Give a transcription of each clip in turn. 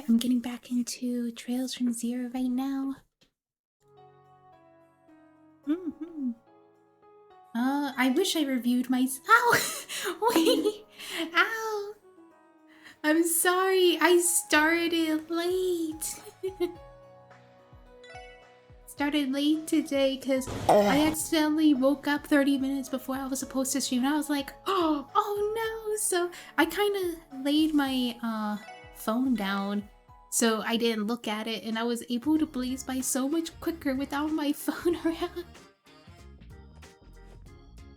I'm getting back into Trails from Zero right now. I wish I reviewed my. Ow! Wait! Ow! I'm sorry, I started late. Started late today because I accidentally woke up 30 minutes before I was supposed to stream, and I was like, oh no! So I kind of laid my phone down, so I didn't look at it, and I was able to blaze by so much quicker without my phone around.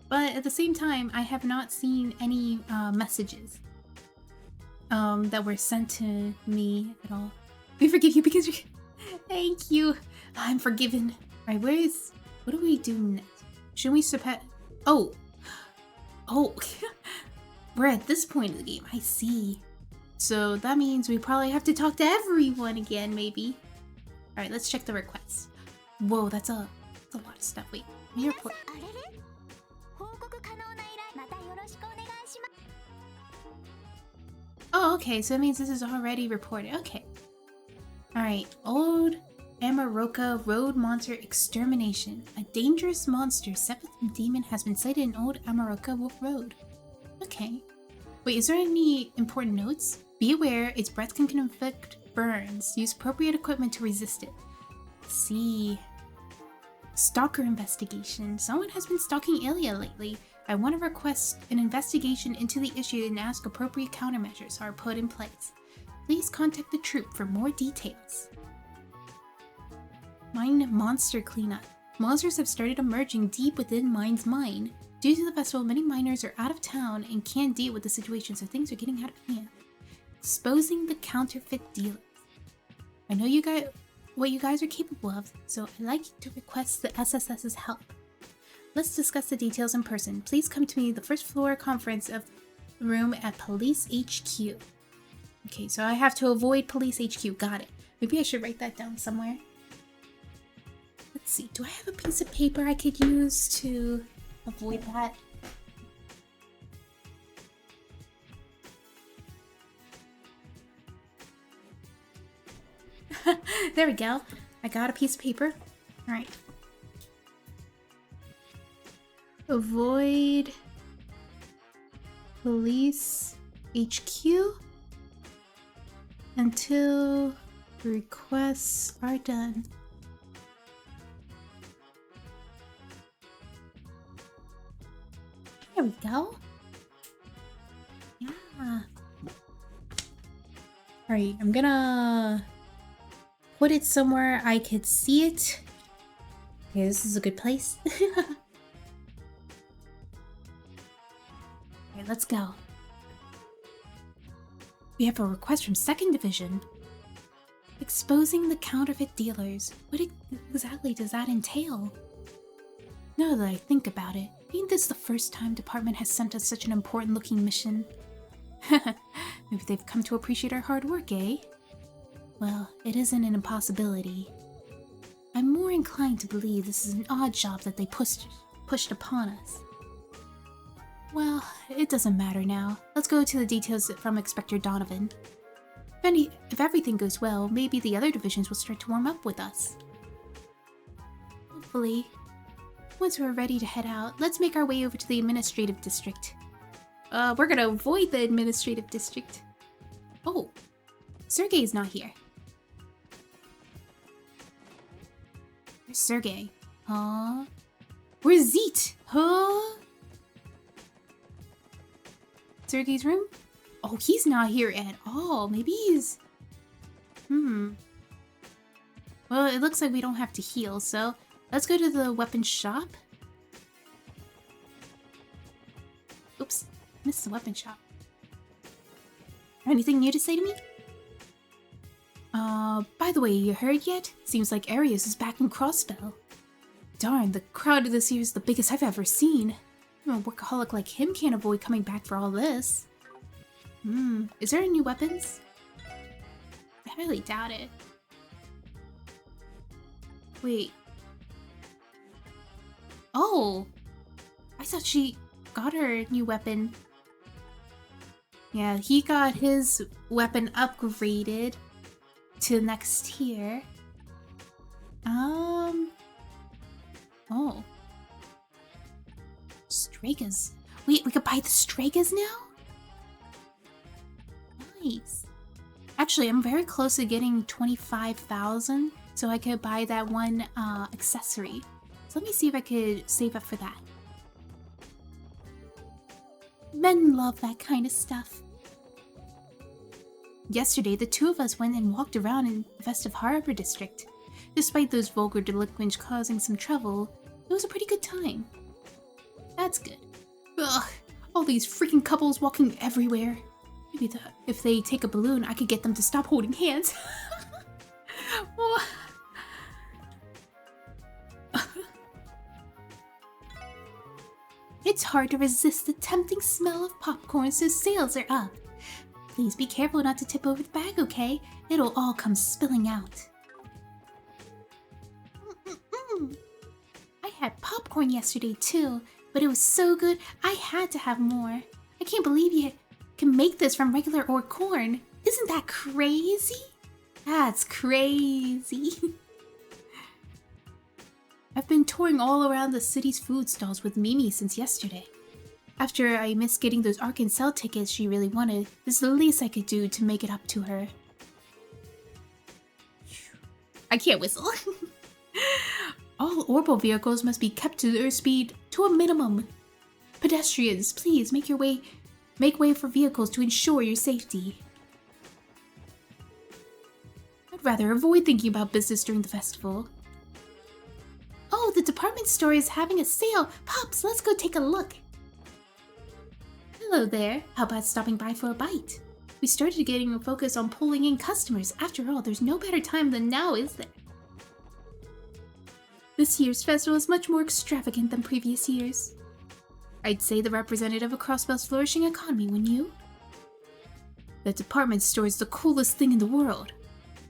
But at the same time, I have not seen any messages that were sent to me at all. We forgive you because you're... Thank you. I'm forgiven. Alright, what do we do next? Should we Oh! We're at this point of the game, I see. So that means we probably have to talk to everyone again, maybe. Alright, let's check the requests. Whoa, that's a lot of stuff. Wait, let me report. Oh, okay, so that means this is already reported. Okay. Alright, Old Amaroka Road Monster Extermination. A dangerous monster, seventh demon, has been sighted in Old Amaroka Road. Okay. Wait, is there any important notes? Be aware, its breath can inflict burns. Use appropriate equipment to resist it. See. Stalker investigation. Someone has been stalking Illya lately. I want to request an investigation into the issue and ask appropriate countermeasures are put in place. Please contact the troop for more details. Mine monster cleanup. Monsters have started emerging deep within Mine's mine. Due to the festival, many miners are out of town and can't deal with the situation, so things are getting out of hand. Exposing the counterfeit dealers. I know what you guys are capable of, so I'd like to request the SSS's help. Let's discuss the details in person. Please come to me the first floor conference of room at Police HQ. Okay, so I have to avoid Police HQ. Got it. Maybe I should write that down somewhere. Let's see. Do I have a piece of paper I could use to avoid that? There we go. I got a piece of paper. Alright. Avoid Police HQ until requests are done. There we go. Yeah. Alright, I'm gonna put it somewhere I could see it. Okay, this is a good place. Alright, let's go. We have a request from 2nd Division. Exposing the counterfeit dealers. What exactly does that entail? Now that I think about it, ain't this the first time department has sent us such an important looking mission? Maybe they've come to appreciate our hard work, eh? Well, it isn't an impossibility. I'm more inclined to believe this is an odd job that they pushed upon us. Well, it doesn't matter now. Let's go to the details from Inspector Donovan. If everything goes well, maybe the other divisions will start to warm up with us. Hopefully. Once we're ready to head out, let's make our way over to the administrative district. We're gonna avoid the administrative district. Oh, Sergey's not here. Where's Sergey? Huh? Where's Zeet? Huh? Sergey's room? Oh, he's not here at all. Maybe he's... Well, it looks like we don't have to heal, so let's go to the weapon shop. Oops, missed the weapon shop. Anything new to say to me? By the way, you heard yet? Seems like Arius is back in Crossbell. Darn, the crowd this year is the biggest I've ever seen. A workaholic like him can't avoid coming back for all this. Is there any new weapons? I highly doubt it. Wait. Oh! I thought she got her new weapon. Yeah, he got his weapon upgraded. to the next tier. Oh. Stragas. Wait, we could buy the Stragas now? Nice. Actually, I'm very close to getting 25,000, so I could buy that one accessory. So let me see if I could save up for that. Men love that kind of stuff. Yesterday, the two of us went and walked around in the Festive Harbor District. Despite those vulgar delinquents causing some trouble, it was a pretty good time. That's good. Ugh, all these freaking couples walking everywhere. Maybe if they take a balloon, I could get them to stop holding hands. It's hard to resist the tempting smell of popcorn, so sales are up. Please be careful not to tip over the bag, okay? It'll all come spilling out. I had popcorn yesterday too, but it was so good I had to have more. I can't believe you can make this from regular corn. Isn't that crazy? That's crazy. I've been touring all around the city's food stalls with Mimi since yesterday. After I missed getting those Arkansas tickets she really wanted, this is the least I could do to make it up to her. I can't whistle. All orbital vehicles must be kept to their speed to a minimum. Pedestrians, please make way for vehicles to ensure your safety. I'd rather avoid thinking about business during the festival. Oh, the department store is having a sale. Pops, let's go take a look. Hello there. How about stopping by for a bite? We started getting a focus on pulling in customers. After all, there's no better time than now, is there? This year's festival is much more extravagant than previous years. I'd say the representative of Crossbell's flourishing economy, wouldn't you? The department store is the coolest thing in the world.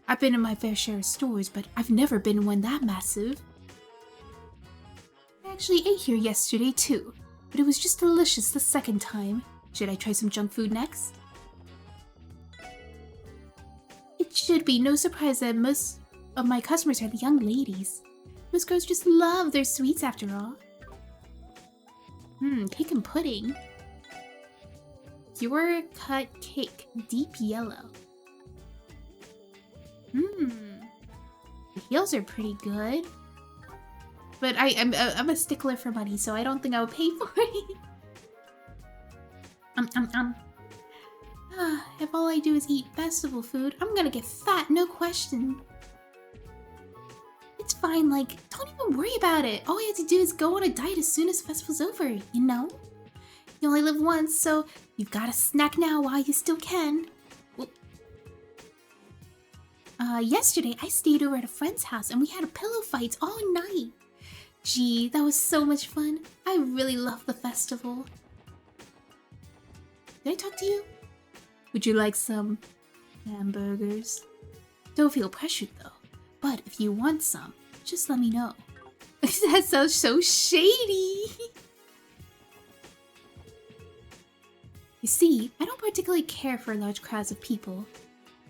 I've been in my fair share of stores, but I've never been in one that massive. I actually ate here yesterday too, but it was just delicious the second time. Should I try some junk food next? It should be no surprise that most of my customers are the young ladies. Most girls just love their sweets after all. Cake and pudding. Pure cut cake, deep yellow. The heels are pretty good. But I'm a stickler for money, so I don't think I would pay for it. If all I do is eat festival food, I'm gonna get fat, no question. It's fine, like, don't even worry about it. All you have to do is go on a diet as soon as the festival's over, you know? You only live once, so you've gotta snack now while you still can. Well, yesterday I stayed over at a friend's house and we had a pillow fight all night. Gee, that was so much fun. I really love the festival. Did I talk to you? Would you like some hamburgers? Don't feel pressured though. But if you want some, just let me know. That sounds so shady. You see, I don't particularly care for large crowds of people.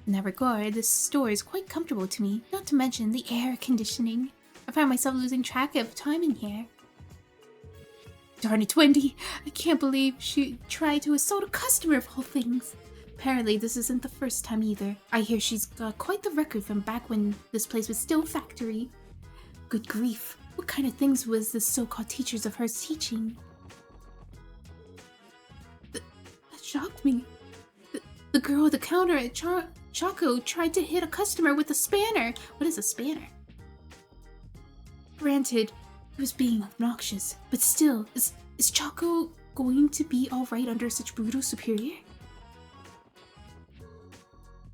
In that regard, this store is quite comfortable to me, not to mention the air conditioning. I find myself losing track of time in here. Darn it, Wendy! I can't believe she tried to assault a customer of all things. Apparently, this isn't the first time either. I hear she's got quite the record from back when this place was still a factory. Good grief, what kind of things was this so-called teachers of hers teaching? That shocked me. The girl at the counter at Choco tried to hit a customer with a spanner. What is a spanner? Granted, he was being obnoxious, but still, is Choco going to be alright under such brutal superior?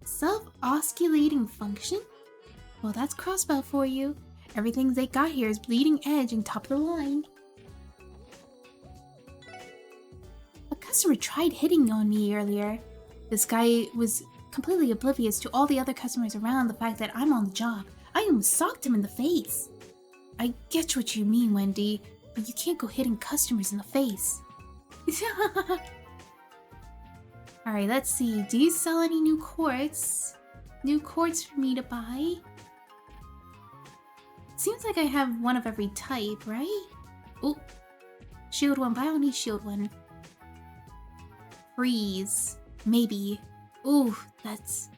Self-osculating function? Well, that's Crossbell for you. Everything they got here is bleeding edge and top of the line. A customer tried hitting on me earlier. This guy was completely oblivious to all the other customers around the fact that I'm on the job. I almost socked him in the face. I get what you mean, Wendy, but you can't go hitting customers in the face. Alright, let's see. Do you sell any new quartz? new quartz for me to buy. Seems like I have one of every type, right? Oh, shield one, but I don't need shield one. Freeze. Maybe. Ooh, that's...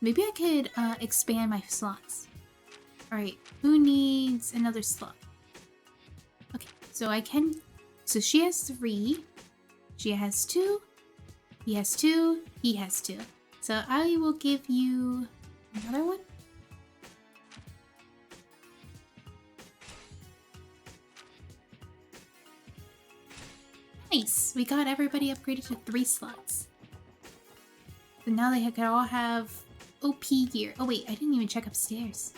Maybe I could expand my slots. Alright, who needs another slot? Okay, so I can... So she has 3. She has 2. He has 2. He has 2. So I will give you another one. Nice! We got everybody upgraded to 3 slots. So now they can all have OP gear. Oh wait, I didn't even check upstairs.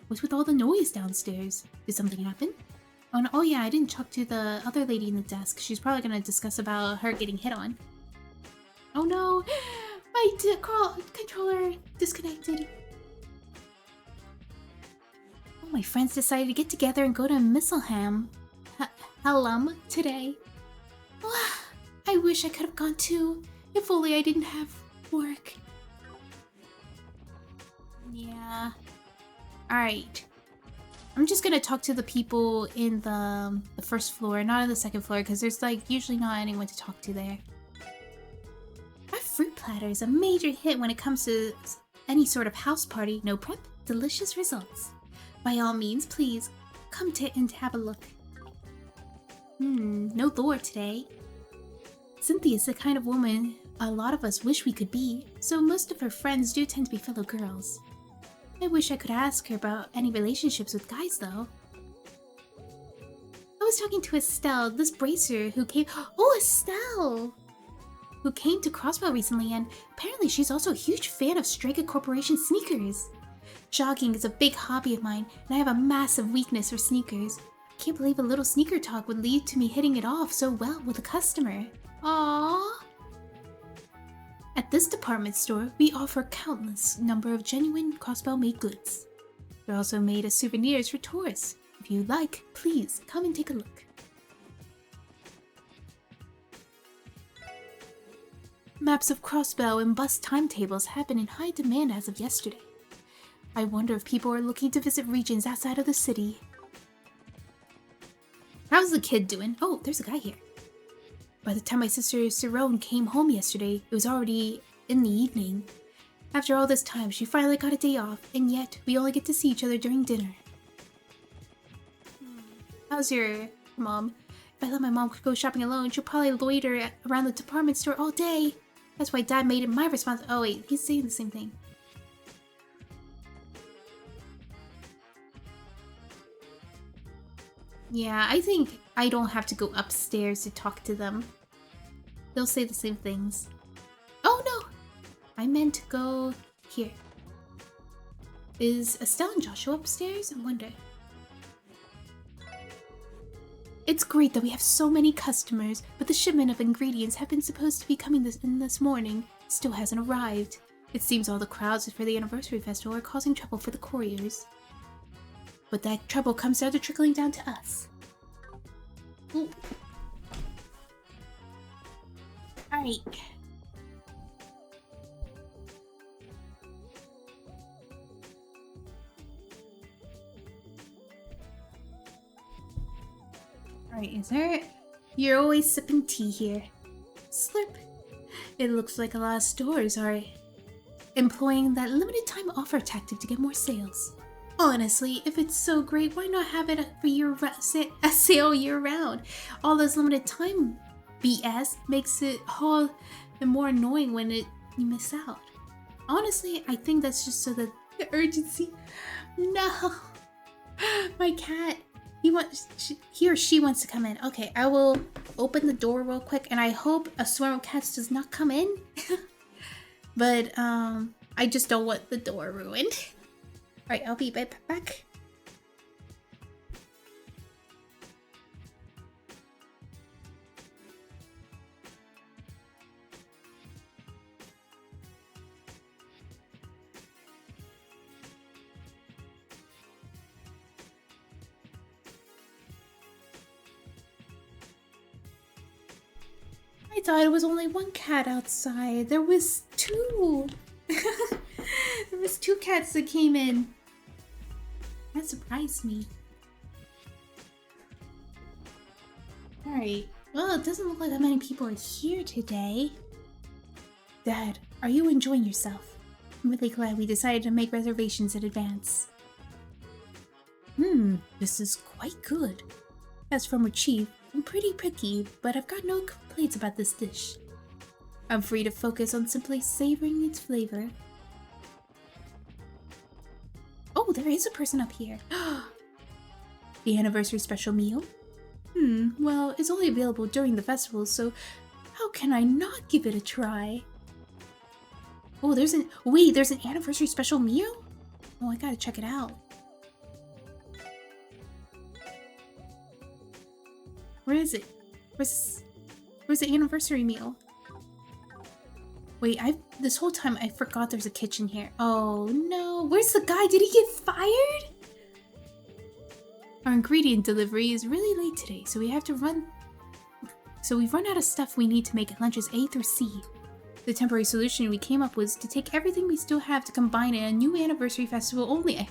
What's with all the noise downstairs? Did something happen? Oh no, oh yeah, I didn't talk to the other lady in the desk. She's probably gonna discuss about her getting hit on. Oh no! My controller disconnected. Oh, my friends decided to get together and go to Misselham Hallam today. Oh, I wish I could have gone too. If only I didn't have work. Yeah. Alright. I'm just gonna talk to the people in the first floor, not on the second floor, because there's like usually not anyone to talk to there. Our fruit platter is a major hit when it comes to any sort of house party. No prep, delicious results. By all means, please come and have a look. No Thor today. Cynthia's the kind of woman a lot of us wish we could be, so most of her friends do tend to be fellow girls. I wish I could ask her about any relationships with guys, though. I was talking to Estelle, this bracer who came— Oh, Estelle! Who came to Crossbow recently, and apparently she's also a huge fan of Strega Corporation sneakers. Jogging is a big hobby of mine, and I have a massive weakness for sneakers. I can't believe a little sneaker talk would lead to me hitting it off so well with a customer. Aww! At this department store, we offer a countless number of genuine Crossbow-made goods. They're also made as souvenirs for tourists. If you like, please come and take a look. Maps of Crossbow and bus timetables have been in high demand as of yesterday. I wonder if people are looking to visit regions outside of the city. How's the kid doing? Oh, there's a guy here. By the time my sister Cerrone came home yesterday, it was already in the evening. After all this time, she finally got a day off, and yet we only get to see each other during dinner. How's your mom? If I let my mom go shopping alone, she'll probably loiter around the department store all day. That's why Dad made it my responsibility. Oh wait, he's saying the same thing. Yeah, I think I don't have to go upstairs to talk to them. They'll say the same things. Oh no! I meant to go here. Is Estelle and Joshua upstairs? I wonder. It's great that we have so many customers, but the shipment of ingredients have been supposed to be coming this morning. Still hasn't arrived. It seems all the crowds for the anniversary festival are causing trouble for the couriers. But that trouble comes down to trickling down to us. Ooh. Alright. Alright, is there... You're always sipping tea here. Slurp. It looks like a lot of stores are employing that limited time offer tactic to get more sales. Honestly, if it's so great, why not have it for a sale year round? All this limited time BS makes it all the more annoying when you miss out. Honestly, I think that's just so that the urgency. No, my cat. He or she wants to come in. Okay, I will open the door real quick, and I hope a swarm of cats does not come in. But I just don't want the door ruined. Alright, I'll be right back. Alright, thought it was only one cat outside. There was two. There was two cats that came in. That surprised me. Alright. Well, it doesn't look like that many people are here today. Dad, are you enjoying yourself? I'm really glad we decided to make reservations in advance. This is quite good. As for my chief, I'm pretty picky, but I've got no complaints about this dish. I'm free to focus on simply savoring its flavor. Oh, there is a person up here. The anniversary special meal? Well, it's only available during the festival, so how can I not give it a try? Oh, there's an anniversary special meal? Oh, I gotta check it out. Where is it? Where's the anniversary meal? Wait, this whole time I forgot there's a kitchen here. Oh no, where's the guy? Did he get fired? Our ingredient delivery is really late today, so we have to run. So we've run out of stuff we need to make lunches A through C. The temporary solution we came up was to take everything we still have to combine in a new anniversary festival only.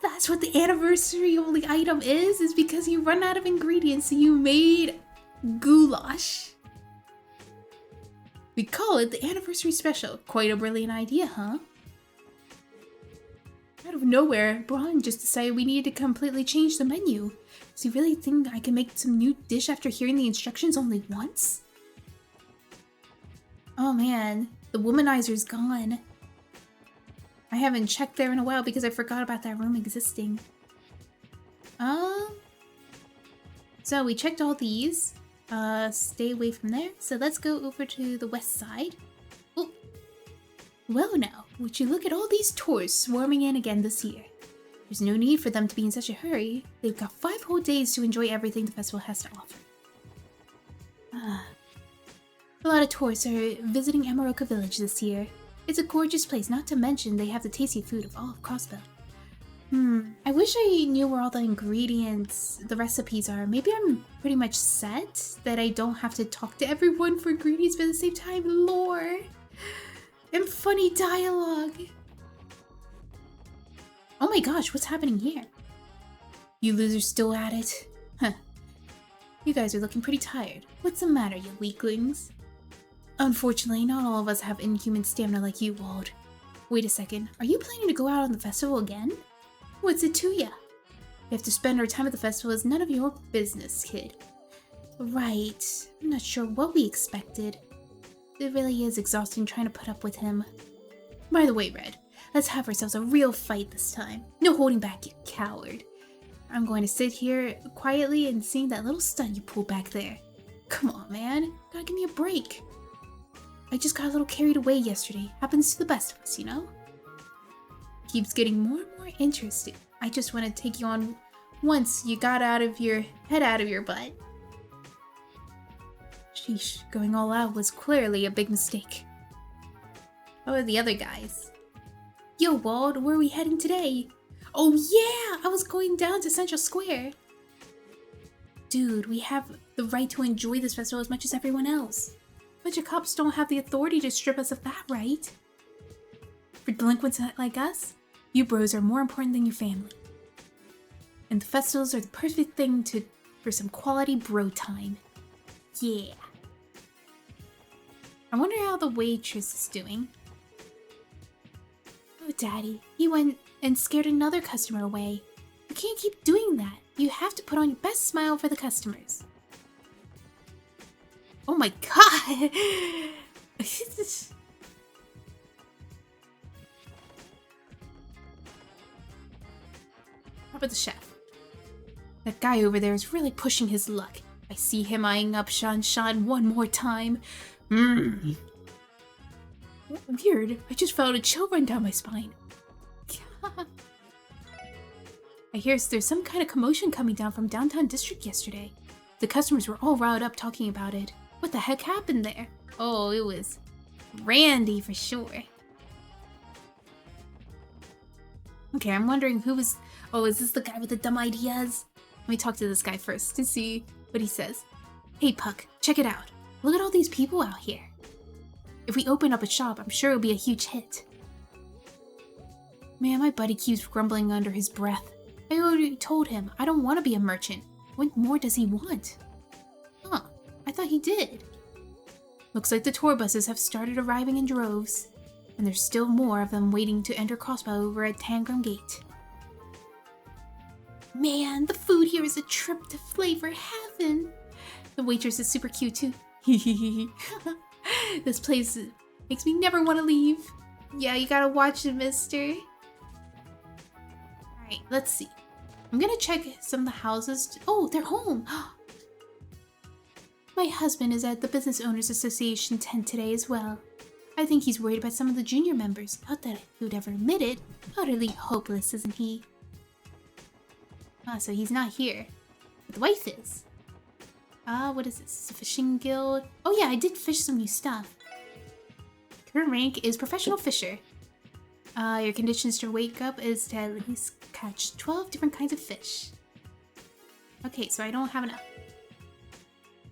That's what the anniversary only item is because you run out of ingredients, so you made goulash. We call it the anniversary special. Quite a brilliant idea, huh? Out of nowhere, Braun just decided we needed to completely change the menu. Does he really think I can make some new dish after hearing the instructions only once? Oh man, the womanizer's gone. I haven't checked there in a while because I forgot about that room existing. So we checked all these. Stay away from there. So let's go over to the west side. Oh. Well now, would you look at all these tourists swarming in again this year. There's no need for them to be in such a hurry. They've got 5 whole days to enjoy everything the festival has to offer. A lot of tourists are visiting Amaroka Village this year. It's a gorgeous place, not to mention they have the tasty food of all of Crossbell. I wish I knew where all the ingredients, the recipes are. Maybe I'm pretty much set that I don't have to talk to everyone for ingredients, but at the same time, lore and funny dialogue. Oh my gosh, what's happening here? You losers still at it? Huh. You guys are looking pretty tired. What's the matter, you weaklings? Unfortunately, not all of us have inhuman stamina like you, Wald. Wait a second, are you planning to go out on the festival again? What's it to ya? We have to spend our time at the festival is none of your business, kid. Right, I'm not sure what we expected. It really is exhausting trying to put up with him. By the way, Red, let's have ourselves a real fight this time. No holding back, you coward. I'm going to sit here quietly and see that little stunt you pulled back there. Come on, man, gotta give me a break. I just got a little carried away yesterday. Happens to the best of us, you know? Keeps getting more and more interesting. I just want to take you on once you got out of your head out of your butt. Sheesh, going all out was clearly a big mistake. How are the other guys? Yo, Wald, where are we heading today? Oh yeah, I was going down to Central Square. Dude, we have the right to enjoy this festival as much as everyone else. But your cops don't have the authority to strip us of that right. For delinquents like us, you bros are more important than your family. And the festivals are the perfect thing for some quality bro time. Yeah. I wonder how the waitress is doing. Oh, Daddy, he went and scared another customer away. You can't keep doing that. You have to put on your best smile for the customers. Oh my god! How about the chef? That guy over there is really pushing his luck. I see him eyeing up Shan one more time. Weird, I just felt a chill run down my spine. I hear there's some kind of commotion coming down from downtown district yesterday. The customers were all riled up talking about it. What the heck happened there? Oh, it was Randy for sure. Okay, I'm wondering who was... Oh, is this the guy with the dumb ideas? Let me talk to this guy first to see what he says. Hey, Puck, check it out. Look at all these people out here. If we open up a shop, I'm sure it'll be a huge hit. Man, my buddy keeps grumbling under his breath. I already told him I don't want to be a merchant. What more does he want? Huh, I thought he did. Looks like the tour buses have started arriving in droves, and there's still more of them waiting to enter Crossbow over at Tangram Gate. Man, the food here is a trip to flavor heaven. The waitress is super cute too. This place makes me never want to leave. Yeah, you gotta watch it, mister. Alright, let's see. I'm gonna check some of the houses. Oh, they're home. My husband is at the Business Owners Association tent today as well. I think he's worried about some of the junior members. Not that he would ever admit it. Utterly hopeless, isn't he? Ah, so he's not here. But the wife is. What is this? A fishing guild? Oh yeah, I did fish some new stuff. Current rank is professional fisher. Your conditions to wake up is to at least catch 12 different kinds of fish. Okay, so I don't have enough.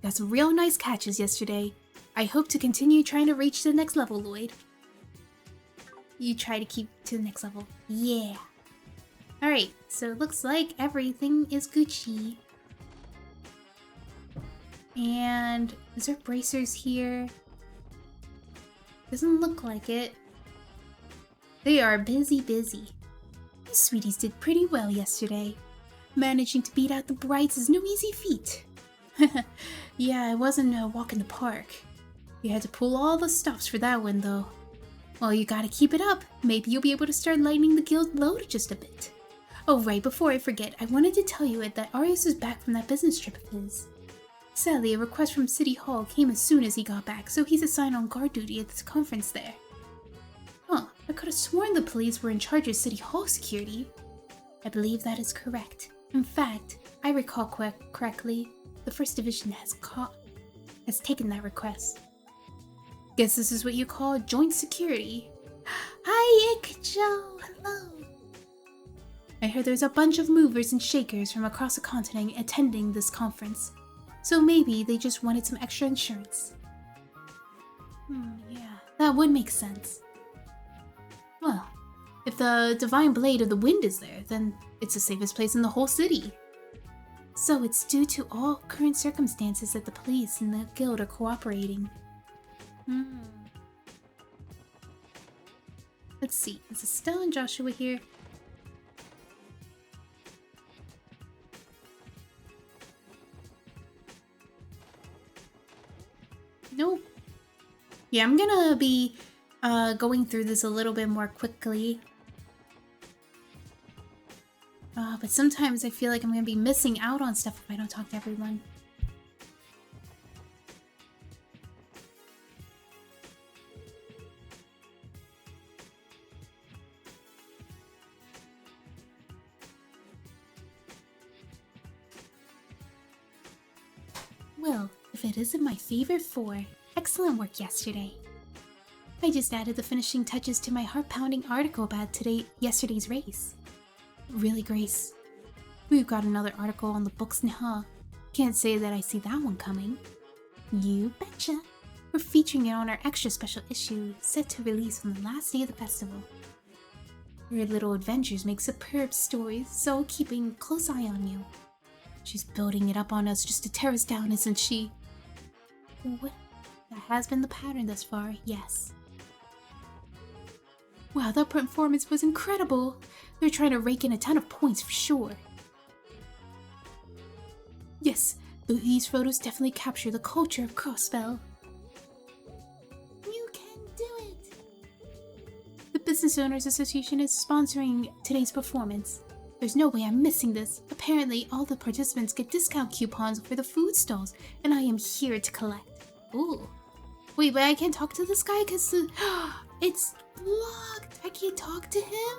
Got some real nice catches yesterday. I hope to continue trying to reach the next level, Lloyd. You try to keep to the next level. Yeah. Alright, so it looks like everything is Gucci. And is there bracers here? Doesn't look like it. They are busy. You sweeties did pretty well yesterday. Managing to beat out the brides is no easy feat. Yeah, it wasn't a walk in the park. You had to pull all the stops for that one, though. Well, you gotta keep it up. Maybe you'll be able to start lightening the guild load just a bit. Oh, right, before I forget, I wanted to tell you that Arius is back from that business trip of his. Sadly, a request from City Hall came as soon as he got back, so he's assigned on guard duty at this conference there. Huh, I could have sworn the police were in charge of City Hall security. I believe that is correct. In fact, I recall correctly, the First Division has taken that request. Guess this is what you call joint security. Hi, Ikjo! Hello! I heard there's a bunch of movers and shakers from across the continent attending this conference. So maybe they just wanted some extra insurance. Yeah, that would make sense. Well, if the Divine Blade of the Wind is there, then it's the safest place in the whole city. So it's due to all current circumstances that the police and the guild are cooperating. Let's see, is Estelle and Joshua here? Nope. Yeah, I'm gonna be going through this a little bit more quickly. But sometimes I feel like I'm gonna be missing out on stuff if I don't talk to everyone. Well, if it isn't my favorite four, excellent work yesterday. I just added the finishing touches to my heart-pounding article about yesterday's race. Really, Grace? We've got another article on the books now, huh? Can't say that I see that one coming. You betcha! We're featuring it on our extra special issue, set to release on the last day of the festival. Your little adventures make superb stories, so keeping a close eye on you. She's building it up on us just to tear us down, isn't she? What? That has been the pattern thus far, yes. Wow, that performance was incredible! They're trying to rake in a ton of points for sure. Yes, these photos definitely capture the culture of Crossbell. You can do it! The Business Owners Association is sponsoring today's performance. There's no way I'm missing this. Apparently, all the participants get discount coupons for the food stalls, and I am here to collect. Ooh. Wait, but I can't talk to this guy because it's blocked. I can't talk to him?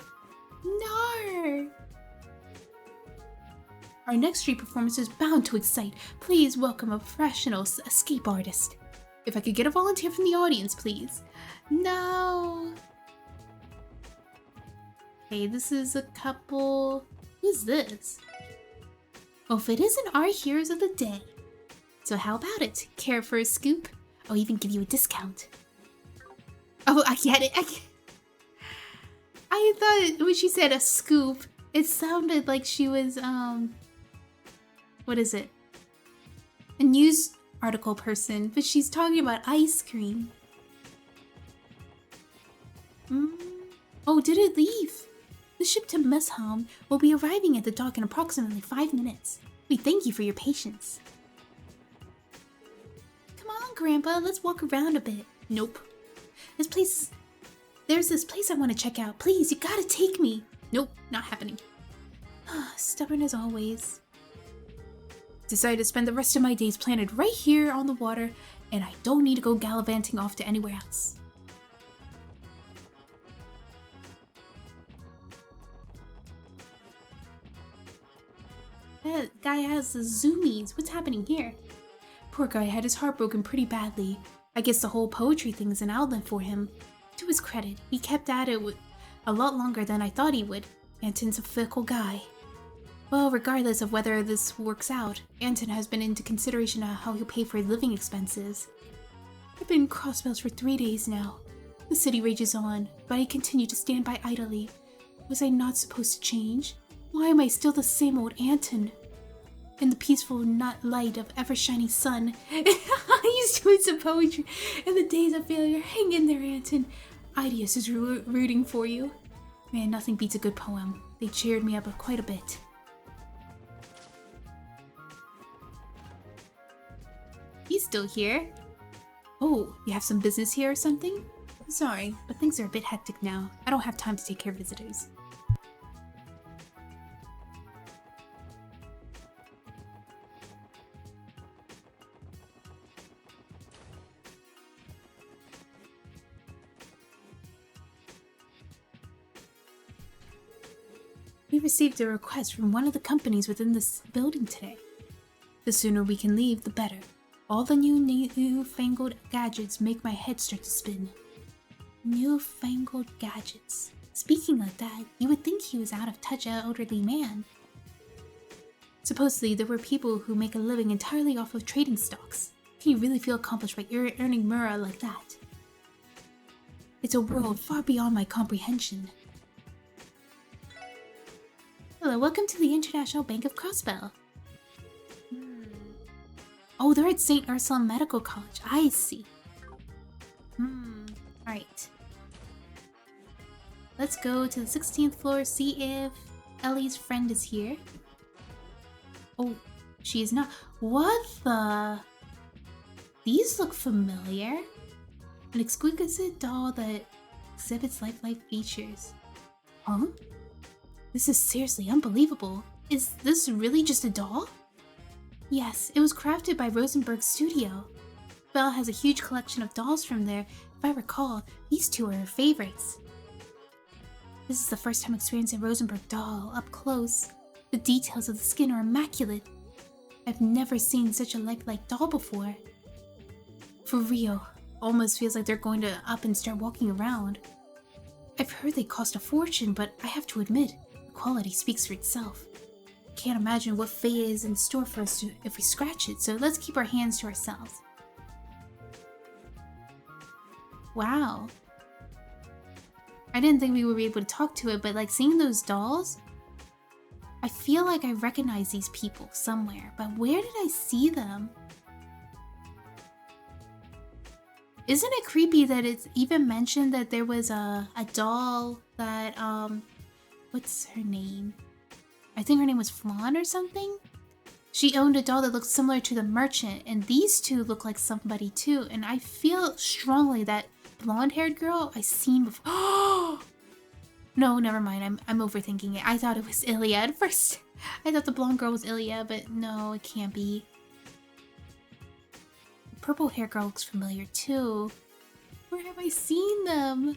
No. Our next street performance is bound to excite. Please welcome a professional escape artist. If I could get a volunteer from the audience, please. No. Okay, this is a couple. Who's this? Oh, if it isn't our heroes of the day. So how about it? Care for a scoop? I'll even give you a discount. Oh, I get it. I thought when she said a scoop, it sounded like she was, what is it? A news article person, but she's talking about ice cream. Oh, did it leave? The ship to Messham will be arriving at the dock in approximately 5 minutes. We thank you for your patience. Come on, Grandpa, let's walk around a bit. Nope. There's this place I want to check out. Please, you gotta take me. Nope, not happening. Stubborn as always. Decided to spend the rest of my days planted right here on the water, and I don't need to go gallivanting off to anywhere else. That guy has the zoomies. What's happening here? Poor guy had his heart broken pretty badly. I guess the whole poetry thing is an outlet for him. To his credit, he kept at it a lot longer than I thought he would. Anton's a fickle guy. Well, regardless of whether this works out, Anton has been into consideration of how he'll pay for his living expenses. I've been in Crossbells for 3 days now. The city rages on, but I continue to stand by idly. Was I not supposed to change? Why am I still the same old Anton? In the peaceful light of ever-shining sun, I used to read some poetry in the days of failure. Hang in there, Anton. Ideas is rooting for you. Man, nothing beats a good poem. They cheered me up quite a bit. He's still here. Oh, you have some business here or something? Sorry, but things are a bit hectic now. I don't have time to take care of visitors. We received a request from one of the companies within this building today. The sooner we can leave, the better. All the newfangled gadgets make my head start to spin. Newfangled gadgets. Speaking like that, you would think he was out of touch, an elderly man. Supposedly, there were people who make a living entirely off of trading stocks. Can you really feel accomplished by earning Mura like that? It's a world far beyond my comprehension. Hello, welcome to the International Bank of Crossbell. Oh, they're at St. Ursula Medical College. I see. Alright. Let's go to the 16th floor, see if Ellie's friend is here. Oh, she is not. What the? These look familiar. An exquisite doll that exhibits lifelike features. Huh? This is seriously unbelievable. Is this really just a doll? Yes, it was crafted by Rosenberg Studio. Belle has a huge collection of dolls from there. If I recall, these two are her favorites. This is the first time experiencing a Rosenberg doll up close. The details of the skin are immaculate. I've never seen such a lifelike doll before. For real, almost feels like they're going to up and start walking around. I've heard they cost a fortune, but I have to admit, the quality speaks for itself. Can't imagine what fate is in store for us if we scratch it, so let's keep our hands to ourselves. Wow. I didn't think we would be able to talk to it, but like seeing those dolls, I feel like I recognize these people somewhere, but where did I see them? Isn't it creepy that it's even mentioned that there was a doll that, what's her name? I think her name was Flan or something? She owned a doll that looked similar to the merchant, and these two look like somebody too, and I feel strongly that blonde-haired girl I seen before. Oh! No, never mind, I'm overthinking it. I thought it was Illya at first. I thought the blonde girl was Illya, but no, it can't be. The purple hair girl looks familiar too. Where have I seen them?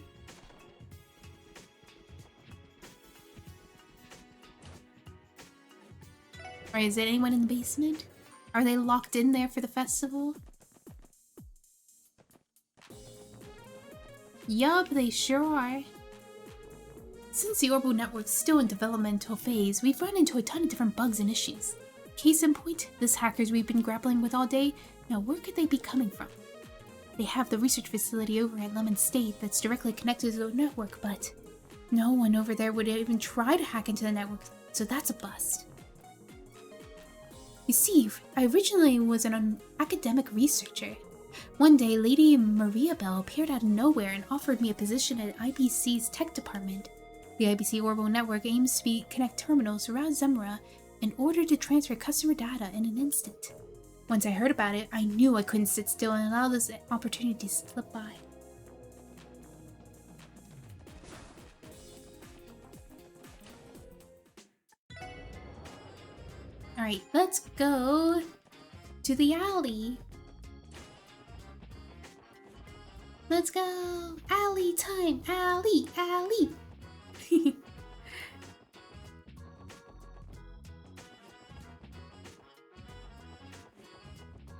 Or is it anyone in the basement? Are they locked in there for the festival? Yup, they sure are. Since the Orbital Network's still in developmental phase, we've run into a ton of different bugs and issues. Case in point, this hackers we've been grappling with all day, now where could they be coming from? They have the research facility over at Lemon State that's directly connected to the network, but no one over there would even try to hack into the network, so that's a bust. You see, I originally was an academic researcher. One day, Lady Maria Bell appeared out of nowhere and offered me a position at IBC's tech department. The IBC Orbital Network aims to connect terminals around Zemra in order to transfer customer data in an instant. Once I heard about it, I knew I couldn't sit still and allow this opportunity to slip by. Alright, let's go to the alley. Let's go! Alley time! Alley! Alley!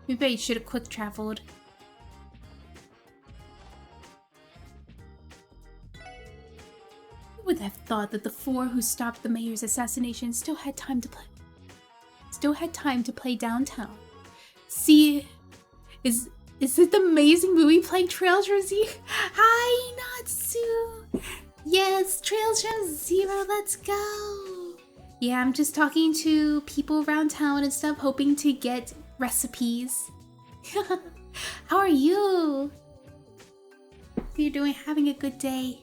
Maybe I should have quick traveled. Who would have thought that the four who stopped the mayor's assassination still had time to play downtown? See, is it the amazing movie playing Trails from Zero? Hi, Natsu! Yes, Trails from Zero, let's go! Yeah, I'm just talking to people around town and stuff, hoping to get recipes. How are you? You're doing, having a good day.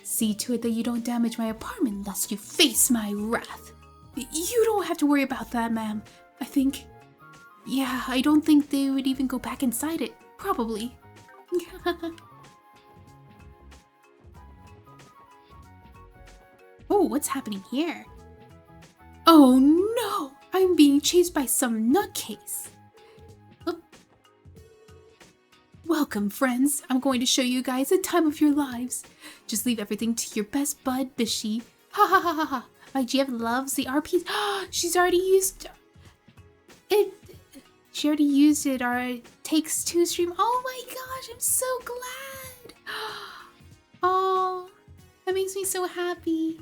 See to it that you don't damage my apartment lest you face my wrath. You don't have to worry about that, ma'am. I don't think they would even go back inside it. Probably. Oh, what's happening here? Oh no! I'm being chased by some nutcase. Oh. Welcome, friends. I'm going to show you guys the time of your lives. Just leave everything to your best bud, Bishi. Ha ha ha ha ha. My GF loves the RPs. She's already used it. She already used it. Our Takes Two stream. Oh my gosh, I'm so glad. Oh, that makes me so happy.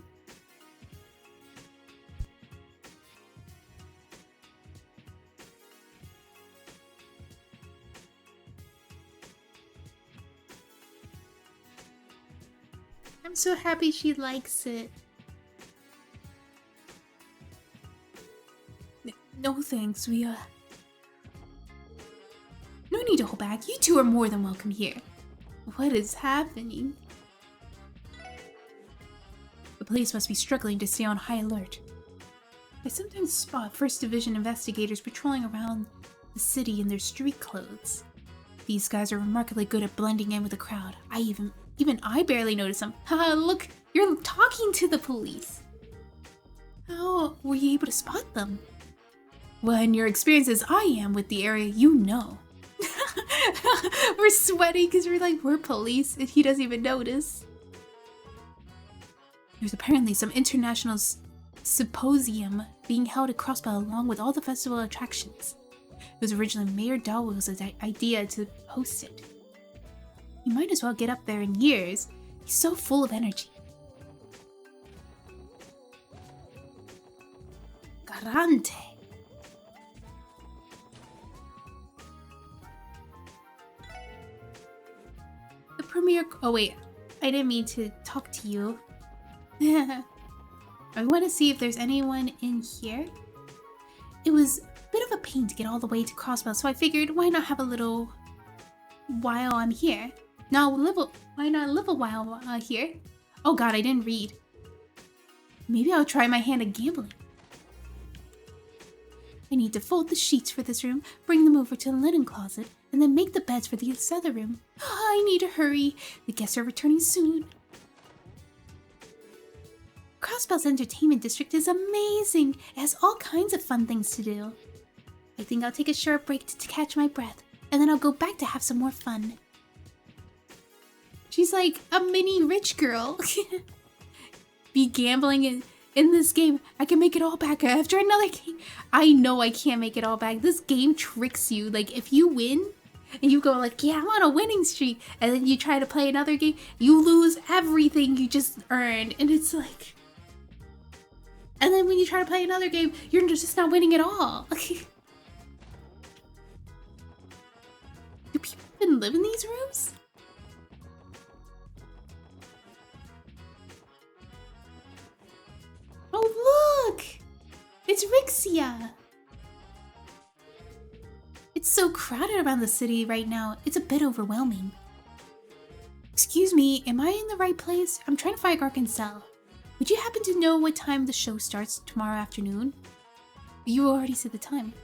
I'm so happy she likes it. No thanks, no need to hold back. You two are more than welcome here. What is happening? The police must be struggling to stay on high alert. I sometimes spot 1st Division investigators patrolling around the city in their street clothes. These guys are remarkably good at blending in with the crowd. Even I barely notice them. Haha, look, you're talking to the police. How were you able to spot them? Well, in your experience as I am with the area, you know. We're sweating because we're police and he doesn't even notice. There's apparently some international symposium being held at Crossbell along with all the festival attractions. It was originally Mayor Dalwell's idea to host it. You might as well get up there in years. He's so full of energy. Garante. The premiere. Oh wait, I didn't mean to talk to you. I want to see if there's anyone in here. It was a bit of a pain to get all the way to Crossbell, so I figured why not have a little while I'm here. Why not live a while here? Oh god, I didn't read. Maybe I'll try my hand at gambling. I need to fold the sheets for this room, bring them over to the linen closet, and then make the beds for this other room. I need to hurry. The guests are returning soon. Crossbell's entertainment district is amazing. It has all kinds of fun things to do. I think I'll take a short break to catch my breath, and then I'll go back to have some more fun. She's like a mini rich girl. Be gambling in this game. I can make it all back after another game. I know I can't make it all back. This game tricks you. Like, if you win and you go like, yeah, I'm on a winning streak, and then you try to play another game, you lose everything you just earned. And it's like... And then when you try to play another game, you're just not winning at all. Do even live in these rooms? Oh look! It's Rixia! It's so crowded around the city right now, it's a bit overwhelming. Excuse me, am I in the right place? I'm trying to find Arkansas. Would you happen to know what time the show starts tomorrow afternoon? You already said the time.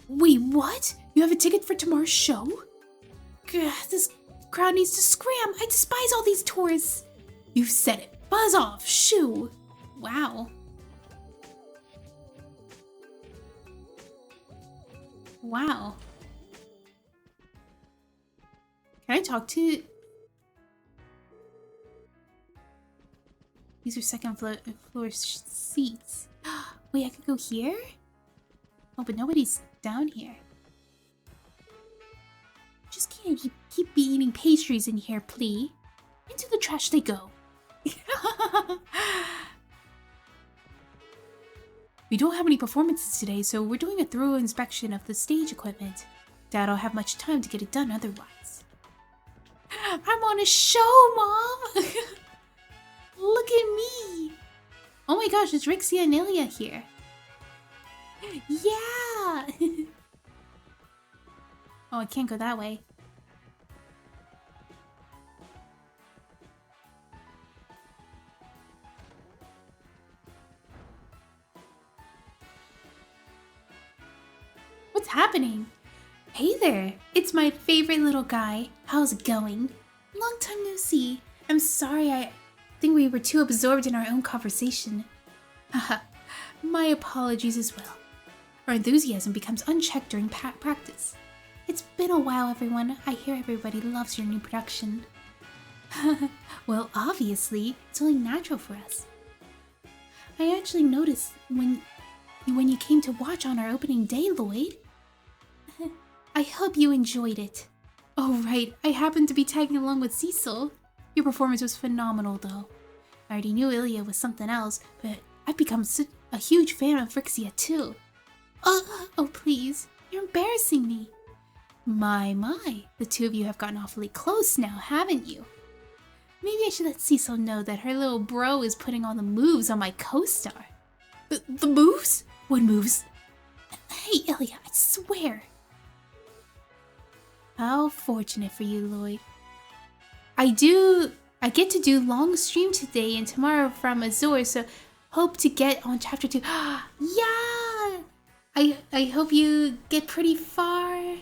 Wait, what? You have a ticket for tomorrow's show? Gah, this crowd needs to scram. I despise all these tourists. You've said it. Buzz off. Shoo. Wow. Wow. Can I talk to... These are second floor seats. Wait, I could go here? Oh, but nobody's down here. Just can't keep eating pastries in here, please. Into the trash they go. We don't have any performances today, so we're doing a thorough inspection of the stage equipment. Doubt I'll have much time to get it done otherwise. I'm on a show, Mom! Look at me! Oh my gosh, it's Rixia and Illya here. Yeah! Oh, I can't go that way. What's happening? Hey there, it's my favorite little guy. How's it going? Long time no see. I'm sorry, I think we were too absorbed in our own conversation. Haha, my apologies as well. Our enthusiasm becomes unchecked during practice. It's been a while, everyone. I hear everybody loves your new production. Well, obviously, it's only natural for us. I actually noticed when you came to watch on our opening day, Lloyd. I hope you enjoyed it. Oh right, I happened to be tagging along with Cecil. Your performance was phenomenal though. I already knew Illya was something else, but I've become a huge fan of Rixia too. Oh please, you're embarrassing me. My, the two of you have gotten awfully close now, haven't you? Maybe I should let Cecil know that her little bro is putting all the moves on my co-star. The moves? What moves? Hey Illya, I swear. How fortunate for you, Lloyd. I get to do long stream today and tomorrow from Azure, so hope to get on chapter 2. Yeah! I hope you get pretty far.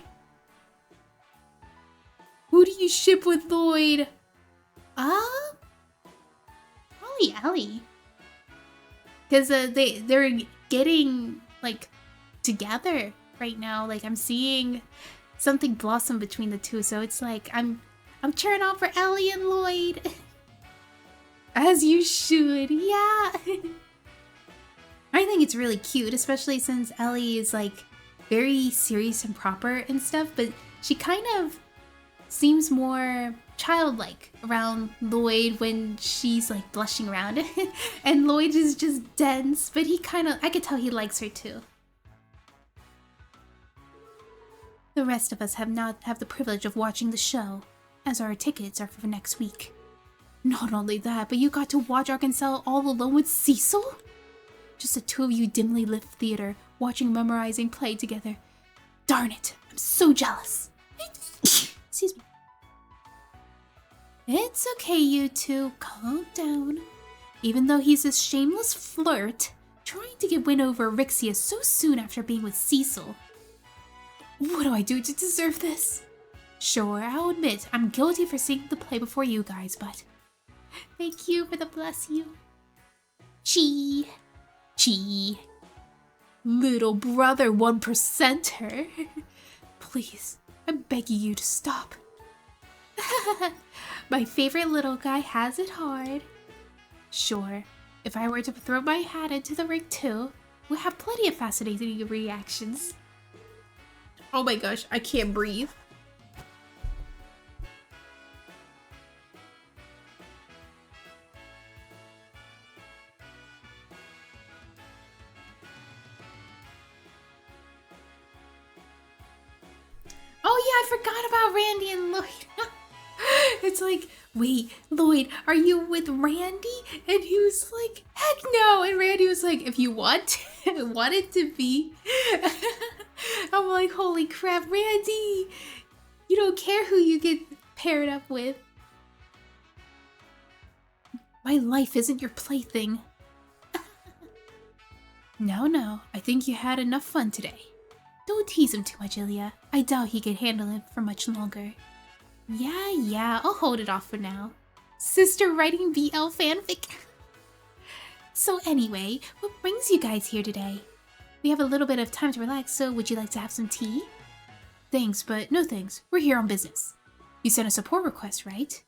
Who do you ship with Lloyd? Probably Ellie. Because they're getting like together right now. Like I'm seeing something blossom between the two, so it's like I'm cheering on for Ellie and Lloyd. As you should, yeah. I think it's really cute, especially since Ellie is like very serious and proper and stuff, but she kind of seems more childlike around Lloyd when she's like blushing around. And Lloyd is just dense, but I could tell he likes her too. The rest of us have not have the privilege of watching the show, as our tickets are for next week. Not only that, but you got to watch Arkansas all alone with Cecil? Just the two of you dimly lit theater, watching memorizing play together. Darn it, I'm so jealous. Excuse me. It's okay, you two, calm down. Even though he's a shameless flirt, trying to get win over Rixia so soon after being with Cecil. What do I do to deserve this? Sure, I'll admit I'm guilty for seeing the play before you guys, but thank you for the bless you. Chee. Chee. Little brother 1%er. Please, I'm begging you to stop. My favorite little guy has it hard. Sure, if I were to throw my hat into the ring too, we'll have plenty of fascinating reactions. Oh my gosh, I can't breathe. Oh I forgot about Randy and Lloyd. It's like, wait, Lloyd, are you with Randy? And he was like, heck no. And Randy was like, if you want it to be. I'm like, holy crap, Randy. You don't care who you get paired up with. My life isn't your plaything. No, I think you had enough fun today. Don't tease him too much, Illya. I doubt he can handle it for much longer. Yeah, I'll hold it off for now. Sister writing BL fanfic. So anyway, what brings you guys here today? We have a little bit of time to relax, so would you like to have some tea? Thanks, but no thanks. We're here on business. You sent a support request, right?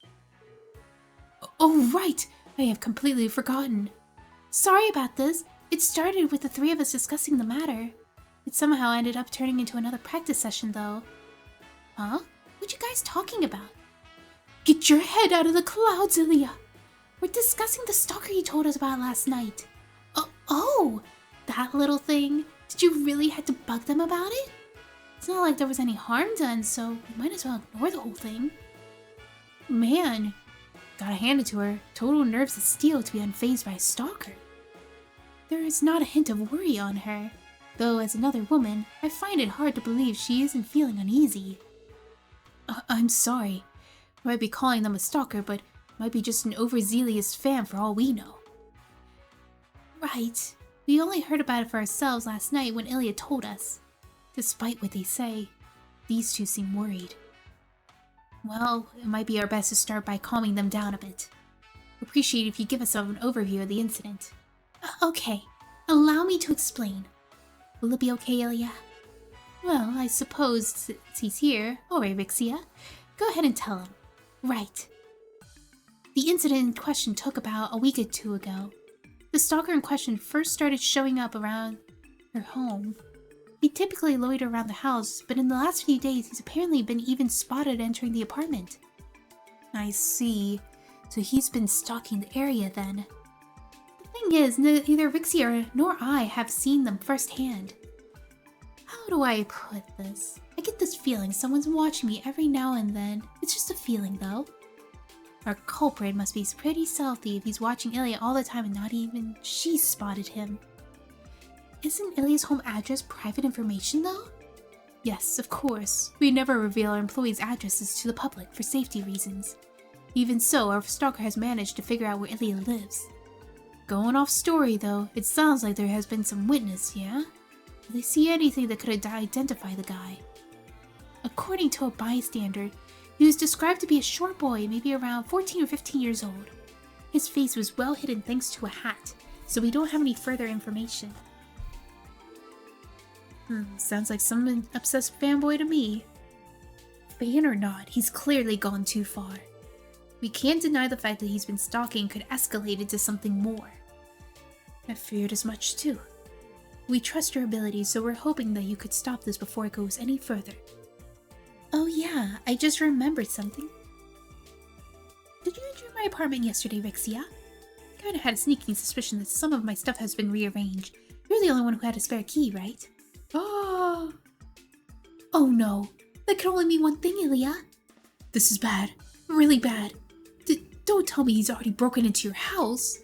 Oh, right! I have completely forgotten. Sorry about this. It started with the three of us discussing the matter. It somehow ended up turning into another practice session, though. Huh? What you guys talking about? Get your head out of the clouds, Illya! We're discussing the stalker you told us about last night. Oh! That little thing? Did you really have to bug them about it? It's not like there was any harm done, so we might as well ignore the whole thing. Man, gotta hand it to her. Total nerves of steel to be unfazed by a stalker. There is not a hint of worry on her, though as another woman, I find it hard to believe she isn't feeling uneasy. I'm sorry. I might be calling them a stalker, but might be just an overzealous fan for all we know. Right. We only heard about it for ourselves last night when Illya told us. Despite what they say, these two seem worried. Well, it might be our best to start by calming them down a bit. Appreciate if you give us an overview of the incident. Okay, allow me to explain. Will it be okay, Illya? Well, I suppose since he's here. Alright, Rixia. Go ahead and tell him. Right. The incident in question took about a week or two ago. The stalker in question first started showing up around her home. He typically loitered around the house, but in the last few days he's apparently been even spotted entering the apartment. I see. So he's been stalking the area then. The thing is, neither Rixia nor I have seen them firsthand. How do I put this? I get this feeling someone's watching me every now and then. It's just a feeling though. Our culprit must be pretty stealthy if he's watching Illya all the time and not even she spotted him. Isn't Ilya's home address private information though? Yes, of course. We never reveal our employees' addresses to the public for safety reasons. Even so, our stalker has managed to figure out where Illya lives. Going off story though, it sounds like there has been some witness, yeah? Did they see anything that could identify the guy? According to a bystander, he was described to be a short boy, maybe around 14 or 15 years old. His face was well hidden thanks to a hat, so we don't have any further information. Sounds like some obsessed fanboy to me. Fan or not, he's clearly gone too far. We can't deny the fact that he's been stalking could escalate into something more. I feared as much too. We trust your abilities, so we're hoping that you could stop this before it goes any further. Oh yeah, I just remembered something. Did you enter my apartment yesterday, Rixia? Kinda had a sneaking suspicion that some of my stuff has been rearranged. You're the only one who had a spare key, right? Oh no, that can only mean one thing, Illya. This is bad, really bad. Don't tell me he's already broken into your house.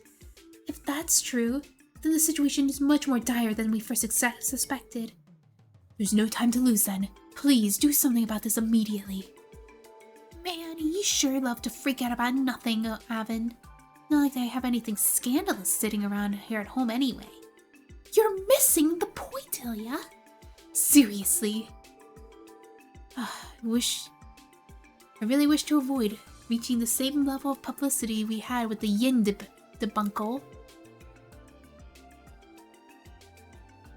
If that's true, then the situation is much more dire than we first suspected. There's no time to lose then. Please do something about this immediately. Man, you sure love to freak out about nothing, Avon. Not like I have anything scandalous sitting around here at home anyway. You're missing the point, Illya. Seriously. I really wish to avoid reaching the same level of publicity we had with the Yin debunkle.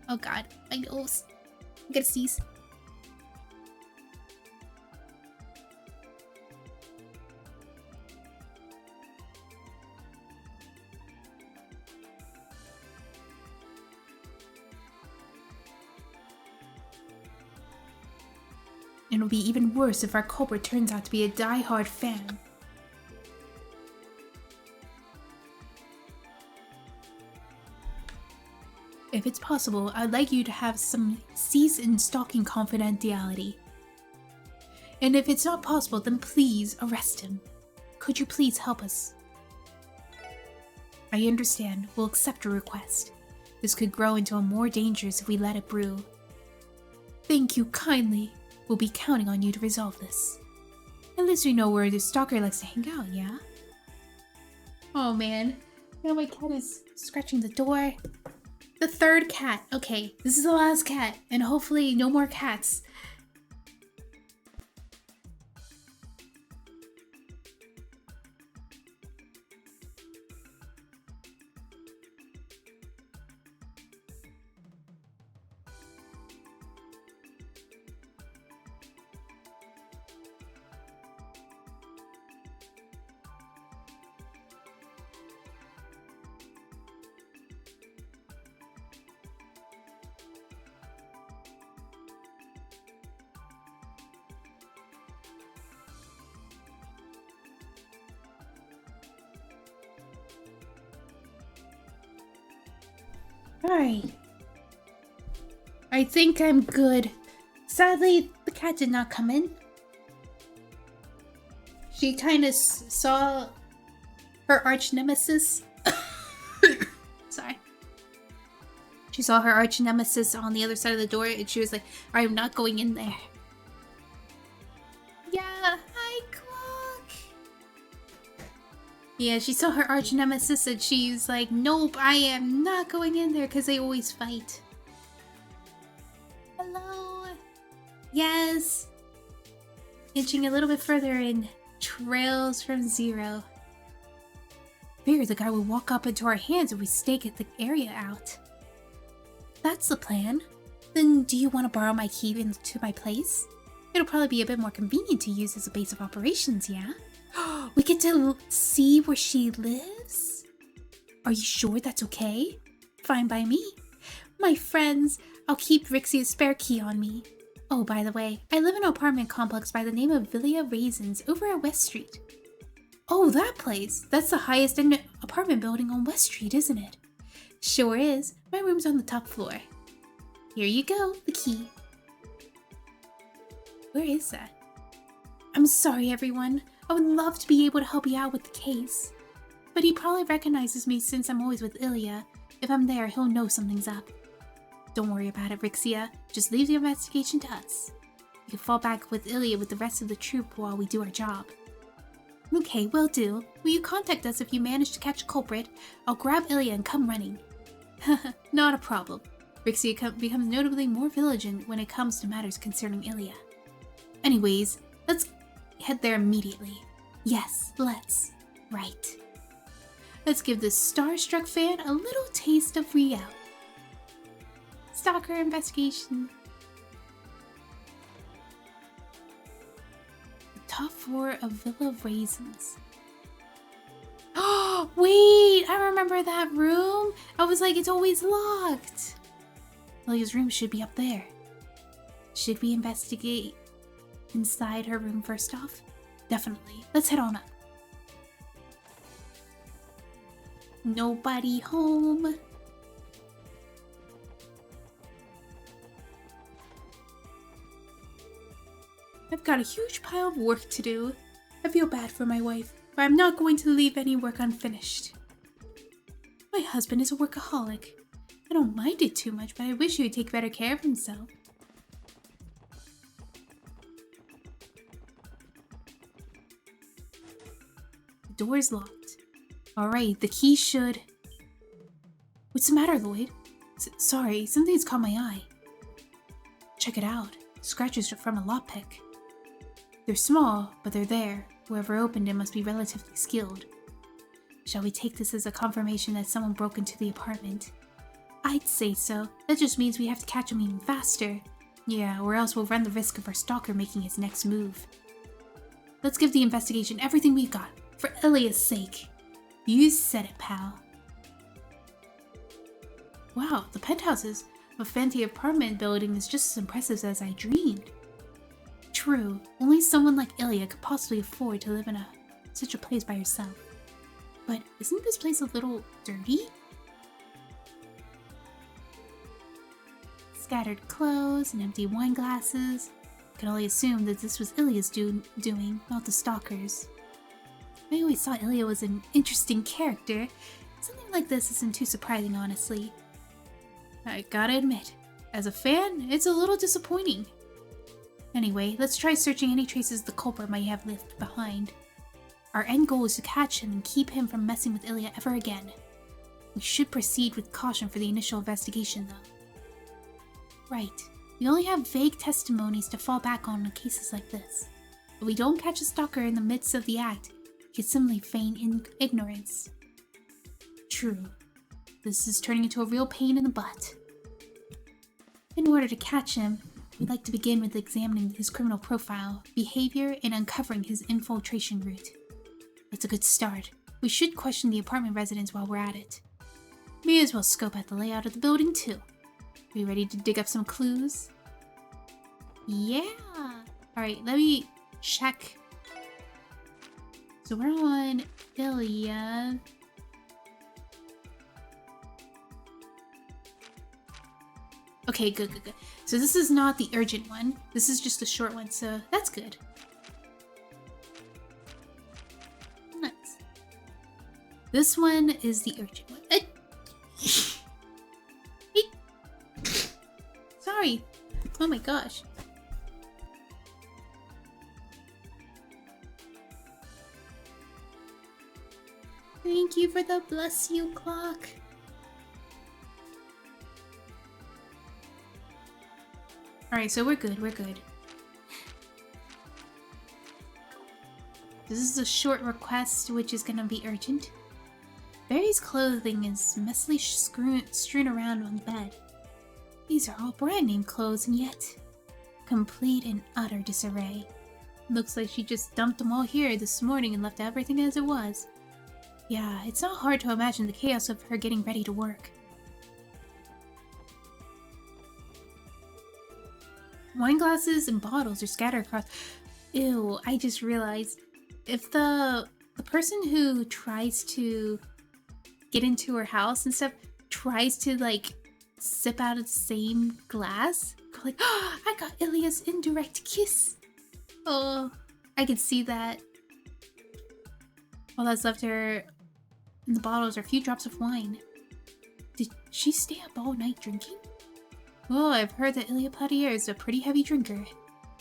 Oh god, my nose. I'm gonna sneeze. It'll be even worse if our culprit turns out to be a die-hard fan. If it's possible, I'd like you to have some cease in stalking confidentiality. And if it's not possible, then please arrest him. Could you please help us? I understand. We'll accept your request. This could grow into a more dangerous if we let it brew. Thank you kindly. We'll be counting on you to resolve this. At least we know where the Stalker likes to hang out, yeah? Oh man. Now my cat is scratching the door. The third cat. Okay, this is the last cat. And hopefully no more cats. Alright. I think I'm good. Sadly, the cat did not come in. She kind of saw her arch nemesis. Sorry. She saw her arch nemesis on the other side of the door and she was like, I'm not going in there. Yeah, hi, Clock. Yeah, she saw her arch nemesis and she's like, nope, I am not going in there because they always fight. Hello. Yes. Inching a little bit further in trails from zero. Figure the guy will walk up into our hands if we stake the area out. That's the plan. Then do you want to borrow my key into my place? It'll probably be a bit more convenient to use as a base of operations, yeah? We get to see where she lives? Are you sure that's okay? Fine by me. My friends, I'll keep Rixia's spare key on me. Oh, by the way, I live in an apartment complex by the name of Illya Raisins over at West Street. Oh, that place! That's the highest end apartment building on West Street, isn't it? Sure is. My room's on the top floor. Here you go, the key. Where is that? I'm sorry, everyone. I would love to be able to help you out with the case. But he probably recognizes me since I'm always with Illya. If I'm there, he'll know something's up. Don't worry about it, Rixia. Just leave the investigation to us. You can fall back with Illya with the rest of the troop while we do our job. Okay, will do. Will you contact us if you manage to catch a culprit? I'll grab Illya and come running. Not a problem. Rixia becomes notably more vigilant when it comes to matters concerning Illya. Anyways, let's head there immediately. Yes, let's. Right. Let's give this starstruck fan a little taste of reality. Stalker investigation. The top floor of Villa Raisins. Oh, wait! I remember that room! I was like, it's always locked! Ilya's room should be up there. Should we investigate inside her room first off? Definitely. Let's head on up. Nobody home. I've got a huge pile of work to do. I feel bad for my wife, but I'm not going to leave any work unfinished. My husband is a workaholic. I don't mind it too much, but I wish he would take better care of himself. The door's locked. Alright, the key should... What's the matter, Lloyd? Sorry, something's caught my eye. Check it out. Scratches from a lockpick. They're small, but they're there. Whoever opened it must be relatively skilled. Shall we take this as a confirmation that someone broke into the apartment? I'd say so. That just means we have to catch him even faster. Yeah, or else we'll run the risk of our stalker making his next move. Let's give the investigation everything we've got, for Illya's sake. You said it, pal. Wow, the penthouses of a fancy apartment building is just as impressive as I dreamed. True, only someone like Illya could possibly afford to live in such a place by herself. But isn't this place a little dirty? Scattered clothes and empty wine glasses. I can only assume that this was Illya's doing, not the Stalker's. I always thought Illya was an interesting character. Something like this isn't too surprising, honestly. I gotta admit, as a fan, it's a little disappointing. Anyway, let's try searching any traces the culprit might have left behind. Our end goal is to catch him and keep him from messing with Illya ever again. We should proceed with caution for the initial investigation, though. Right. We only have vague testimonies to fall back on in cases like this. If we don't catch a stalker in the midst of the act, we can simply feign ignorance. True. This is turning into a real pain in the butt. In order to catch him, we'd like to begin with examining his criminal profile, behavior, and uncovering his infiltration route. That's a good start. We should question the apartment residents while we're at it. May as well scope out the layout of the building too. Are you ready to dig up some clues? Yeah! Alright, let me check. So we're on Illya. Okay, good. So this is not the urgent one. This is just a short one, so that's good. Nice. This one is the urgent one. Sorry. Oh my gosh. Thank you for the bless you clock. Alright, so we're good. This is a short request, which is gonna be urgent. Barry's clothing is messily strewn around on the bed. These are all brand name clothes, and yet complete and utter disarray. Looks like she just dumped them all here this morning and left everything as it was. Yeah, it's not hard to imagine the chaos of her getting ready to work. Wine glasses and bottles are scattered across. Ew, I just realized if the person who tries to get into her house and stuff tries to like sip out of the same glass, go like, oh, I got Illya's indirect kiss. Oh, I could see that. All that's left her in the bottles are a few drops of wine. Did she stay up all night drinking? Well, I've heard that Illya Platier is a pretty heavy drinker.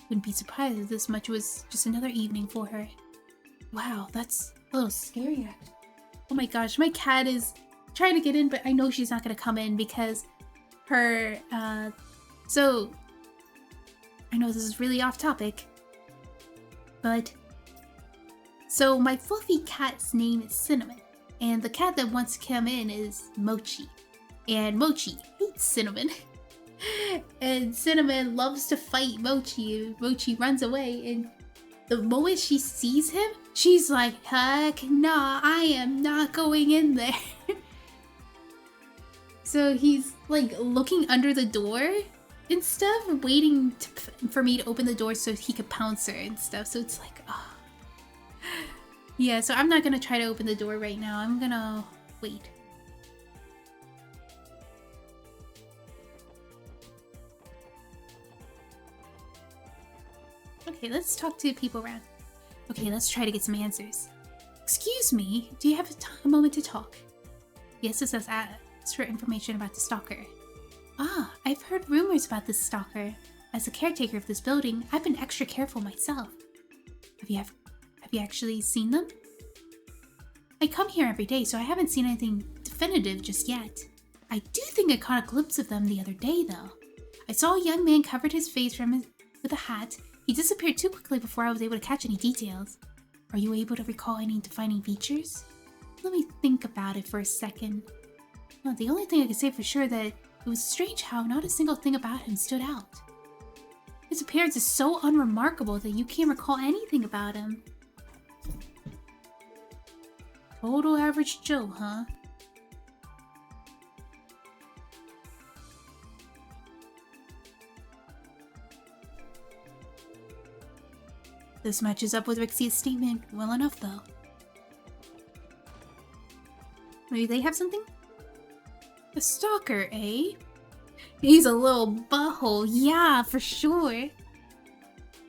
Wouldn't be surprised if this much was just another evening for her. Wow, that's a little scary. Oh my gosh, my cat is trying to get in, but I know she's not gonna come in because her, so, I know this is really off topic, but, so my fluffy cat's name is Cinnamon, and the cat that wants to come in is Mochi, and Mochi hates Cinnamon. And Cinnamon loves to fight Mochi, and Mochi runs away, and the moment she sees him, she's like, heck nah, I am not going in there. So he's like looking under the door and stuff, waiting for me to open the door so he could pounce her and stuff. So it's like, oh. Yeah, so I'm not gonna try to open the door right now. I'm gonna wait. Okay, let's talk to people around. Okay, let's try to get some answers. Excuse me, do you have a moment to talk? Yes, this says ask for information about the Stalker. Ah, I've heard rumors about this Stalker. As the caretaker of this building, I've been extra careful myself. Have you actually seen them? I come here every day, so I haven't seen anything definitive just yet. I do think I caught a glimpse of them the other day, though. I saw a young man covered his face with a hat. He disappeared too quickly before I was able to catch any details. Are you able to recall any defining features? Let me think about it for a second. Well, the only thing I can say for sure that it was strange how not a single thing about him stood out. His appearance is so unremarkable that you can't recall anything about him. Total average Joe, huh? This matches up with Rixia's statement well enough, though. Maybe they have something? A stalker, eh? He's a little butthole, yeah, for sure.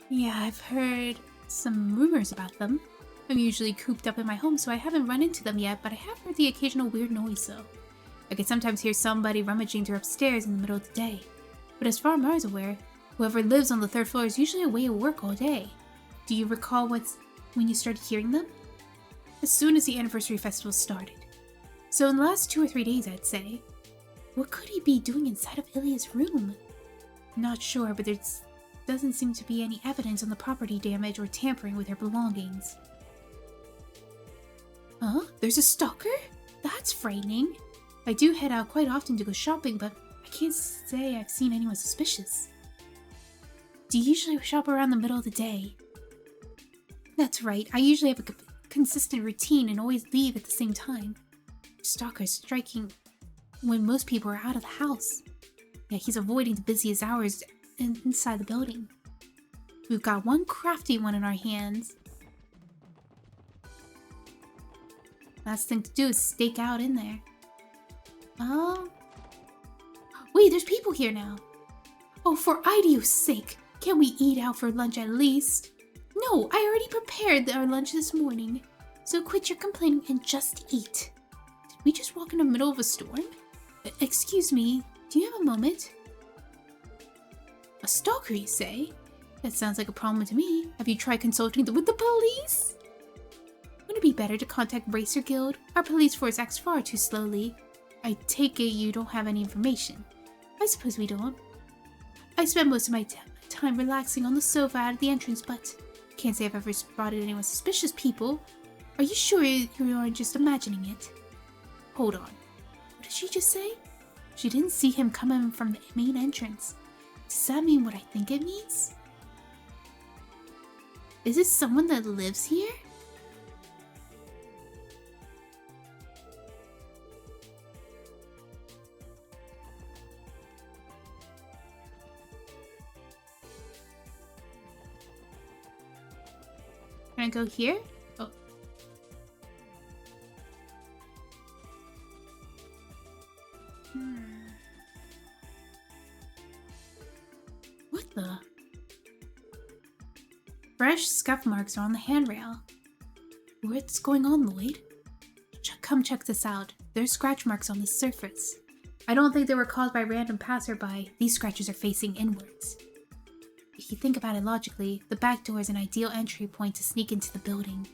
Yeah, I've heard some rumors about them. I'm usually cooped up in my home, so I haven't run into them yet, but I have heard the occasional weird noise, though. I can sometimes hear somebody rummaging through upstairs in the middle of the day. But as far as I'm aware, whoever lives on the third floor is usually away at work all day. Do you recall when you started hearing them? As soon as the anniversary festival started. So in the last 2 or 3 days, I'd say. What could he be doing inside of Illya's room? Not sure, but there doesn't seem to be any evidence on the property damage or tampering with her belongings. Huh? There's a stalker? That's frightening. I do head out quite often to go shopping, but I can't say I've seen anyone suspicious. Do you usually shop around the middle of the day? That's right, I usually have a consistent routine and always leave at the same time. Stalker's striking when most people are out of the house. Yeah, he's avoiding the busiest hours inside the building. We've got one crafty one in our hands. Last thing to do is stake out in there. Wait, there's people here now. Oh, for Idio's sake, can't we eat out for lunch at least? No, I already prepared our lunch this morning. So quit your complaining and just eat. Did we just walk in the middle of a storm? Excuse me, do you have a moment? A stalker, you say? That sounds like a problem to me. Have you tried consulting with the police? Wouldn't it be better to contact Racer Guild? Our police force acts far too slowly. I take it you don't have any information. I suppose we don't. I spend most of my time relaxing on the sofa at the entrance, but can't say I've ever spotted anyone suspicious people. Are you sure you aren't just imagining it? Hold on. What did she just say? She didn't see him coming from the main entrance. Does that mean what I think it means? Is this someone that lives here? Can I go here? Oh. What the? Fresh scuff marks are on the handrail. What's going on, Lloyd? Come check this out. There's scratch marks on the surface. I don't think they were caused by random passerby. These scratches are facing inwards. If you think about it logically, the back door is an ideal entry point to sneak into the building.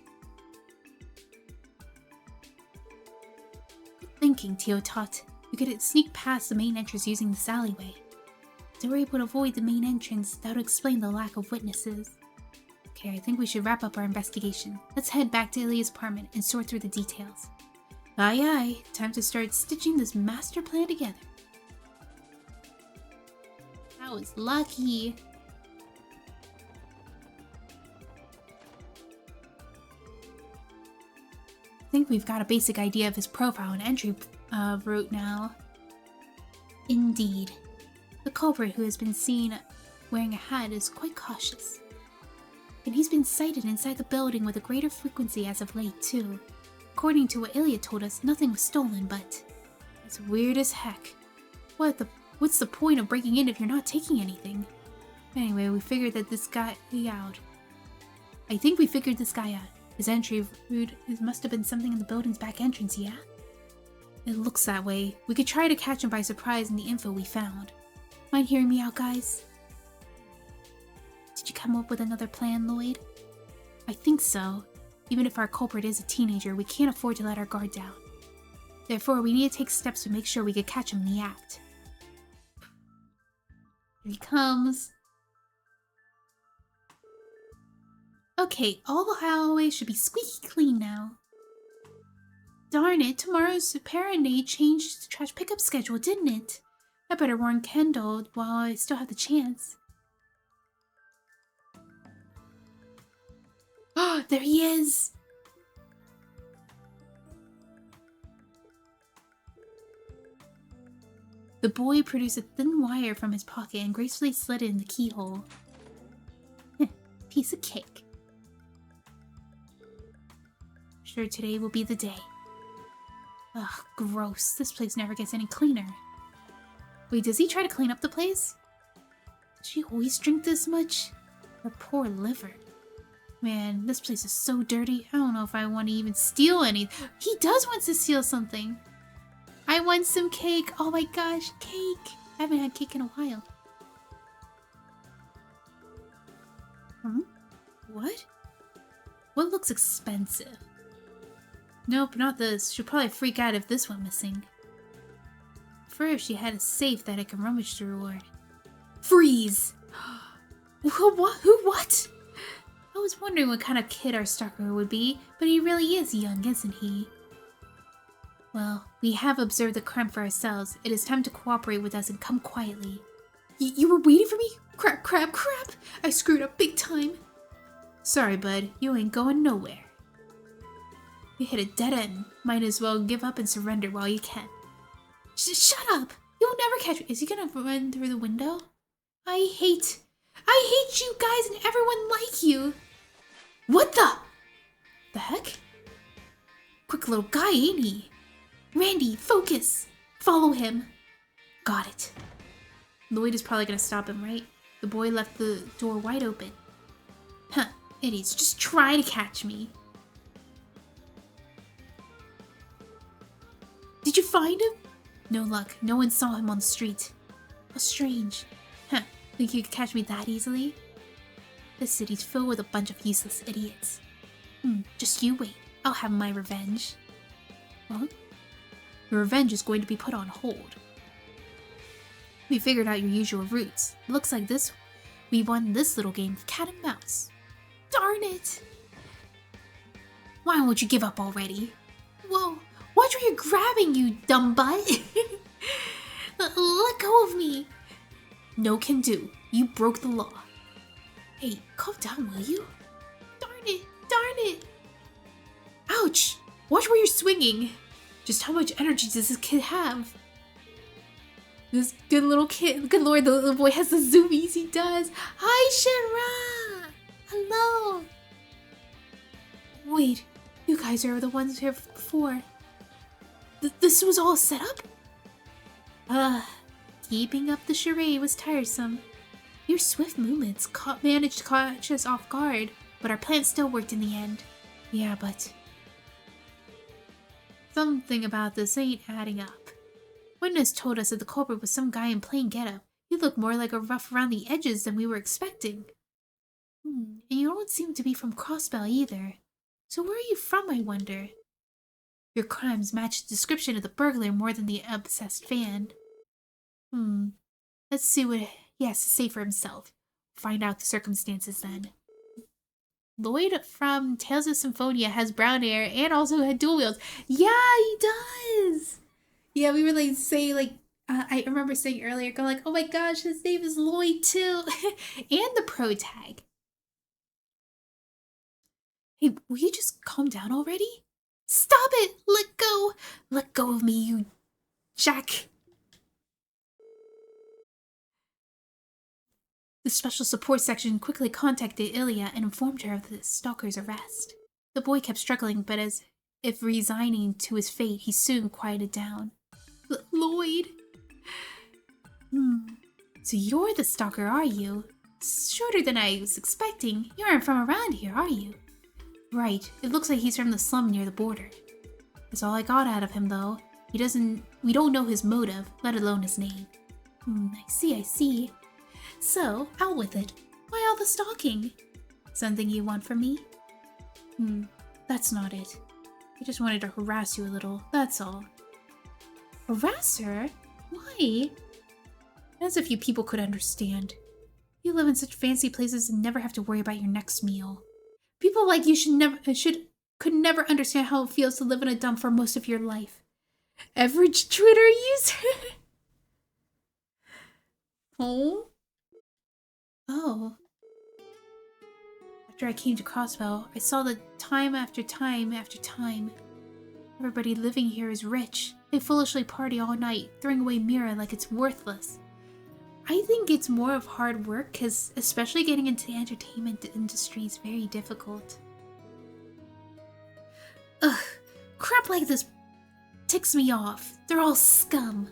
Good thinking, Teotot. We could sneak past the main entrance using this alleyway. If they were able to avoid the main entrance, that would explain the lack of witnesses. Okay, I think we should wrap up our investigation. Let's head back to Illya's apartment and sort through the details. Aye aye, time to start stitching this master plan together. That was lucky. I think we've got a basic idea of his profile and entry route now. Indeed. The culprit who has been seen wearing a hat is quite cautious. And he's been sighted inside the building with a greater frequency as of late, too. According to what Illya told us, nothing was stolen, but it's weird as heck. What's the point of breaking in if you're not taking anything? Anyway, we figured that this guy out. I think we figured this guy out. His entry route must have been something in the building's back entrance, yeah? It looks that way. We could try to catch him by surprise in the info we found. Mind hearing me out, guys? Did you come up with another plan, Lloyd? I think so. Even if our culprit is a teenager, we can't afford to let our guard down. Therefore, we need to take steps to make sure we can catch him in the act. Here he comes. Okay, all the hallways should be squeaky clean now. Darn it, tomorrow's parent day changed the trash pickup schedule, didn't it? I better warn Kendall while I still have the chance. Oh, there he is! The boy produced a thin wire from his pocket and gracefully slid it in the keyhole. Piece of cake. Sure, today will be the day. Ugh, gross. This place never gets any cleaner. Wait, does he try to clean up the place? Does she always drink this much? Her poor liver. Man, this place is so dirty. I don't know if I want to even steal anything. He does want to steal something. I want some cake. Oh my gosh, cake. I haven't had cake in a while. What? What looks expensive? Nope, not this. She'll probably freak out if this went missing. First, she had a safe that I can rummage through or... Freeze! What? I was wondering what kind of kid our stalker would be, but he really is young, isn't he? Well, we have observed the crime for ourselves. It is time to cooperate with us and come quietly. You were waiting for me? Crap. I screwed up big time. Sorry, bud. You ain't going nowhere. You hit a dead end. Might as well give up and surrender while you can. Shut up! You'll never catch me. Is he gonna run through the window? I hate you guys and everyone like you. What the heck? Quick little guy, ain't he? Randy, focus. Follow him. Got it. Lloyd is probably gonna stop him, right? The boy left the door wide open. Huh, idiots, just try to catch me. Did you find him? No luck. No one saw him on the street. How strange. Huh, think you could catch me that easily? This city's filled with a bunch of useless idiots. Just you wait. I'll have my revenge. Huh? Your revenge is going to be put on hold. We figured out your usual routes. Looks like we won this little game of cat and mouse. Darn it! Why won't you give up already? Whoa, watch where you're grabbing, you dumb butt! Let go of me! No can do. You broke the law. Hey, calm down, will you? Darn it! Ouch! Watch where you're swinging! Just how much energy does this kid have? This good little kid, good lord, the little boy has the zoomies, he does. Hi, Shira! Hello! Wait, you guys are the ones here before. This was all set up? Keeping up the charade was tiresome. Your swift movements managed to catch us off guard, but our plan still worked in the end. Yeah, but... something about this ain't adding up. Witness told us that the culprit was some guy in plain getup. He looked more like a rough around the edges than we were expecting. And you don't seem to be from Crossbell either. So where are you from, I wonder? Your crimes match the description of the burglar more than the obsessed fan. Let's see what he has to say for himself. Find out the circumstances then. Lloyd from Tales of Symphonia has brown hair and also had dual wields. Yeah, he does! Yeah, we were like saying I remember saying earlier, going like, oh my gosh, his name is Lloyd too. And the pro tag. Hey, will you just calm down already? Stop it! Let go! Let go of me, you jack. The special support section quickly contacted Illya and informed her of the stalker's arrest. The boy kept struggling, but as if resigning to his fate, he soon quieted down. Lloyd! So you're the stalker, are you? Shorter than I was expecting. You aren't from around here, are you? Right. It looks like he's from the slum near the border. That's all I got out of him, though. We don't know his motive, let alone his name. I see. So, out with it. Why all the stalking? Something you want from me? That's not it. I just wanted to harass you a little, that's all. Harass her? Why? As if you people could understand. You live in such fancy places and never have to worry about your next meal. People like you could never understand how it feels to live in a dump for most of your life. Average Twitter user? Oh. After I came to Crossbell, I saw that time after time after time, everybody living here is rich. They foolishly party all night, throwing away Mira like it's worthless. I think it's more of hard work, because especially getting into the entertainment industry is very difficult. Ugh, crap like this ticks me off. They're all scum.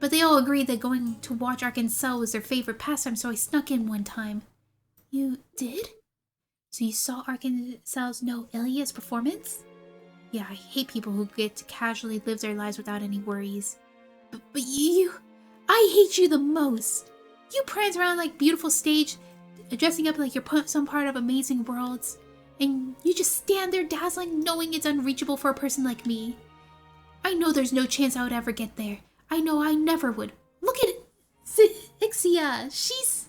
But they all agreed that going to watch Arkansas was their favorite pastime, so I snuck in one time. You did? So you saw Arkansas's know Illya's performance? Yeah, I hate people who get to casually live their lives without any worries. But I hate you the most. You prance around like beautiful stage, dressing up like you're some part of Amazing Worlds, and you just stand there dazzling, knowing it's unreachable for a person like me. I know there's no chance I would ever get there. I know I never would. Look at Ixia. She's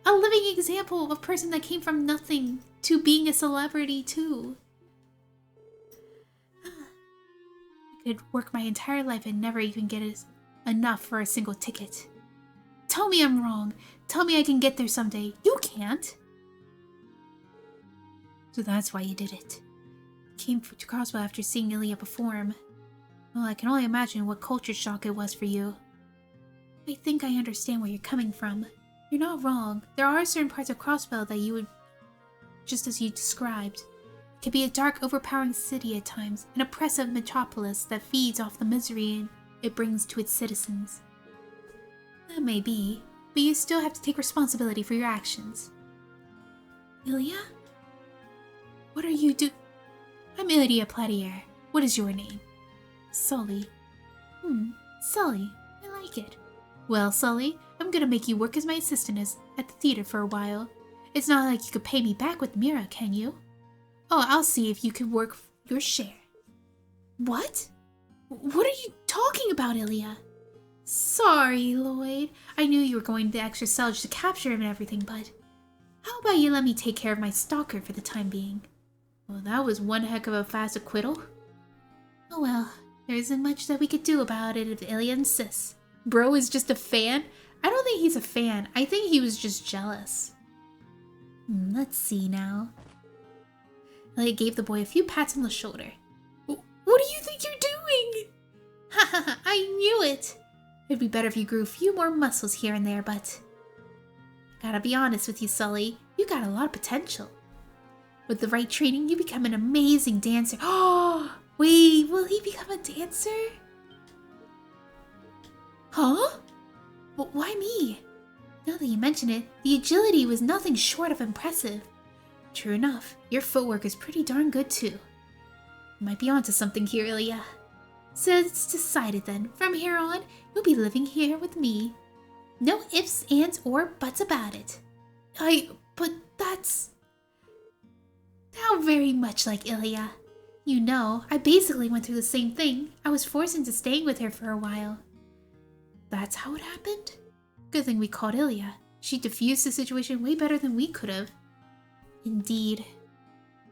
a living example of a person that came from nothing to being a celebrity too. I could work my entire life and never even get enough for a single ticket. Tell me I'm wrong. Tell me I can get there someday. You can't. So that's why you did it. Came to Crossbow after seeing Illya perform. Well, I can only imagine what culture shock it was for you. I think I understand where you're coming from. You're not wrong. There are certain parts of Crossbow that you would, just as you described. It can be a dark, overpowering city at times, an oppressive metropolis that feeds off the misery it brings to its citizens. That may be, but you still have to take responsibility for your actions. Illya? What are you I'm Illya Platier. What is your name? Sully. Sully. I like it. Well, Sully, I'm gonna make you work as my assistant at the theater for a while. It's not like you could pay me back with Mira, can you? Oh, I'll see if you can work your share. What? What are you talking about, Illya? Sorry, Lloyd. I knew you were going the extra Selge to capture him and everything, but how about you let me take care of my Stalker for the time being? Well, that was one heck of a fast acquittal. Oh well, there isn't much that we could do about it if Illya insists. Bro is just a fan? I don't think he's a fan. I think he was just jealous. Let's see now. Illya gave the boy a few pats on the shoulder. What do you think you're doing? Ha! I knew it! It'd be better if you grew a few more muscles here and there, but gotta be honest with you, Sully. You got a lot of potential. With the right training, you become an amazing dancer. Oh, wait, will he become a dancer? Huh? Well, why me? Now that you mention it, the agility was nothing short of impressive. True enough, your footwork is pretty darn good too. You might be onto something here, Illya. So it's decided then. From here on, you'll be living here with me. No ifs, ands, or buts about it. But that's... How very much like Illya. You know, I basically went through the same thing. I was forced into staying with her for a while. That's how it happened? Good thing we called Illya. She diffused the situation way better than we could have. Indeed.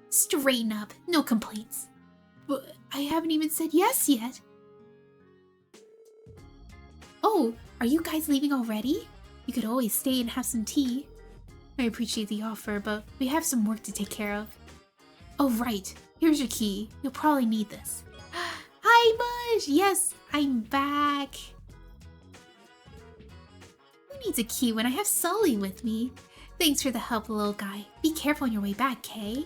Straighten up. No complaints. But I haven't even said yes yet. Oh, are you guys leaving already? You could always stay and have some tea. I appreciate the offer, but we have some work to take care of. Oh, right. Here's your key. You'll probably need this. Hi, Mush! Yes, I'm back. Who needs a key when I have Sully with me? Thanks for the help, little guy. Be careful on your way back, Kay.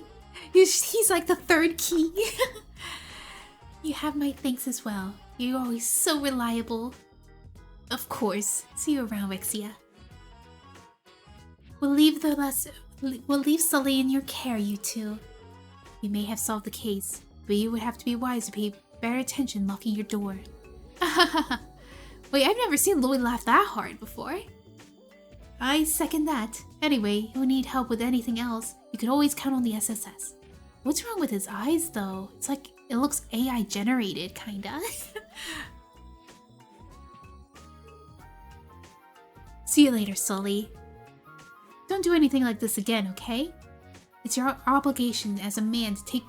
He's like the third key. You have my thanks as well. You're always so reliable. Of course. See you around, Ixia. We'll leave Sully in your care, you two. You may have solved the case, but you would have to be wise to pay better attention locking your door. Wait, I've never seen Lloyd laugh that hard before. I second that. Anyway, you'll need help with anything else. You can always count on the SSS. What's wrong with his eyes, though? It's like it looks AI generated, kinda. See you later, Sully. Don't do anything like this again, okay? It's your obligation as a man to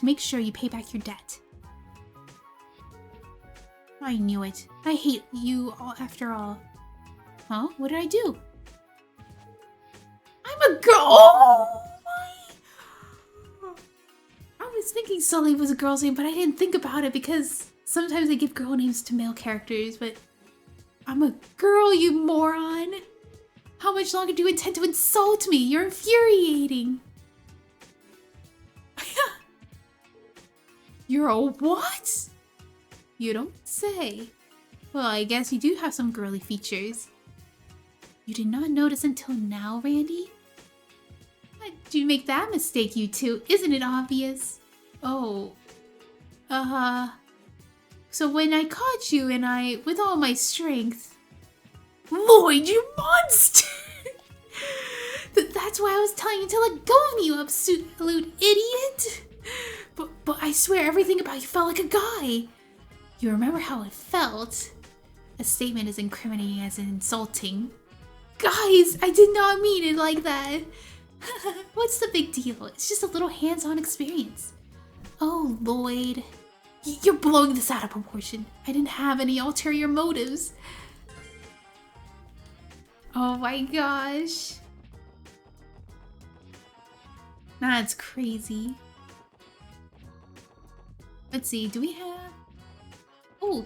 make sure you pay back your debt. I knew it. I hate you all after all. Huh? What did I do? I'm a girl! Oh my! I was thinking Sully was a girl's name, but I didn't think about it because sometimes they give girl names to male characters, but I'm a girl, you moron! How much longer do you intend to insult me? You're infuriating! You're a what? You don't say. Well, I guess you do have some girly features. You did not notice until now, Randy? How'd you make that mistake, you two? Isn't it obvious? Oh. So when I caught you and with all my strength... Lloyd, you monster! That's why I was telling you to let go of me, you absolute idiot! But I swear everything about you felt like a guy. You remember how it felt? A statement as incriminating as insulting. Guys, I did not mean it like that. What's the big deal? It's just a little hands-on experience. Oh, Lloyd. You're blowing this out of proportion. I didn't have any ulterior motives. Oh my gosh. That's crazy. Let's see, do we have... Oh!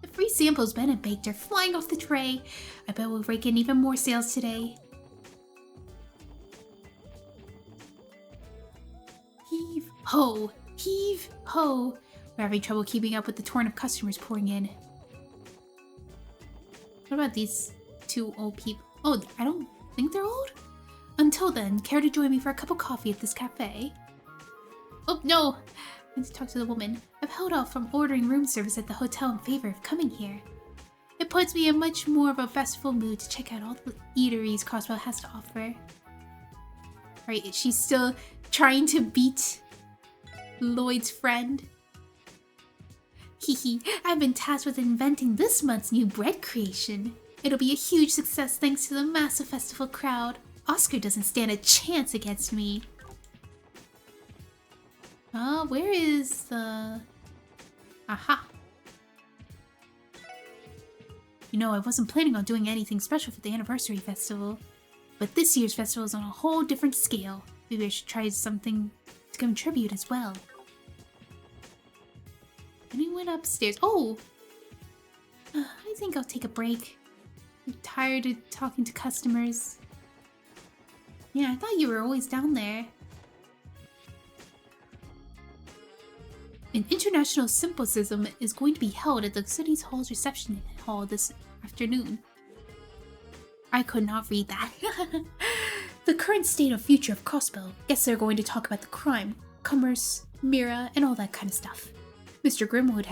The free samples Ben and baked are flying off the tray. I bet we'll rake in even more sales today. Heave ho! Heave ho! We're having trouble keeping up with the torrent of customers pouring in. What about these two old people? Oh, I don't think they're old? Until then, care to join me for a cup of coffee at this cafe? Oh, no! I need to talk to the woman. I've held off from ordering room service at the hotel in favor of coming here. It puts me in much more of a festival mood to check out all the eateries Crossbow has to offer. Right, she's still trying to beat Lloyd's friend. Hehe, I've been tasked with inventing this month's new bread creation. It'll be a huge success thanks to the massive festival crowd. Oscar doesn't stand a chance against me. Where is the... Aha. You know, I wasn't planning on doing anything special for the anniversary festival. But this year's festival is on a whole different scale. Maybe I should try something to contribute as well. Anyone upstairs? Oh! I think I'll take a break. I'm tired of talking to customers. Yeah, I thought you were always down there. An international symposium is going to be held at the city's hall's reception hall this afternoon. I could not read that. The current state of future of Crossbow. Guess they're going to talk about the crime, commerce, Mira, and all that kind of stuff. Mr. Grimwood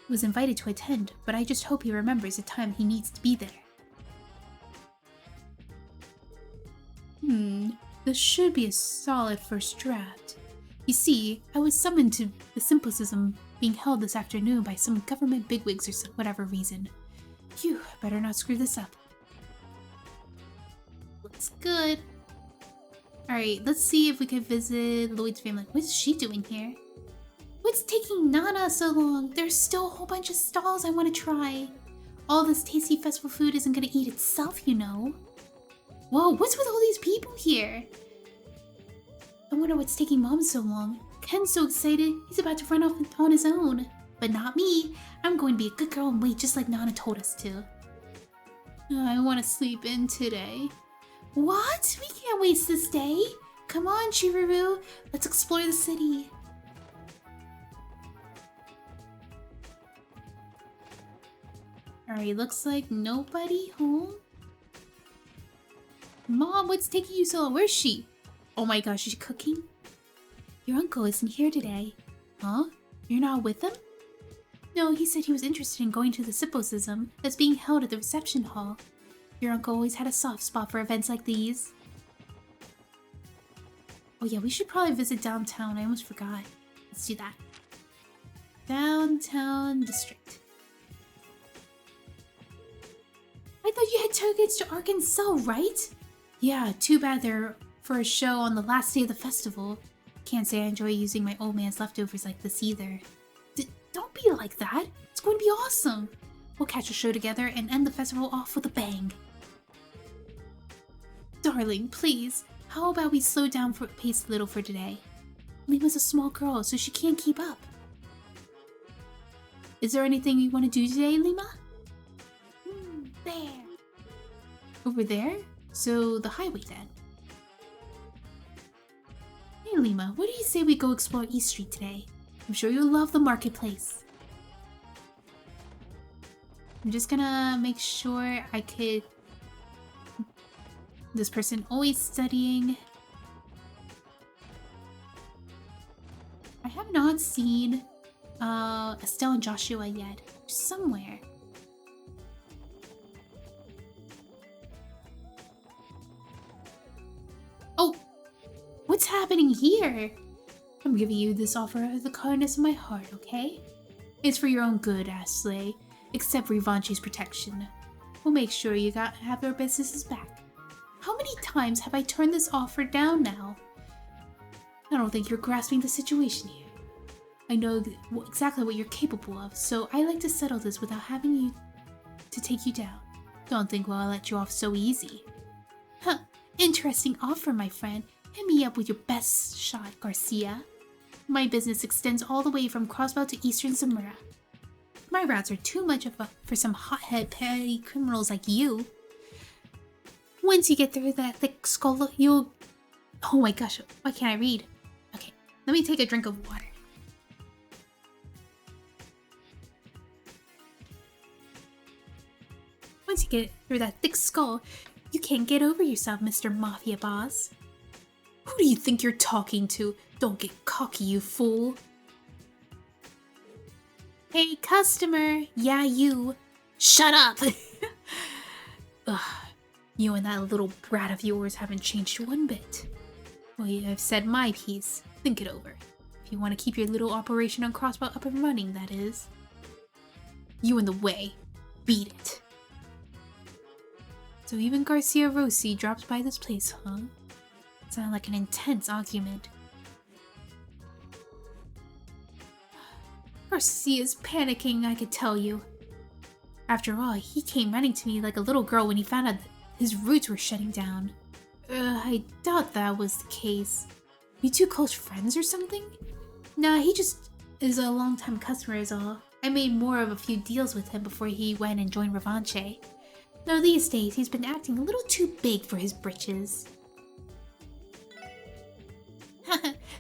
was invited to attend, but I just hope he remembers the time he needs to be there. This should be a solid first draft. You see, I was summoned to the symposium being held this afternoon by some government bigwigs or whatever reason. Phew, better not screw this up. Looks good. Alright, let's see if we can visit Lloyd's family. What's she doing here? What's taking Nana so long? There's still a whole bunch of stalls I want to try. All this tasty festival food isn't going to eat itself, you know. Whoa, what's with all these people here? I wonder what's taking Mom so long. Ken's so excited, he's about to run off on his own. But not me. I'm going to be a good girl and wait just like Nana told us to. I want to sleep in today. What? We can't waste this day. Come on, Chiruru. Let's explore the city. Alright, looks like nobody home. Mom, what's taking you so long? Where's she? Oh my gosh, she's cooking? Your uncle isn't here today. Huh? You're not with him? No, he said he was interested in going to the symposium that's being held at the reception hall. Your uncle always had a soft spot for events like these. Oh yeah, we should probably visit downtown. I almost forgot. Let's do that. Downtown district. I thought you had tickets to Arkansas, right? Yeah, too bad they're for a show on the last day of the festival. Can't say I enjoy using my old man's leftovers like this either. Don't be like that. It's going to be awesome. We'll catch a show together and end the festival off with a bang. Darling, please, how about we slow down for pace a little for today? Lima's a small girl, so she can't keep up. Is there anything you want to do today, Lima? There. Over there? So the highway then. Hey Lima, what do you say we go explore East Street today? I'm sure you'll love the marketplace. I'm just gonna make sure I could This person always studying. I have not seen Estelle and Joshua yet. Somewhere. Oh! What's happening here? I'm giving you this offer out of the kindness of my heart, okay? It's for your own good, Ashley. Accept Rivanchi's protection. We'll make sure you have your businesses back. How many times have I turned this offer down now? I don't think you're grasping the situation here. I know exactly what you're capable of, so I like to settle this without having you to take you down. Don't think I'll let you off so easy. Huh, interesting offer, my friend. Hit me up with your best shot, Garcia. My business extends all the way from Crossbelt to Eastern Zamora. My routes are too much for some hothead petty criminals like you. Once you get through that thick skull, you'll... Oh my gosh, why can't I read? Okay, let me take a drink of water. Once you get through that thick skull, you can't get over yourself, Mr. Mafia Boss. Who do you think you're talking to? Don't get cocky, you fool. Hey, customer. Yeah, you. Shut up! Ugh, you and that little brat of yours haven't changed one bit. Well, I've said my piece. Think it over. If you want to keep your little operation on Crossbow up and running, that is. You in the way. Beat it. So even Garcia Rossi drops by this place, huh? Sounded like an intense argument. Garcia's panicking, I could tell you. After all, he came running to me like a little girl when he found out that his roots were shutting down. I doubt that was the case. You two close friends or something? Nah, he just is a long-time customer is all. I made more of a few deals with him before he went and joined Revanche. Though these days, he's been acting a little too big for his britches.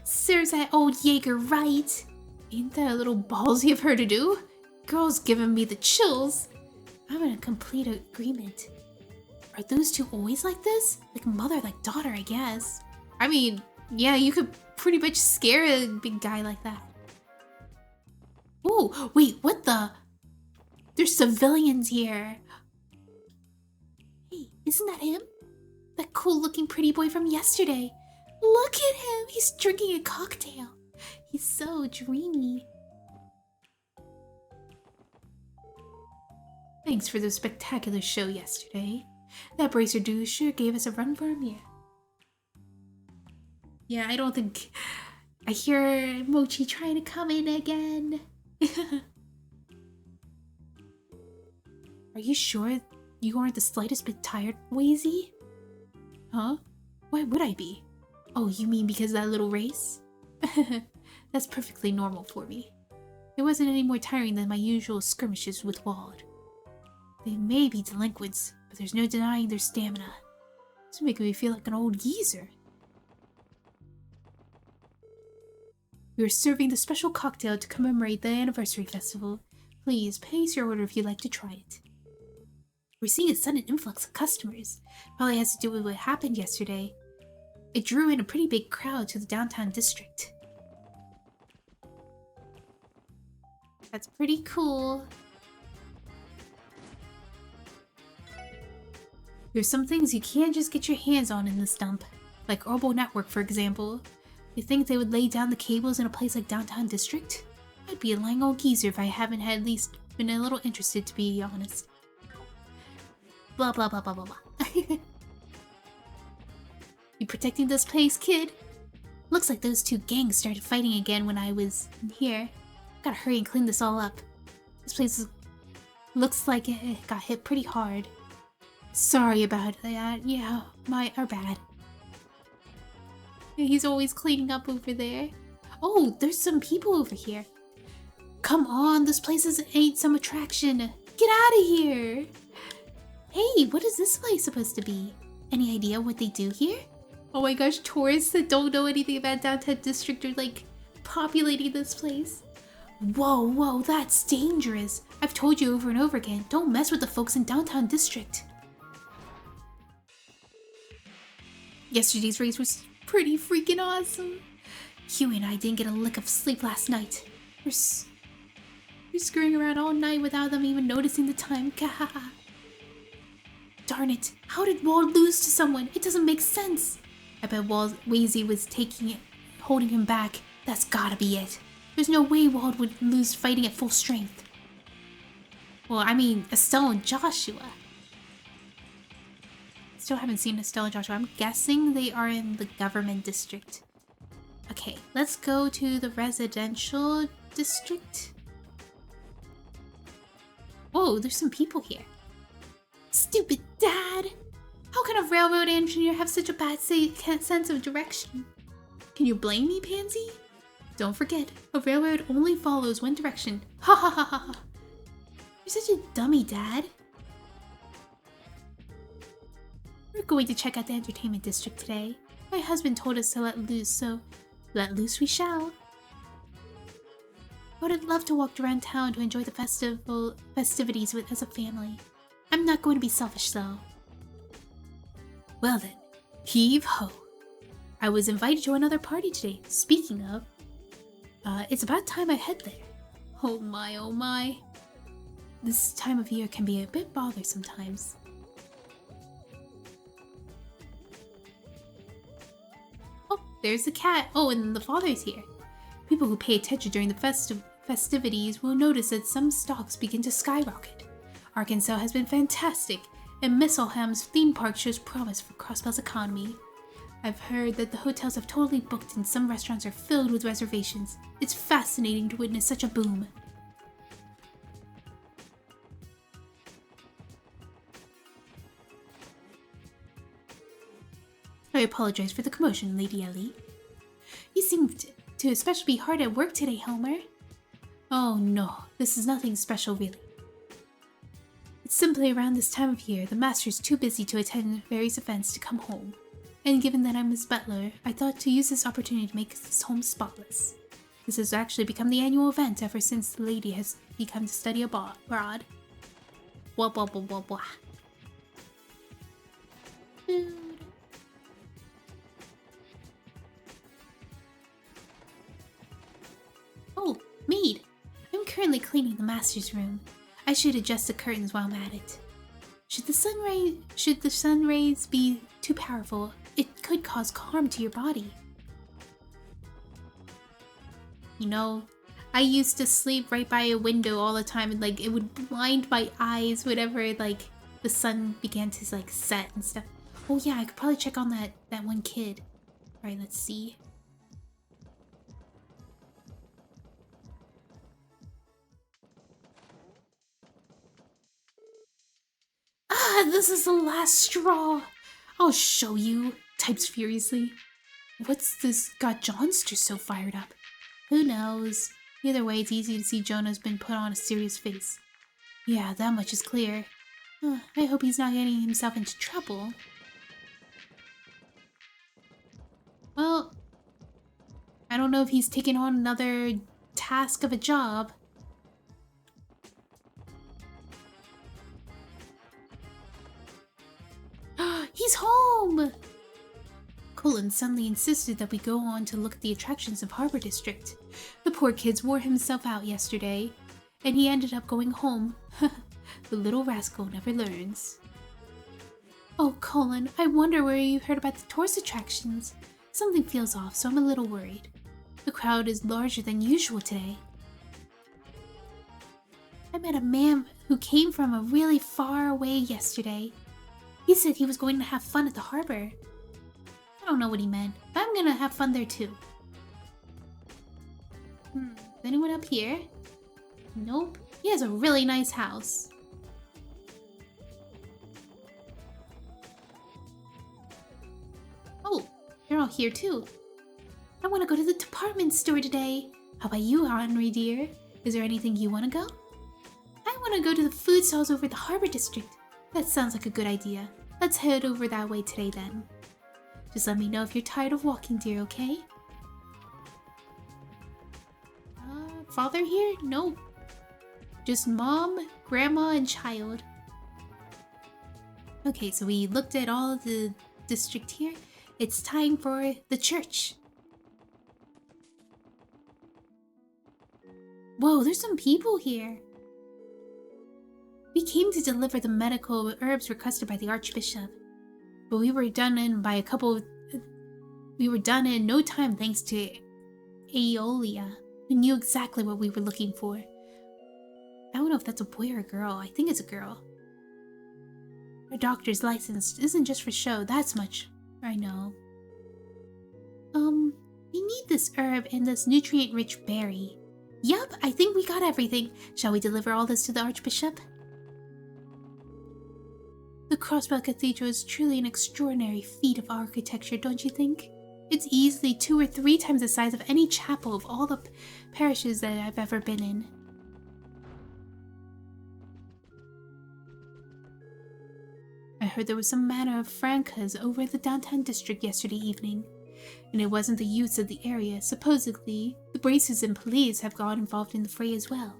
Serves that old Jaeger right. Ain't that a little ballsy of her to do? Girl's giving me the chills. I'm in a complete agreement. Are those two always like this? Like mother, like daughter, I guess. I mean, yeah, you could pretty much scare a big guy like that. Oh, wait, what the? There's civilians here. Hey, isn't that him? That cool-looking pretty boy from yesterday. Look at him! He's drinking a cocktail. He's so dreamy. Thanks for the spectacular show yesterday. That bracer dude sure gave us a run for our money. Yeah, I don't think... I hear Mochi trying to come in again. Are you sure you aren't the slightest bit tired, Wazy? Huh? Why would I be? Oh, you mean because of that little race? That's perfectly normal for me. It wasn't any more tiring than my usual skirmishes with Wald. They may be delinquents, but there's no denying their stamina. It's making me feel like an old geezer. We are serving the special cocktail to commemorate the anniversary festival. Please, place your order if you'd like to try it. We're seeing a sudden influx of customers. Probably has to do with what happened yesterday. It drew in a pretty big crowd to the downtown district. That's pretty cool. There's some things you can't just get your hands on in this dump. Like Orbo Network, for example. You think they would lay down the cables in a place like downtown district? I'd be a lying old geezer if I haven't had at least been a little interested, to be honest. Blah blah blah blah blah blah. You protecting this place, kid? Looks like those two gangs started fighting again when I was here. Gotta hurry and clean this all up. This place looks like it got hit pretty hard. Sorry about that. Yeah, our bad. He's always cleaning up over there. Oh, there's some people over here. Come on, this place ain't some attraction. Get out of here. Hey, what is this place supposed to be? Any idea what they do here? Oh my gosh, tourists that don't know anything about downtown district are like populating this place. Whoa, that's dangerous. I've told you over and over again, don't mess with the folks in downtown district. Yesterday's race was pretty freaking awesome. Huey and I didn't get a lick of sleep last night. We're screwing around all night without them even noticing the time. Darn it, how did Wald lose to someone? It doesn't make sense. I bet Wazy was holding him back. That's gotta be it. There's no way Wald would lose fighting at full strength. Well, I mean, Estelle and Joshua. Still haven't seen Estelle and Joshua. I'm guessing they are in the government district. Okay, let's go to the residential district. Whoa, there's some people here. Stupid dad! How can a railroad engineer have such a bad sense of direction? Can you blame me, Pansy? Don't forget, a railroad only follows one direction. Ha ha ha ha ha! You're such a dummy, Dad. We're going to check out the entertainment district today. My husband told us to let loose, so let loose we shall. I would love to walk around town to enjoy the festivities as a family. I'm not going to be selfish, though. Well then, heave ho. I was invited to another party today. Speaking of, it's about time I head there. Oh my, oh my. This time of year can be a bit bothersome sometimes. Oh, there's the cat. Oh, and the father's here. People who pay attention during the festivities will notice that some stocks begin to skyrocket. Arkansas has been fantastic, and Misselham's theme park shows promise for Crossbell's economy. I've heard that the hotels have totally booked and some restaurants are filled with reservations. It's fascinating to witness such a boom. I apologize for the commotion, Lady Ellie. You seemed to especially be hard at work today, Helmer. Oh no, this is nothing special really. It's simply around this time of year, the master's too busy to attend various events to come home. And given that I'm his butler, I thought to use this opportunity to make this home spotless. This has actually become the annual event ever since the lady has begun to study abroad. Blah blah blah blah blah. Oh, maid! I'm currently cleaning the master's room. I should adjust the curtains while I'm at it. Should the sun rays be too powerful, it could cause harm to your body. You know, I used to sleep right by a window all the time and like it would blind my eyes whenever like the sun began to like set and stuff. Oh yeah, I could probably check on that one kid. Alright, let's see. Ah, this is the last straw. I'll show you, types furiously. What's this got Johnster so fired up? Who knows? Either way, it's easy to see Jonah's been put on a serious face. Yeah, that much is clear. I hope he's not getting himself into trouble. Well, I don't know if he's taking on another task of a job. He's home! Cullen suddenly insisted that we go on to look at the attractions of Harbor District. The poor kid's wore himself out yesterday, and he ended up going home. The little rascal never learns. Oh, Cullen, I wonder where you heard about the tourist attractions. Something feels off, so I'm a little worried. The crowd is larger than usual today. I met a man who came from a really far away yesterday. He said he was going to have fun at the harbor. I don't know what he meant, but I'm gonna have fun there too. Is anyone up here? Nope. He has a really nice house. Oh, you're all here too. I want to go to the department store today. How about you, Henry dear? Is there anything you want to go? I want to go to the food stalls over at the Harbor District. That sounds like a good idea. Let's head over that way today then. Just let me know if you're tired of walking, dear, okay? Father here? No. Just mom, grandma, and child. Okay, so we looked at all of the district here. It's time for the church. Whoa, there's some people here. We came to deliver the medical herbs requested by the Archbishop, but we were done in no time thanks to Illya, who knew exactly what we were looking for. I don't know if that's a boy or a girl. I think it's a girl. Our doctor's license isn't just for show, that's much I know. We need this herb and this nutrient-rich berry. Yup, I think we got everything. Shall we deliver all this to the Archbishop? The Crossbell Cathedral is truly an extraordinary feat of architecture, don't you think? It's easily 2 or 3 times the size of any chapel of all the parishes that I've ever been in. I heard there was some manner of francas over in the downtown district yesterday evening, and it wasn't the youths of the area. Supposedly, the bracers and police have got involved in the fray as well.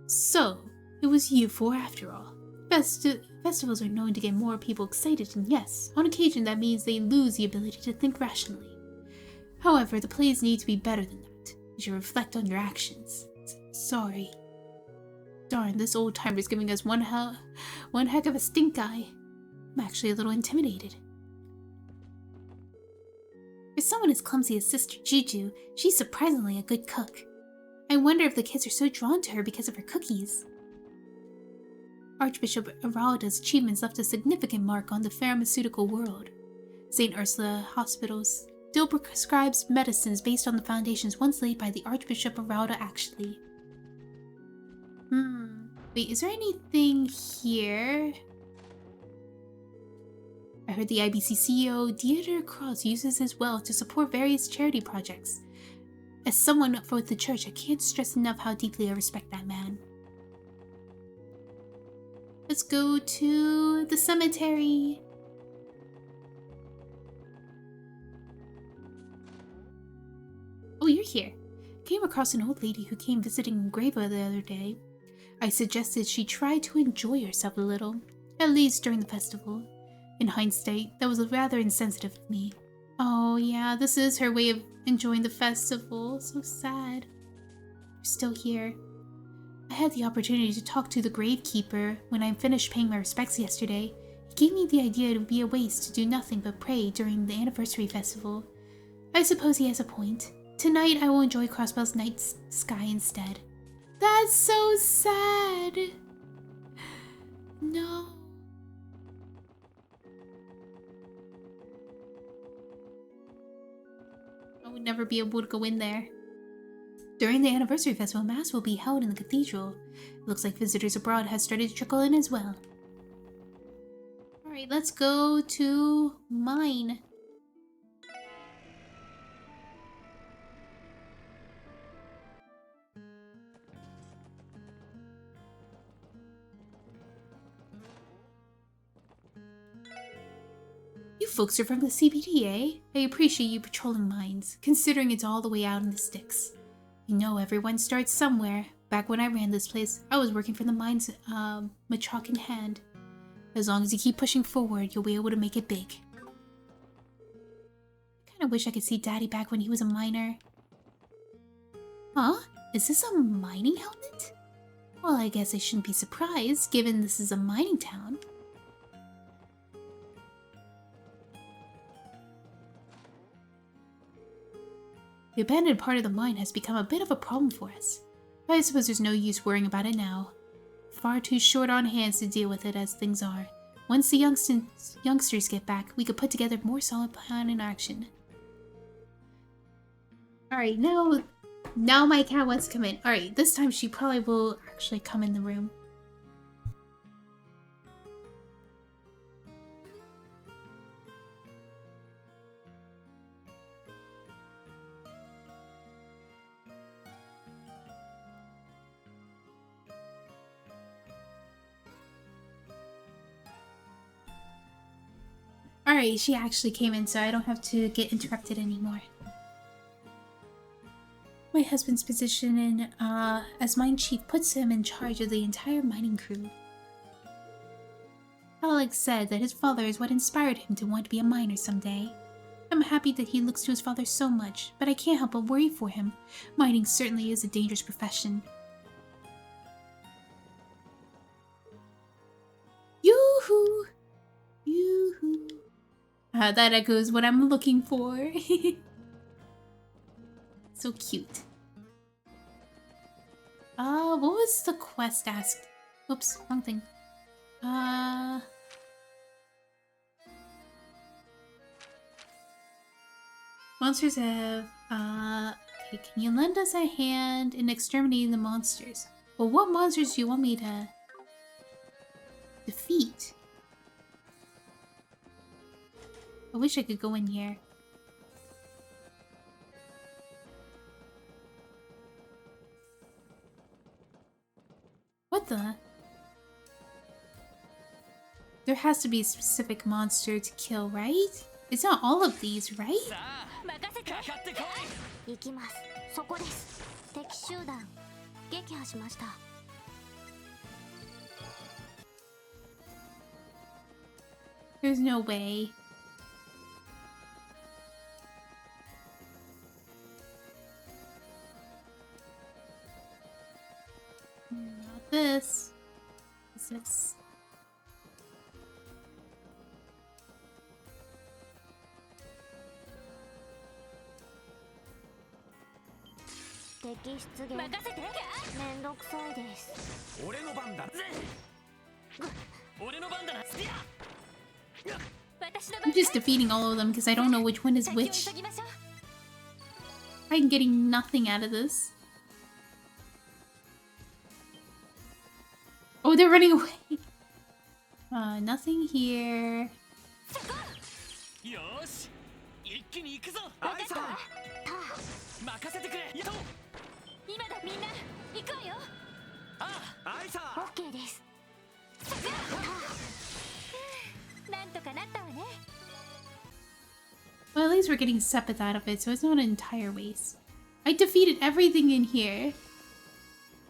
So, it was you 4 after all. Festivals are known to get more people excited, and yes, on occasion that means they lose the ability to think rationally. However, the plays need to be better than that. You should reflect on your actions. Sorry. Darn, this old timer's giving us one heck of a stink eye. I'm actually a little intimidated. For someone as clumsy as Sister Juju, she's surprisingly a good cook. I wonder if the kids are so drawn to her because of her cookies. Archbishop Aralda's achievements left a significant mark on the pharmaceutical world. St. Ursula Hospital still prescribes medicines based on the foundations once laid by the Archbishop Aralda actually. Wait, is there anything here? I heard the IBC CEO, Dieter Cross, uses his wealth to support various charity projects. As someone for the church, I can't stress enough how deeply I respect that man. Let's go to the cemetery. Oh, you're here. Came across an old lady who came visiting Grava the other day. I suggested she try to enjoy herself a little, at least during the festival. In hindsight, that was rather insensitive of me. Oh yeah, this is her way of enjoying the festival. So sad. You're still here. I had the opportunity to talk to the gravekeeper when I finished paying my respects yesterday. He gave me the idea it would be a waste to do nothing but pray during the anniversary festival. I suppose he has a point. Tonight I will enjoy Crossbell's night sky instead. That's so sad. No. I would never be able to go in there. During the anniversary festival, Mass will be held in the cathedral. It looks like visitors abroad have started to trickle in as well. Alright, let's go to mine. You folks are from the CBD, eh? I appreciate you patrolling mines, considering it's all the way out in the sticks. You know, everyone starts somewhere. Back when I ran this place, I was working for the mines, Machok in hand. As long as you keep pushing forward, you'll be able to make it big. I kinda wish I could see Daddy back when he was a miner. Huh? Is this a mining helmet? Well, I guess I shouldn't be surprised, given this is a mining town. The abandoned part of the mine has become a bit of a problem for us. But I suppose there's no use worrying about it now. Far too short on hands to deal with it as things are. Once the youngsters get back, we could put together a more solid plan in action. Alright, now my cat wants to come in. Alright, this time she probably will actually come in the room. Alright, she actually came in, so I don't have to get interrupted anymore. My husband's position as mine chief puts him in charge of the entire mining crew. Alex said that his father is what inspired him to want to be a miner someday. I'm happy that he looks to his father so much, but I can't help but worry for him. Mining certainly is a dangerous profession. Yoo-hoo! Yoo-hoo! That echoes what I'm looking for. So cute. What was the quest asked? Oops, wrong thing. Monsters have, okay, can you lend us a hand in exterminating the monsters? Well, what monsters do you want me to defeat? I wish I could go in here. What the? There has to be a specific monster to kill, right? It's not all of these, right? There's no way. Not this. What's this? I'm just defeating all of them because I don't know which one is which. I'm getting nothing out of this. Oh, they're running away. Nothing here. Well, at least we're getting Sepith out of it, so it's not an entire waste. I defeated everything in here.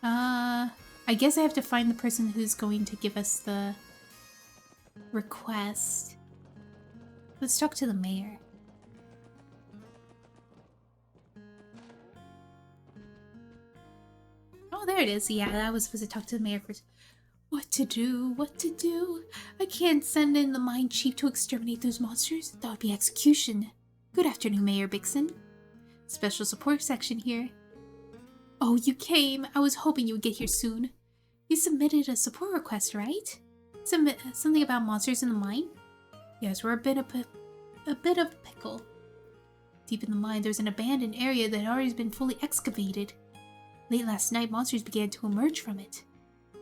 I guess I have to find the person who's going to give us the request. Let's talk to the mayor. Oh, there it is. Yeah, I was supposed to talk to the mayor first. What to do? What to do? I can't send in the mine chief to exterminate those monsters. That would be execution. Good afternoon, Mayor Bixen. Special support section here. Oh, you came. I was hoping you would get here soon. You submitted a support request, right? Something about monsters in the mine? Yes, we're a bit of pickle. Deep in the mine, there's an abandoned area that had already been fully excavated. Late last night, monsters began to emerge from it.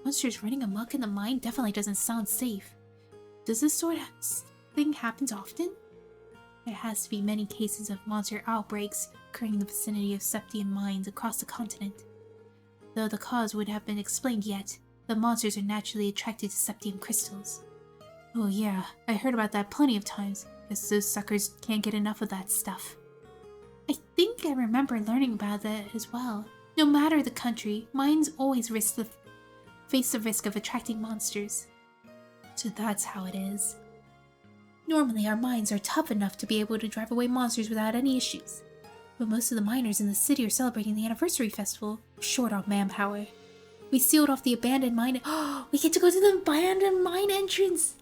Monsters running amok in the mine definitely doesn't sound safe. Does this sort of thing happen often? There has to be many cases of monster outbreaks occurring in the vicinity of Septium mines across the continent. Though the cause would have been explained yet, the monsters are naturally attracted to Septium crystals. Oh yeah, I heard about that plenty of times. Guess those suckers can't get enough of that stuff. I think I remember learning about that as well. No matter the country, mines always face the risk of attracting monsters. So that's how it is. Normally our mines are tough enough to be able to drive away monsters without any issues. But most of the miners in the city are celebrating the anniversary festival. We're short on manpower. We sealed off the abandoned mine. Oh, we get to go to the abandoned mine entrance!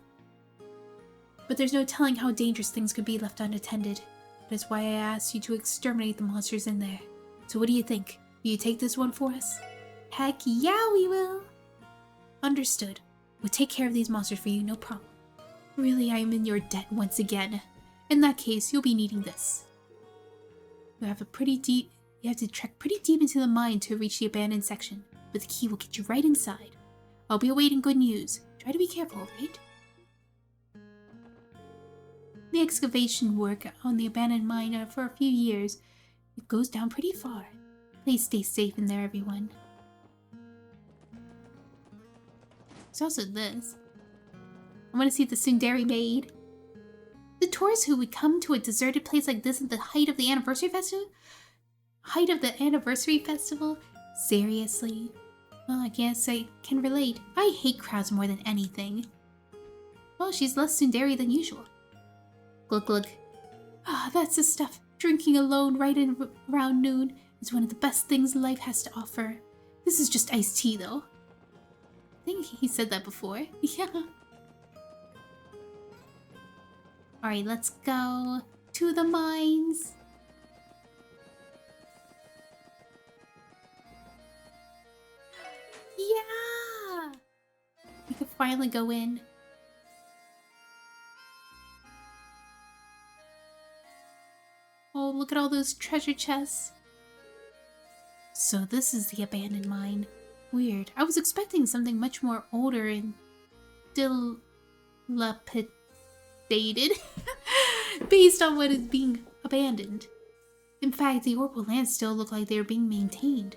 But there's no telling how dangerous things could be left unattended. That is why I asked you to exterminate the monsters in there. So what do you think? Will you take this one for us? Heck yeah, we will! Understood. We'll take care of these monsters for you, no problem. Really, I am in your debt once again. In that case, you'll be needing this. You have to trek pretty deep into the mine to reach the abandoned section, but the key will get you right inside. I'll be awaiting good news. Try to be careful, right? The excavation work on the abandoned mine for a few years. It goes down pretty far. Please stay safe in there, everyone. There's also this. I want to see the Sundari maid. The tourists who would come to a deserted place like this at the height of the anniversary festival? Seriously? Well, I guess I can relate. I hate crowds more than anything. Well, she's less tsundere than usual. Glug glug. Ah, that's the stuff. Drinking alone right around noon is one of the best things life has to offer. This is just iced tea, though. I think he said that before. Yeah. Alright, let's go to the mines. Yeah! We can finally go in. Oh, look at all those treasure chests. So this is the abandoned mine. Weird. I was expecting something much more older and dilapidated based on what is being abandoned. In fact, the orbital lands still look like they're being maintained.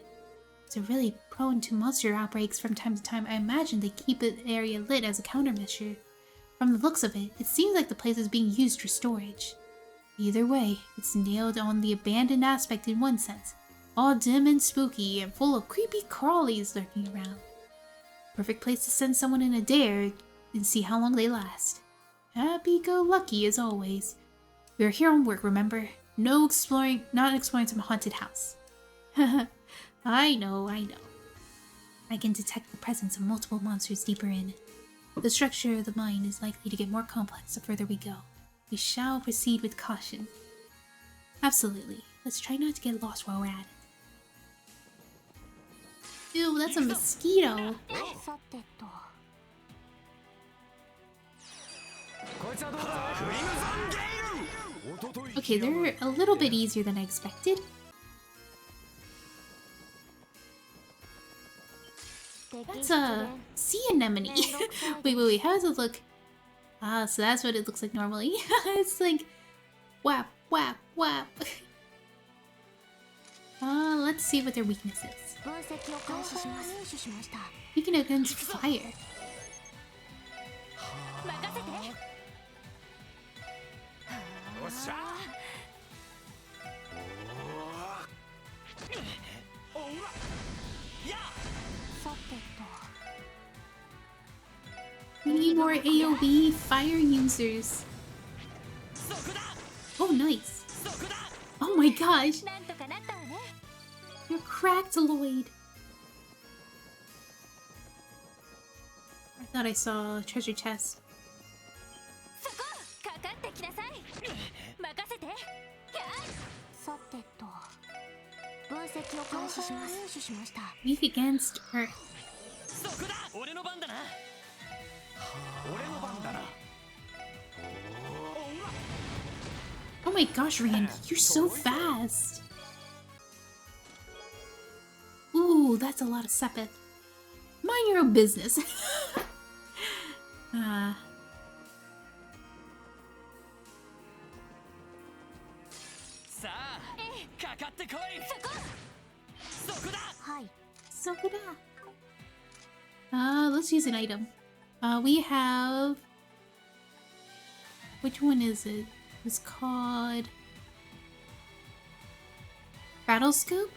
They're really prone to monster outbreaks from time to time. I imagine they keep the area lit as a countermeasure. From the looks of it, it seems like the place is being used for storage. Either way, it's nailed on the abandoned aspect in one sense. All dim and spooky and full of creepy crawlies lurking around. Perfect place to send someone in a dare and see how long they last. Happy-go-lucky as always. We're here on work, remember? Not exploring some haunted house. I know. I can detect the presence of multiple monsters deeper in. The structure of the mine is likely to get more complex the further we go. We shall proceed with caution. Absolutely. Let's try not to get lost while we're at it. Ew, that's a mosquito. Okay, they're a little bit easier than I expected. That's a sea anemone. wait, how does it look? Ah, so that's what it looks like normally. It's like whap, whap, whap. Let's see what their weakness is. Weaken against fire. We need more AoE fire users. Oh, nice. Oh my gosh. You're cracked, Lloyd. I thought I saw a treasure chest. Weak against Earth. Oh my gosh, Rand, you're so fast! Ooh, that's a lot of Sepith. Mind your own business. Let's use an item. We have... Which one is it? It's called... Battle Scope?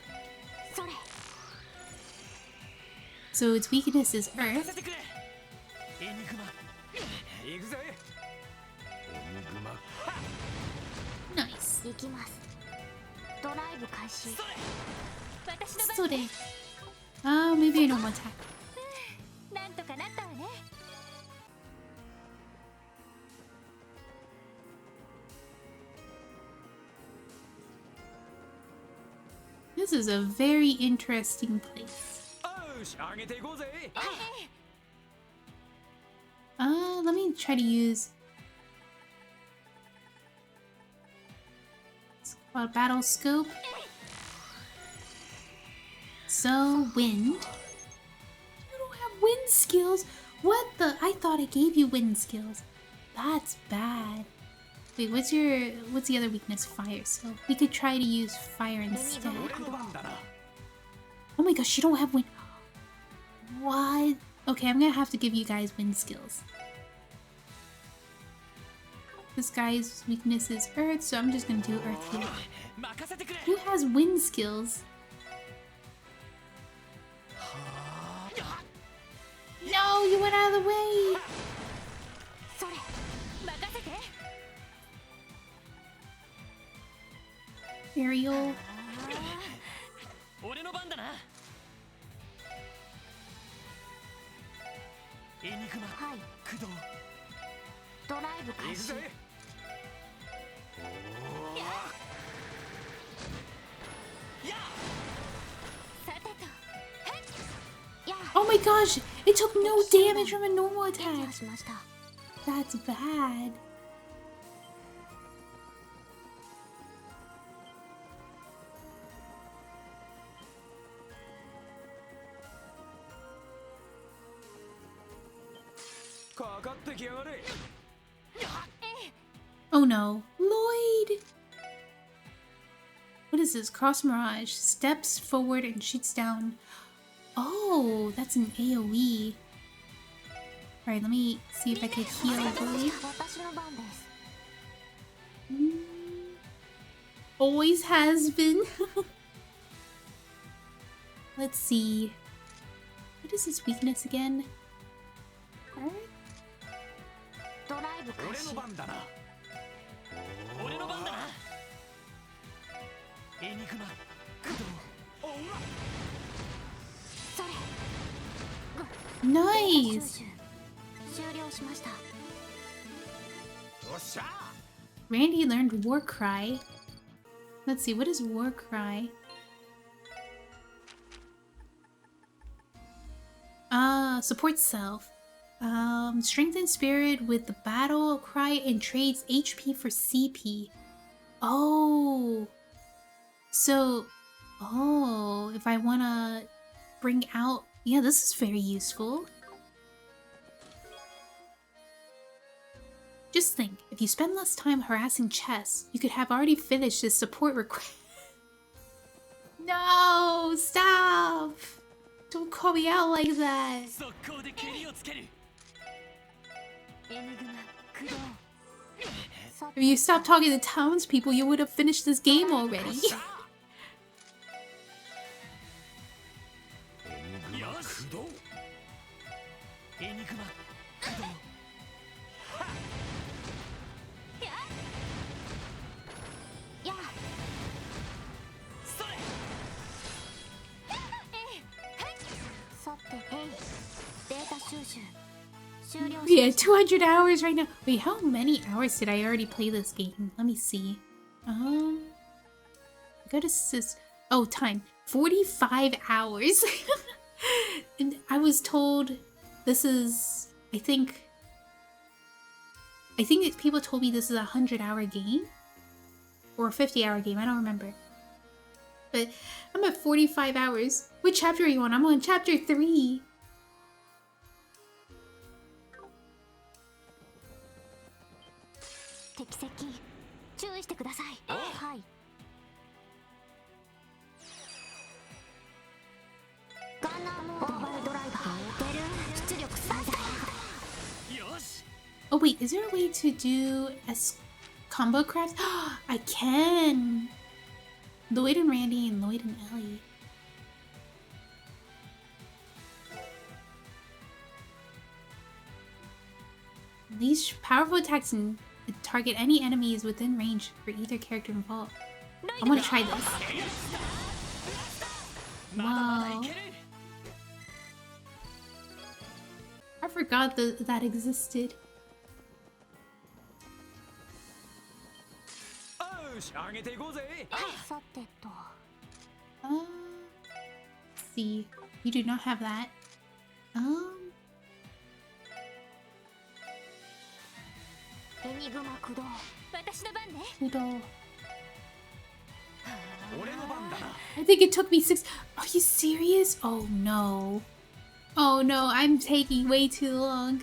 So its weakness is Earth. Nice. Maybe I don't want to attack. This is a very interesting place. Let me try to use... It's called Battle Scope. So, wind. You don't have wind skills? What the? I thought I gave you wind skills. That's bad. Wait, what's the other weakness? Fire. So we could try to use fire instead. Oh my gosh, you don't have wind. What? Okay, I'm gonna have to give you guys wind skills. This guy's weakness is Earth, so I'm just gonna do Earth here. Who has wind skills? No, you went out of the way! Ariel. 俺の番だな。エニグマ、はい、駆動。ドライブ開始。Oh my gosh! It took no damage from a normal attack! That's bad. Oh no. Lloyd! What is this? Cross Mirage. Steps forward and shoots down. Oh, that's an AoE. Alright, let me see if I can heal Lloyd. Always has been. Let's see. What is his weakness again? Alright. Nice! Randy learned War Cry. Let's see, what is War Cry? Supports self. Strengthens spirit with the battle cry and trades HP for CP. Oh. So, if I wanna bring out... Yeah, this is very useful. Just think, if you spend less time harassing chess, you could have already finished this support request. No, stop! Don't call me out like that. If you stopped talking to townspeople, you would have finished this game already. Yeah, 200 hours right now. Wait, how many hours did I already play this game? Let me see. Go to time. 45 hours. And I was told this is, I think people told me this is a 100-hour game or a 50-hour game. I don't remember. But I'm at 45 hours. What chapter are you on? I'm on chapter 3. Oh wait, is there a way to do combo crafts? I can! Lloyd and Randy and Lloyd and Ellie. These powerful attacks and target any enemies within range for either character involved. I want to try this. Wow. I forgot that existed. Let's see. You do not have that. Kudo. I think it took me 6. Are you serious? Oh no. Oh no, I'm taking way too long.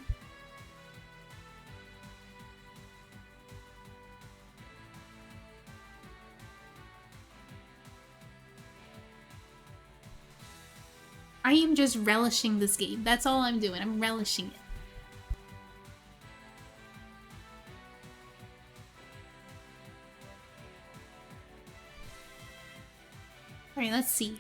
I am just relishing this game. That's all I'm doing. I'm relishing it. Alright, let's see.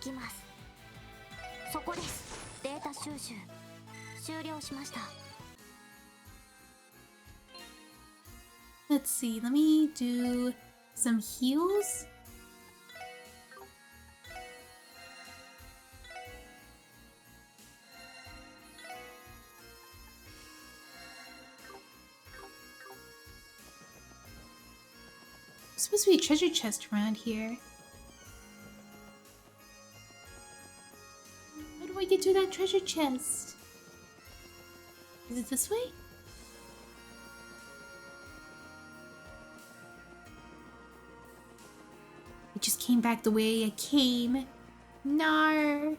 きます。そこです。データ収集終了しました。 Let's see, let me do some heals. There's supposed to be a treasure chest around here. How do I get to that treasure chest? Is it this way? I just came back the way I came. Nar.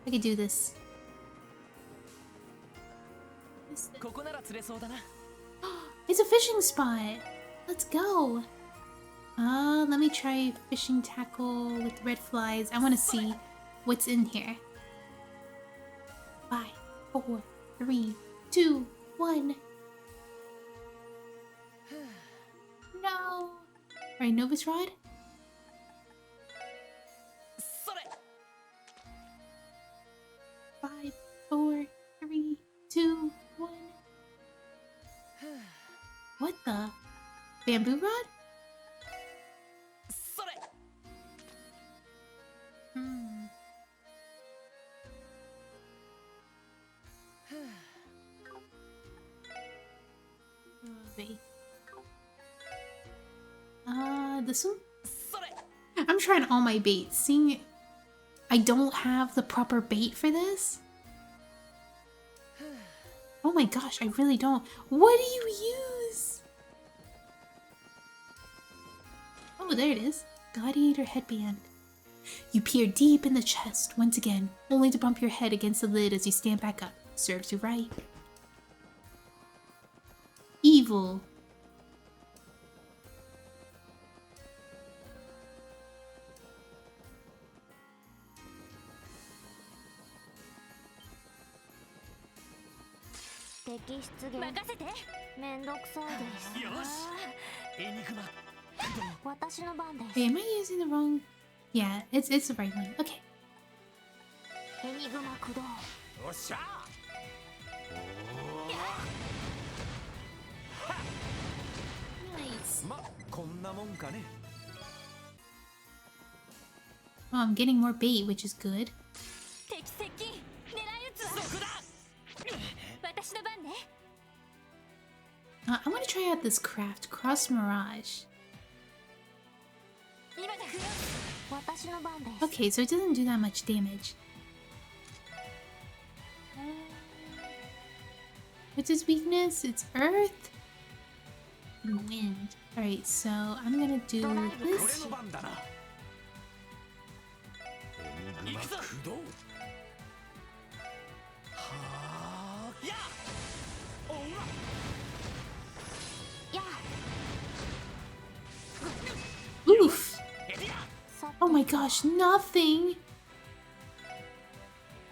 I could do this. It's a fishing spot. Let's go. Let me try fishing tackle with red flies. I want to see what's in here. 5, 4, 3, 2, 1. No. Alright, Novus Rod. Five, 4, 3, 2, 1. What the? Bamboo rod? Wait. This one? I'm trying all my baits. Seeing I don't have the proper bait for this. Oh my gosh, I really don't. What do you use? Oh, there it is. Gladiator headband. You peer deep in the chest once again, only to bump your head against the lid as you stand back up. Serves you right. Evil. Wait, am I using the wrong? Yeah, it's the right one. Okay. Nice. Oh, I'm getting more bait, which is good. I want to try out this craft, Cross Mirage. Okay, so it doesn't do that much damage. What's its weakness? It's earth and wind. Alright, so I'm gonna do this. Oof! Oh my gosh, nothing!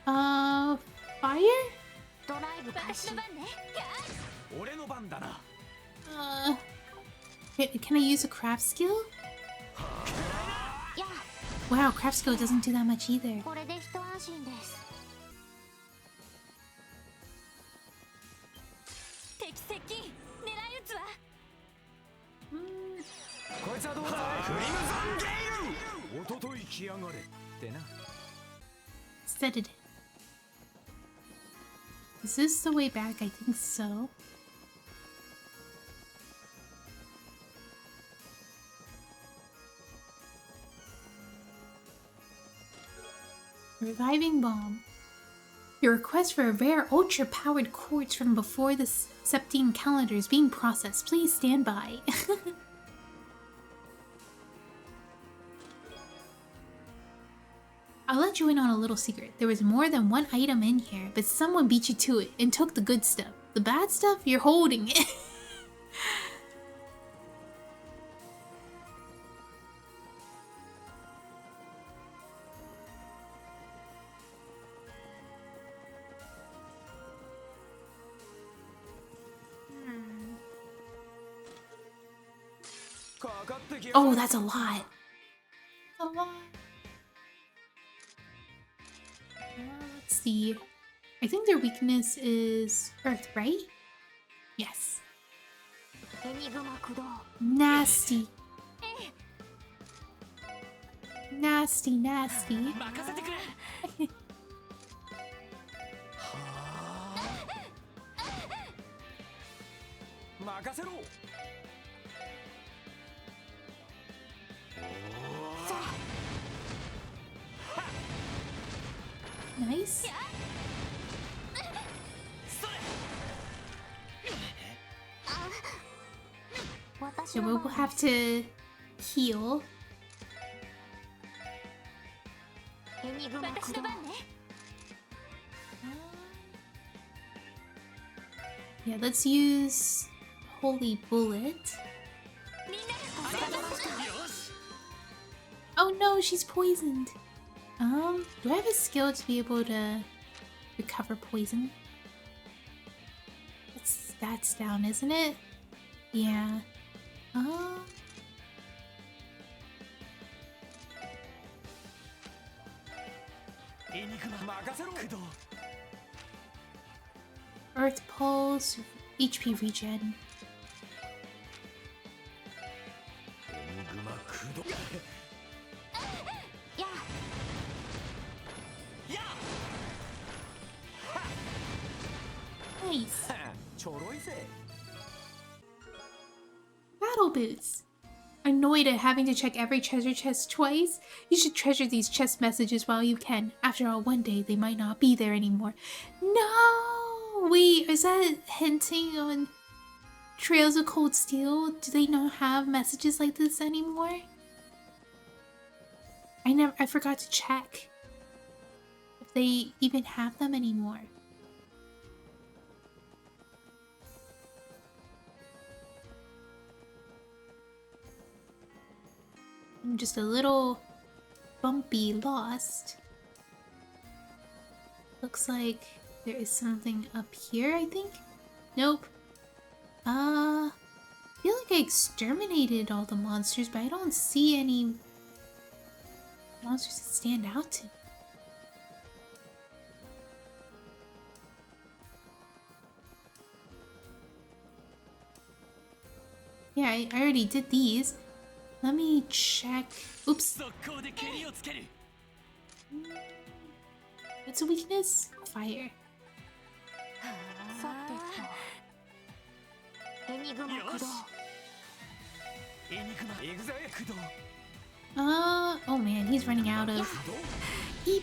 Fire? Can I use a craft skill? Wow, craft skill doesn't do that much either. Sedative. Is this the way back? I think so. Reviving Bomb. Your request for a rare ultra-powered quartz from before the Septine calendar is being processed. Please stand by. I'll let you in on a little secret. There was more than one item in here, but someone beat you to it and took the good stuff. The bad stuff, you're holding it. Oh, that's a lot. A lot. see. I think their weakness is Earth, right? Yes. エニグマ駆動 Nasty. Nasty, nasty. 任せてくれ。任せろ。 Nice. So we'll have to heal. エニグマ駆動 Yeah, let's use Holy Bullet. Oh no, she's poisoned. Do I have a skill to be able to recover poison? That's down, isn't it? Yeah. Earth Pulse, HP regen. Nice. Battle boots. Annoyed at having to check every treasure chest twice? You should treasure these chest messages while you can. After all, one day they might not be there anymore. No! Wait, is that hinting on Trails of Cold Steel? Do they not have messages like this anymore? I forgot to check if they even have them anymore. I'm just a little bumpy lost. Looks like there is something up here, I think? Nope. I feel like I exterminated all the monsters, but I don't see any monsters that stand out to me. Yeah, I already did these. Let me check. Oops. What's a weakness? Fire. さてとエニグマ駆動 Oh man, he's running out of EP.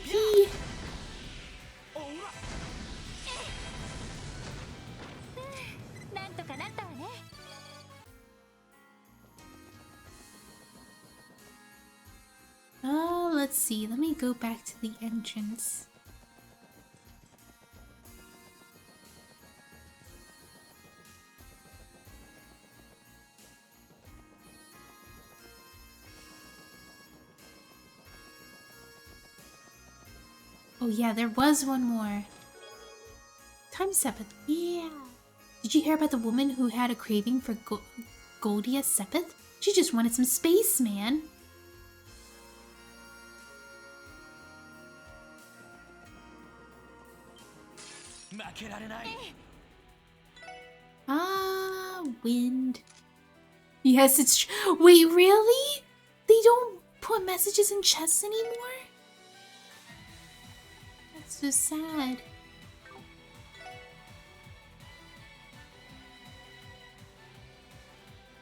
なんとかなったわね Let's see. Let me go back to the entrance. Oh yeah, there was one more. Time 7. Yeah. Did you hear about the woman who had a craving for Goldia Sepith? She just wanted some space, man. Wind. Yes, it's true. Wait, really? They don't put messages in chests anymore? That's so sad.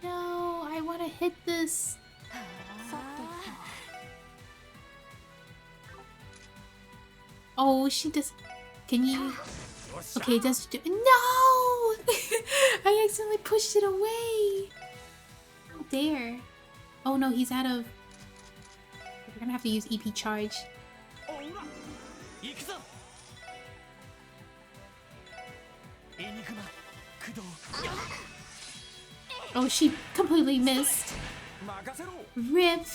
No, I want to hit this. さてと Oh, she does. Can you? Okay, it does. No! I accidentally pushed it away. How dare. Oh no, he's out of. We're gonna have to use EP charge. Oh, she completely missed. Rip.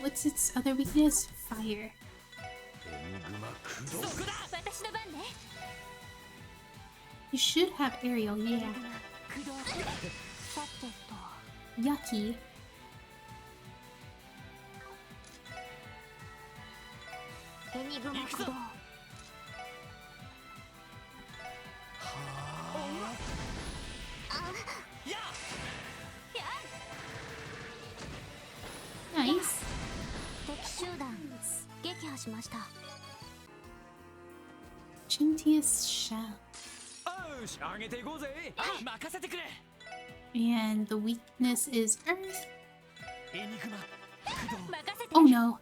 What's its other weakness? Fire. 私の番ね You should have aerial, yeah. 駆動さてと Yucky. エニグマ駆動。Nice. 敵集団撃破しました。 Chintius Shell. よし、上げていこうぜ。任せてくれ。 And the weakness is Earth. エニグマ駆動。任せて。 Oh no.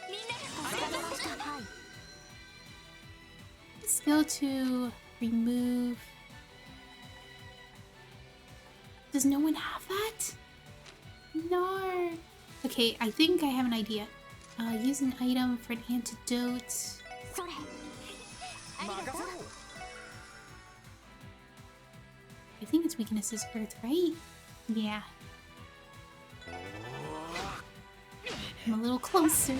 みんな助かりました。はい。 Skill to remove. Does no one have that? No. Okay, I think I have an idea. Use an item for an antidote. それ。ありがとう。 I think its weakness is Earth, right? Yeah. I'm a little closer.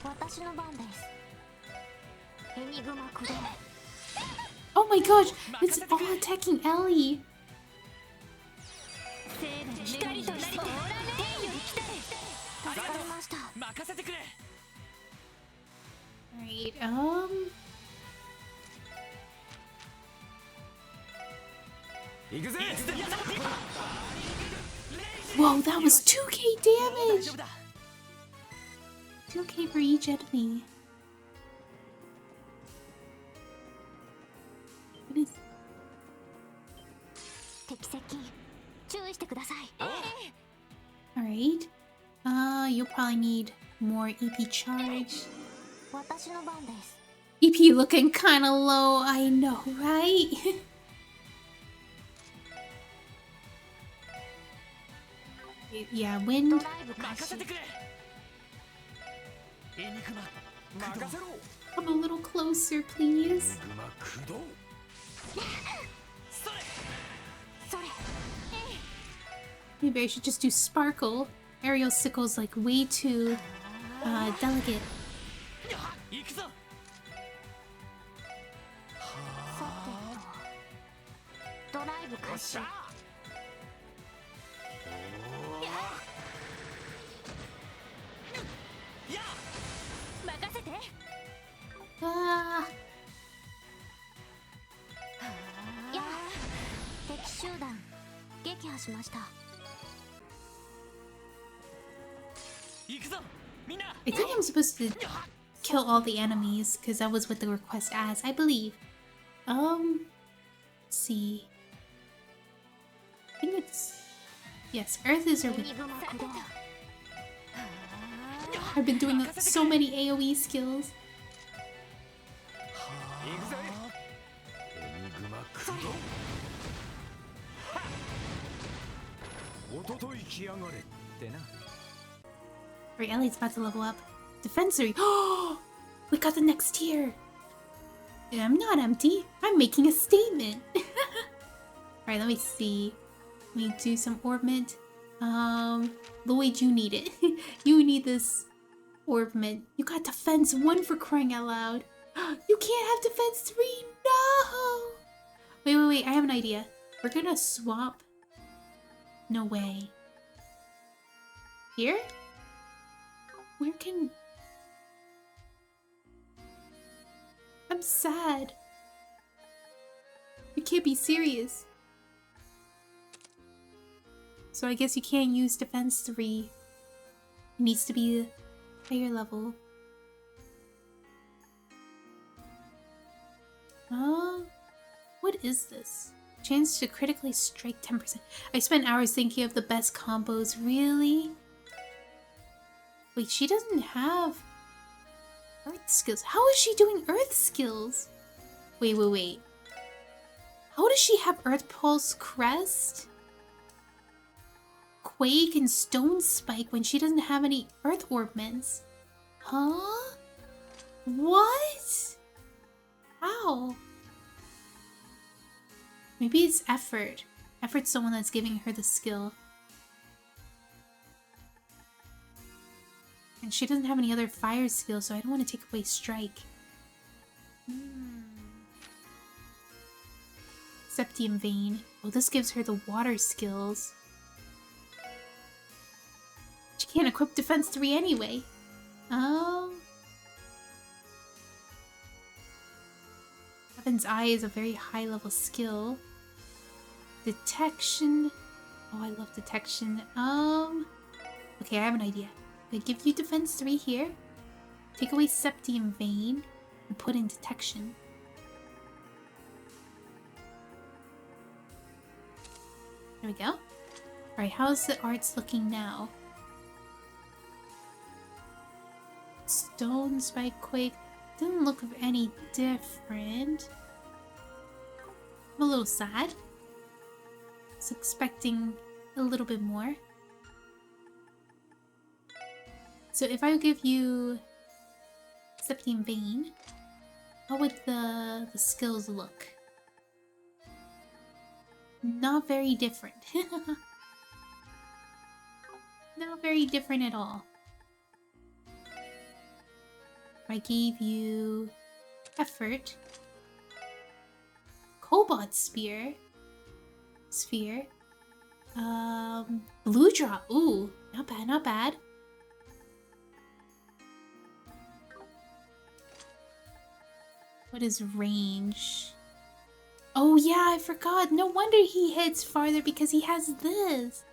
私の番です。エニグマ駆動。 Oh my gosh! It's all attacking Ellie! 光となりて、天より来たれ。助かりました。任せてくれ。 Alright,行くぜ。 Whoa, that was 2k damage! 2k for each enemy. What is... 敵接近。注意してください。 Alright. You'll probably need more EP charge. 私の番です。 EP looking kinda low, I know, right? Yeah, ド wind. ライブ開始。 任せてくれ。エニグマ任せろ。 Come a little closer, please. グマ駆動。それ。 それ。 Maybe I should just do Sparkle. Aerial Sickle's like way too delicate. 行くぞ。 さてと。ドライブ開始。 任せて。 Ah, やあ。敵集団撃破しました。 行くぞ。みんな。 I think I'm supposed to kill all the enemies because that was what the request asked, I believe. Let's see. I think it's... Yes, Earth is our エ weak. ニグマ駆動。 I've been doing so many AoE skills. 行くぜ。エニグマ駆動。おととい来やがれってな。 Alright, Ellie's about to level up. Defensory. Oh, we got the next tier. I'm not empty. I'm making a statement. Alright, let me see. Let me do some orb mint. Lloyd, you need it. You need this orb mint. You got defense 1 for crying out loud. You can't have defense 3. No. Wait. I have an idea. We're gonna swap. No way. Here? Where can... I'm sad. You can't be serious. So I guess you can't use defense 3. It needs to be higher level. What is this? Chance to critically strike 10%. I spent hours thinking of the best combos. Really? Wait, she doesn't have Earth skills. How is she doing Earth skills? Wait. How does she have Earth Pulse Crest, Quake, and Stone Spike when she doesn't have any Earth Orbments? Huh? What? How? Maybe it's Effort. Effort's the one that's giving her the skill. And she doesn't have any other fire skills, so I don't want to take away Strike. Septium Vein. Oh, this gives her the water skills. She Can't equip defense 3 anyway. Heaven's Eye is a very high level skill. Detection. Oh, I love detection. Okay, I have an idea. I'm gonna give you defense 3 here. Take away Septium Vein and put in detection. There we go. Alright, how's the arts looking now? Stone Spike Quake didn't look any different. I'm a little sad. I was expecting a little bit more. So if I give you Septium Vein, how would the skills look? Not very different. Not very different at all. If I gave you Effort, Cobalt Sphere, Blue Drop. Ooh, not bad, not bad. What is range? Oh yeah, I forgot. No wonder he hits farther because he has this.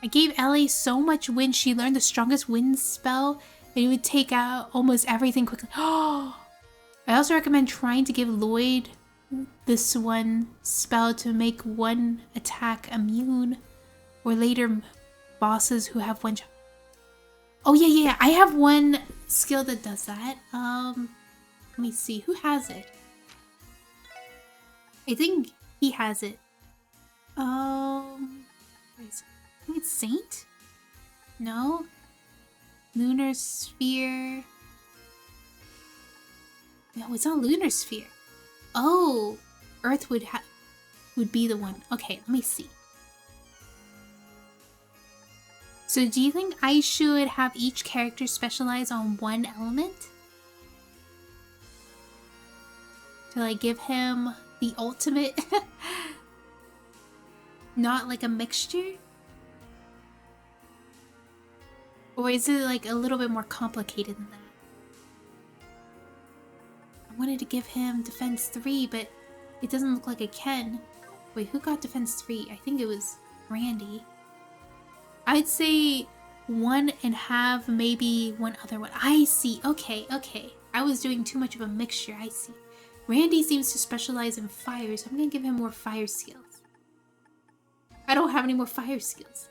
I gave Ellie so much wind, she learned the strongest wind spell, and it would take out almost everything quickly. Oh! I also recommend trying to give Lloyd this one spell to make one attack immune, or later bosses who have one shot. Oh yeah, I have one skill that does that. Let me see, who has it? I think he has it. Where is it? I think it's Saint? No? Lunar Sphere. No, it's not Lunar Sphere. Oh, Earth would be the one. Okay, let me see. So do you think I should have each character specialize on one element? To like give him the ultimate? Not like a mixture? Or is it like a little bit more complicated than that? I wanted to give him defense 3, but it doesn't look like I can. Wait, who got defense 3? I think it was Randy. I'd say one and have maybe one other one. I see. Okay. I was doing too much of a mixture. I see. Randy seems to specialize in fire, so I'm gonna give him more fire skills. I don't have any more fire skills.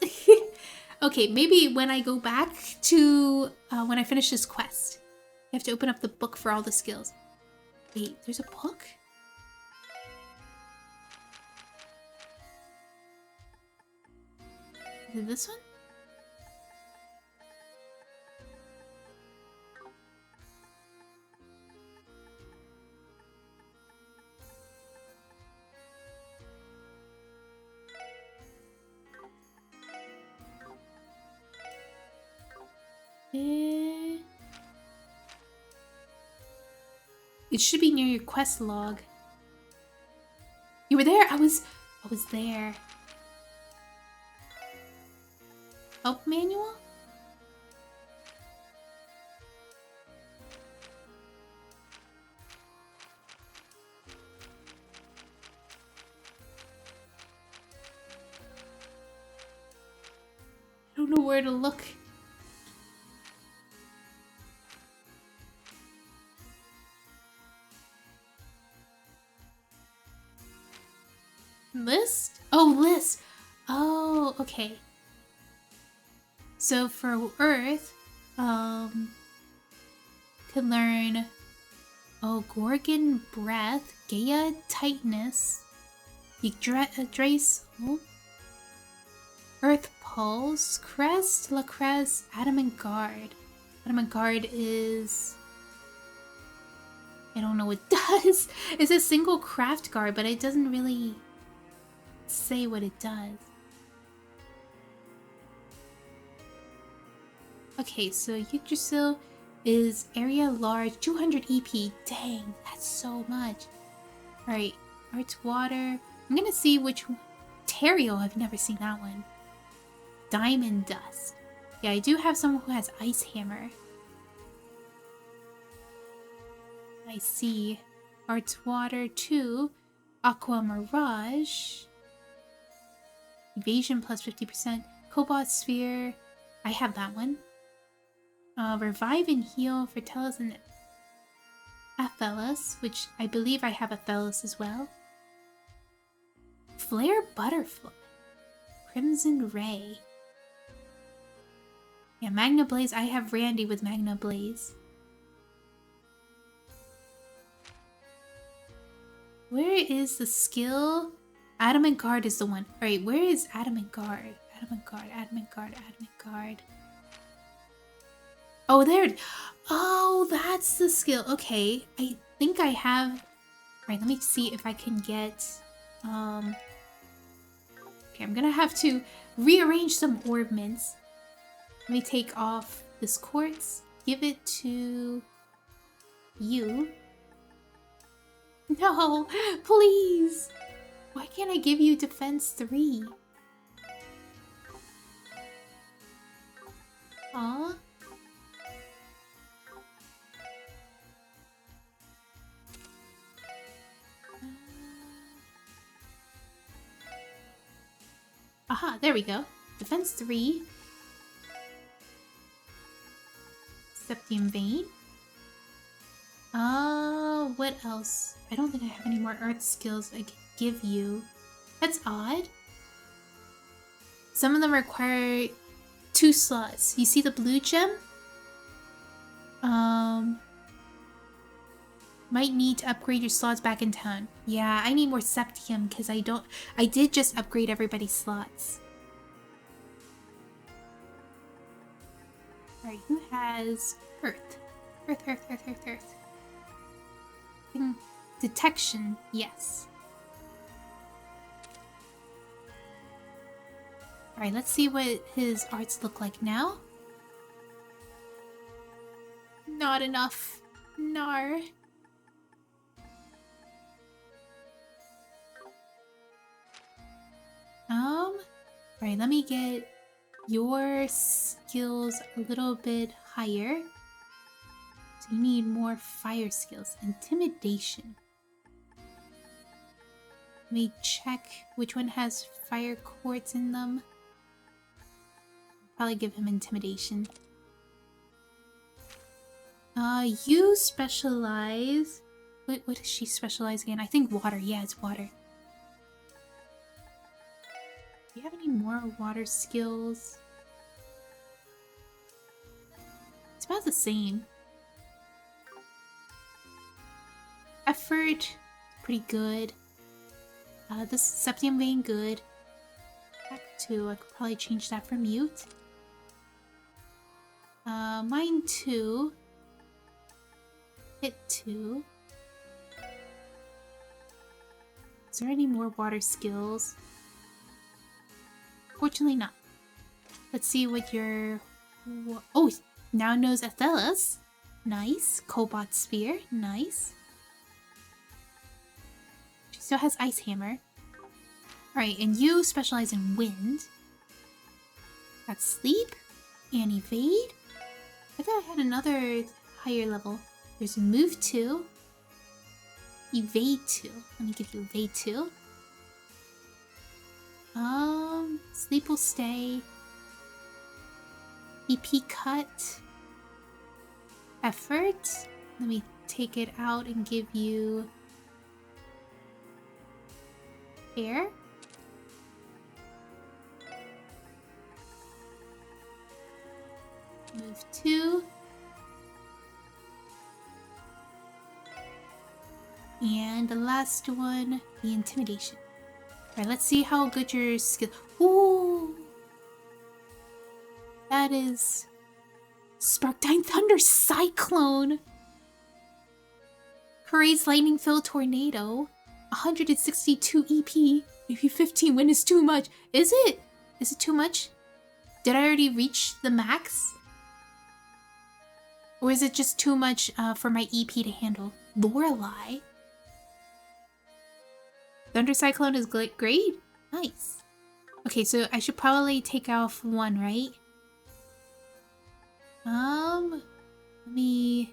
Okay, maybe when I go back to when I finish this quest, I have to open up the book for all the skills. Wait, there's a book? Is it this one? It should be near your quest log. You were there? I was there. Help manual? I don't know where to look. List? Oh, list. Oh, okay. So for Earth, could learn Gorgon Breath, Gaia Tightness, Yggdrasil, Earth Pulse, Crest, La Crest, Adamant Guard. Adamant Guard is... I don't know what it does. It's a single craft guard, but it doesn't really say what it does. Okay, so Yggdrasil is area large, 200 EP. Dang, that's so much. Alright, Arts Water. I'm gonna see which one. Terrio, I've never seen that one. Diamond Dust. Yeah, I do have someone who has Ice Hammer. I see. Arts Water 2. Aqua Mirage. Evasion plus 50%. Cobalt Sphere. I have that one. Revive and Heal for Telos and Athelos, which I believe I have Athelos as well. Flare Butterfly. Crimson Ray. Yeah, Magna Blaze. I have Randy with Magna Blaze. Where is the skill? Adamant Guard is the one. Alright, where is Adamant Guard? Adamant Guard, Adamant Guard, Adamant Guard. Oh, there. Oh, that's the skill. Okay, I think I have... Alright, let me see if I can get... Okay, I'm gonna have to rearrange some orbments. Let me take off this quartz. Give it to... you. No, please! Why can't I give you defense 3? Aw. Aha, there we go. Defense 3. Septium Vein. What else? I don't think I have any more earth skills I can give you. That's odd. Some of them require 2 slots. You see the blue gem? Might need to upgrade your slots back in town. Yeah, I need more Septium because I did just upgrade everybody's slots. Alright, who has Earth? Earth. Detection, yes. Alright, let's see what his arts look like now. Not enough. Nar. Alright, let me get your skills a little bit higher. So you need more fire skills. Intimidation. Let me check which one has fire quartz in them. Probably give him intimidation. You specialize... What does she specialize in? I think water. Yeah, it's water. Do you have any more water skills? It's about the same. Effort, pretty good. This Septium Vein, good. Back to, I could probably change that for mute. Mine 2. Hit 2. Is there any more water skills? Fortunately not. Let's see what your... Oh, now knows Athelos. Nice. Cobalt Sphere. Nice. She still has Ice Hammer. Alright, and you specialize in wind. Got Sleep and Evade. I thought I had another higher level. There's Move 2. Evade 2. Let me give you Evade 2. Sleep will stay. EP cut. Effort. Let me take it out and give you air. Move 2. And the last one, the intimidation. Alright, let's see how good your skill... Ooh! That is... Sparkdyne Thunder Cyclone! Courage's Lightning Fill Tornado. 162 EP. Maybe 15 wind is too much. Is it? Is it too much? Did I already reach the max? Or is it just too much for my EP to handle? Lorelei? Thunder Cyclone is great? Nice. Okay, so I should probably take off one, right? Let me...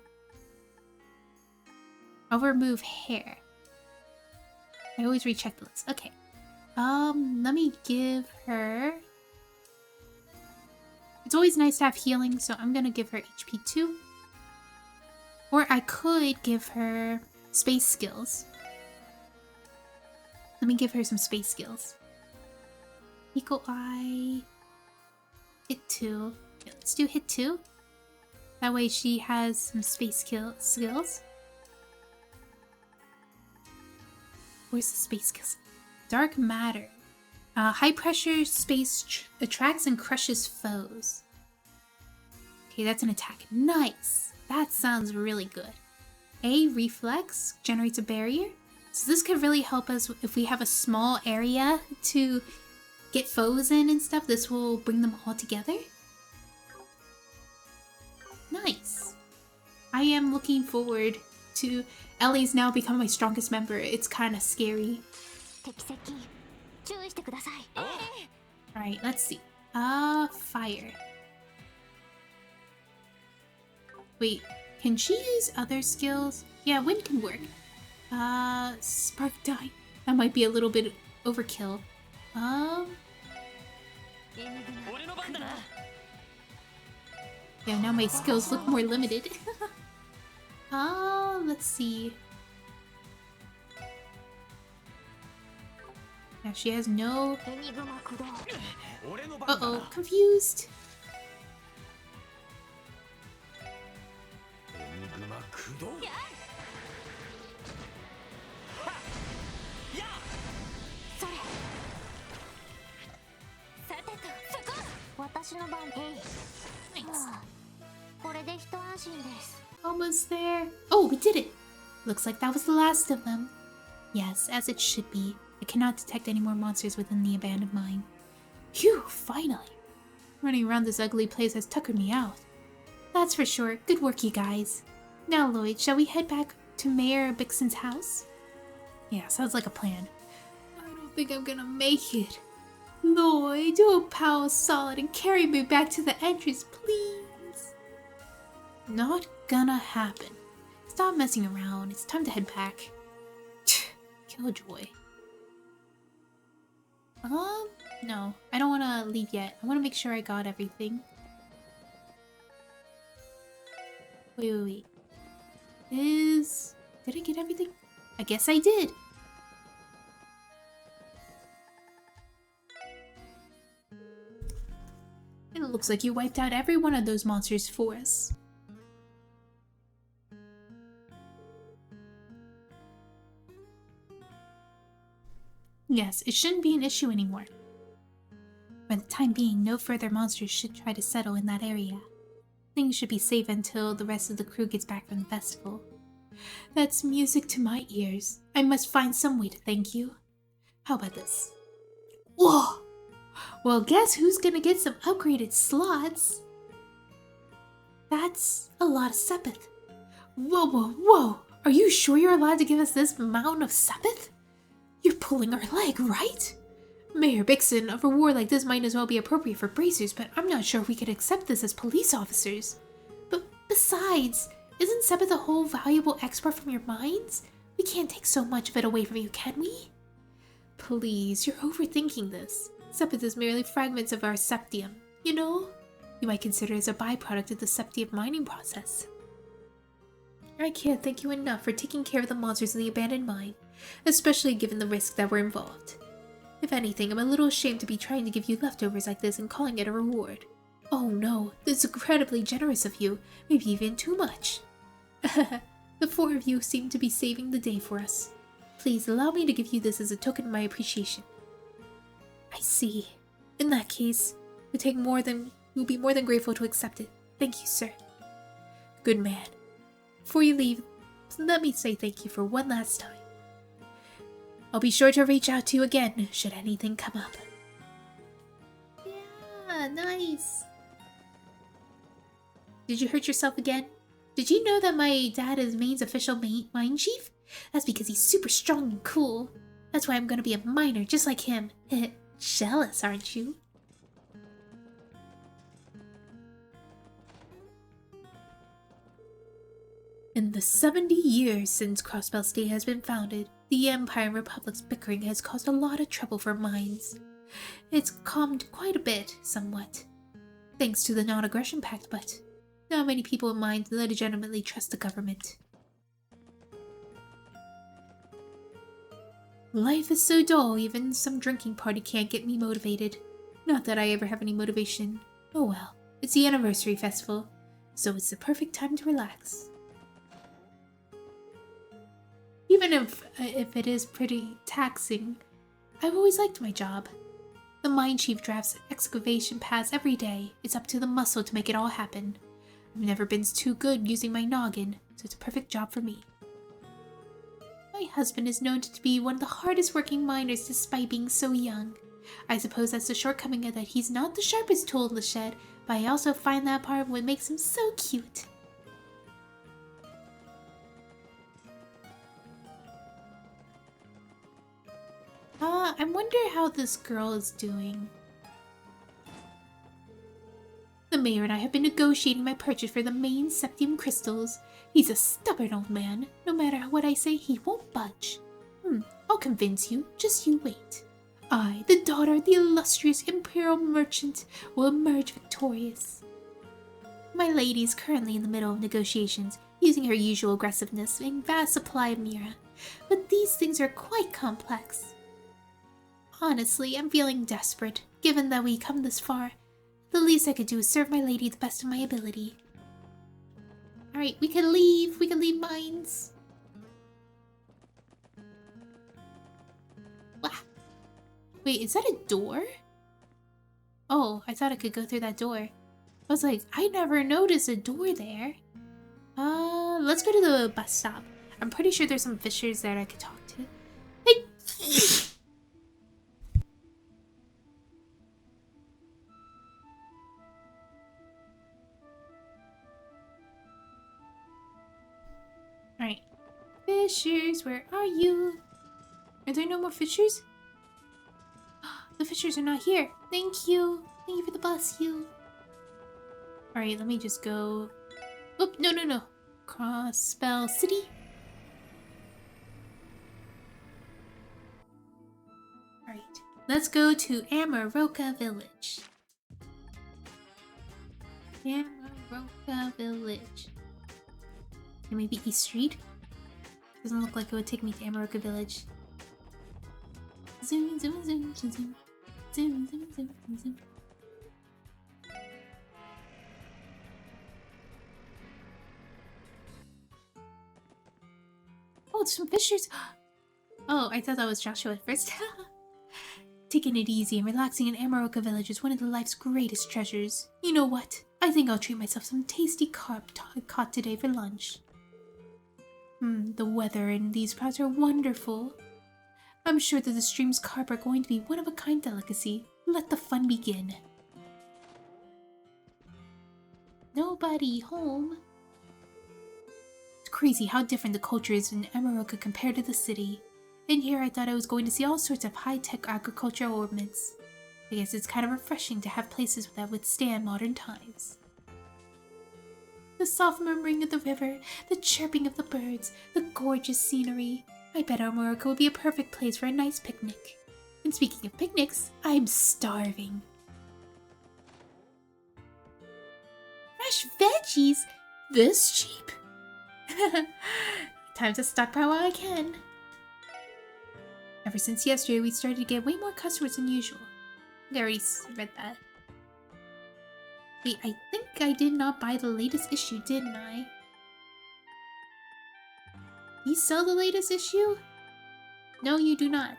I'll remove hair. I always recheck the list. Okay. Let me give her... It's always nice to have healing, so I'm gonna give her HP 2. Or I could give her space skills. Let me give her some space skills. Eagle Eye... Hit 2. Yeah, let's do hit 2. That way she has some space skills. Where's the space skills? Dark Matter. High pressure space attracts and crushes foes. Okay, that's an attack. Nice! That sounds really good. A Reflex generates a barrier. So this could really help us if we have a small area to get foes in and stuff. This will bring them all together. Nice. I am looking forward to Ellie's now become my strongest member. It's kind of scary. Alright, let's see. Fire. Wait, can she use other skills? Yeah, wind can work. Spark die. That might be a little bit overkill. Yeah, now my skills look more limited. Let's see. Yeah, she has no... Uh-oh, confused. Almost there. Oh, we did it! Looks like that was the last of them. Yes, as it should be. I cannot detect any more monsters within the abandoned mine. Phew, finally! Running around this ugly place has tuckered me out. That's for sure. Good work, you guys. Now, Lloyd, shall we head back to Mayor Bixen's house? Yeah, sounds like a plan. I don't think I'm gonna make it. Lloyd, do a power solid and carry me back to the entrance, please. Not gonna happen. Stop messing around. It's time to head back. Killjoy. No. I don't want to leave yet. I want to make sure I got everything. Wait. Did I get everything? I guess I did. It looks like you wiped out every one of those monsters for us. Yes, it shouldn't be an issue anymore. For the time being, no further monsters should try to settle in that area. Things should be safe until the rest of the crew gets back from the festival. That's music to my ears. I must find some way to thank you. How about this? Whoa! Well, guess who's gonna get some upgraded slots? That's a lot of Sepith. Whoa! Are you sure you're allowed to give us this mountain of Sepith? You're pulling our leg, right? Mayor Bixen, a reward like this might as well be appropriate for bracers, but I'm not sure we could accept this as police officers. But besides, isn't Sepith a whole valuable export from your mines? We can't take so much of it away from you, can we? Please, you're overthinking this. Sepith is merely fragments of our septium, you know? You might consider it as a byproduct of the septium mining process. I can't thank you enough for taking care of the monsters in the abandoned mine, especially given the risks that were involved. If anything, I'm a little ashamed to be trying to give you leftovers like this and calling it a reward. Oh no, this is incredibly generous of you, maybe even too much. The four of you seem to be saving the day for us. Please allow me to give you this as a token of my appreciation. I see. In that case, we'll be more than grateful to accept it. Thank you, sir. Good man. Before you leave, let me say thank you for one last time. I'll be sure to reach out to you again should anything come up. Yeah, nice. Did you hurt yourself again? Did you know that my dad is Maine's official mine chief? That's because he's super strong and cool. That's why I'm gonna be a miner just like him. Jealous, aren't you? In the 70 years since Crossbell State has been founded, the Empire and Republic's bickering has caused a lot of trouble for minds. It's calmed quite a bit, somewhat, thanks to the Non-Aggression Pact, but not many people in mind legitimately trust the government. Life is so dull, even some drinking party can't get me motivated. Not that I ever have any motivation. Oh well, it's the anniversary festival, so it's the perfect time to relax. Even if it is pretty taxing, I've always liked my job. The mine chief drafts excavation paths every day. It's up to the muscle to make it all happen. I've never been too good using my noggin, so it's a perfect job for me. My husband is known to be one of the hardest working miners despite being so young. I suppose that's the shortcoming of that he's not the sharpest tool in the shed, but I also find that part of what makes him so cute. I wonder how this girl is doing. The mayor and I have been negotiating my purchase for the main septium crystals. He's a stubborn old man. No matter what I say, he won't budge. I'll convince you. Just you wait. I, the daughter of the illustrious imperial merchant, will emerge victorious. My lady is currently in the middle of negotiations, using her usual aggressiveness and vast supply of Mira. But these things are quite complex. Honestly, I'm feeling desperate. Given that we come this far, the least I could do is serve my lady the best of my ability. Alright, we can leave. We can leave mines. Wow. Wait, is that a door? Oh, I thought I could go through that door. I was like, I never noticed a door there. Let's go to the bus stop. I'm pretty sure there's some fishers that I could talk to. Hey! Alright. Fishers, where are you? Are there no more fishers? The fishers are not here. Thank you. Thank you for the bus, you. Alright, let me just go... Oop, no. Crossbell City. Alright, let's go to Amaroka Village. Amaroka Village. And maybe East Street? Doesn't look like it would take me to Amaroka Village. Zoom, zoom, zoom, zoom, zoom. Zoom, zoom, zoom, zoom, zoom. Oh, it's some fishers. Oh, I thought that was Joshua at first. Taking it easy and relaxing in Amaroka Village is one of the life's greatest treasures. You know what? I think I'll treat myself some tasty carp caught today for lunch. The weather in these parts are wonderful. I'm sure that the stream's carp are going to be one-of-a-kind delicacy. Let the fun begin. Nobody home. It's crazy how different the culture is in Amaroka compared to the city. In here I thought I was going to see all sorts of high-tech agricultural ornaments. I guess it's kind of refreshing to have places that withstand modern times. The soft murmuring of the river, the chirping of the birds, the gorgeous scenery. I bet Amaroka would be a perfect place for a nice picnic. And speaking of picnics, I'm starving. Fresh veggies? This cheap? Time to stockpile while I can. Ever since yesterday, we started to get way more customers than usual. I already read that. Wait, I think I did not buy the latest issue, didn't I? You sell the latest issue? No, you do not.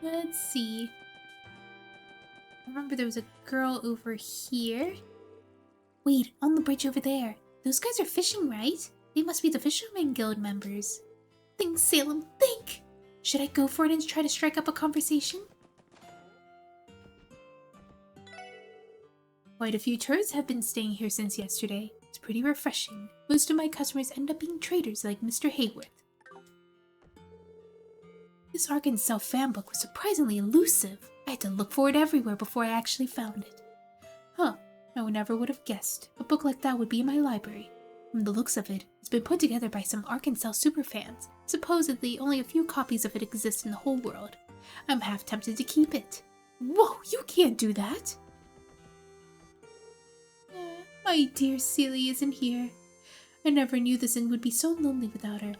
Let's see. I remember there was a girl over here. Wait, on the bridge over there. Those guys are fishing, right? They must be the Fisherman Guild members. Think, Salem, think! Should I go for it and try to strike up a conversation? Quite a few tourists have been staying here since yesterday. It's pretty refreshing. Most of my customers end up being traders like Mr. Hayworth. This Arkansas fan book was surprisingly elusive. I had to look for it everywhere before I actually found it. Huh, I never would have guessed. A book like that would be in my library. From the looks of it, it's been put together by some Arkansas superfans. Supposedly, only a few copies of it exist in the whole world. I'm half tempted to keep it. Whoa, you can't do that! My dear Celia isn't here. I never knew this inn would be so lonely without her.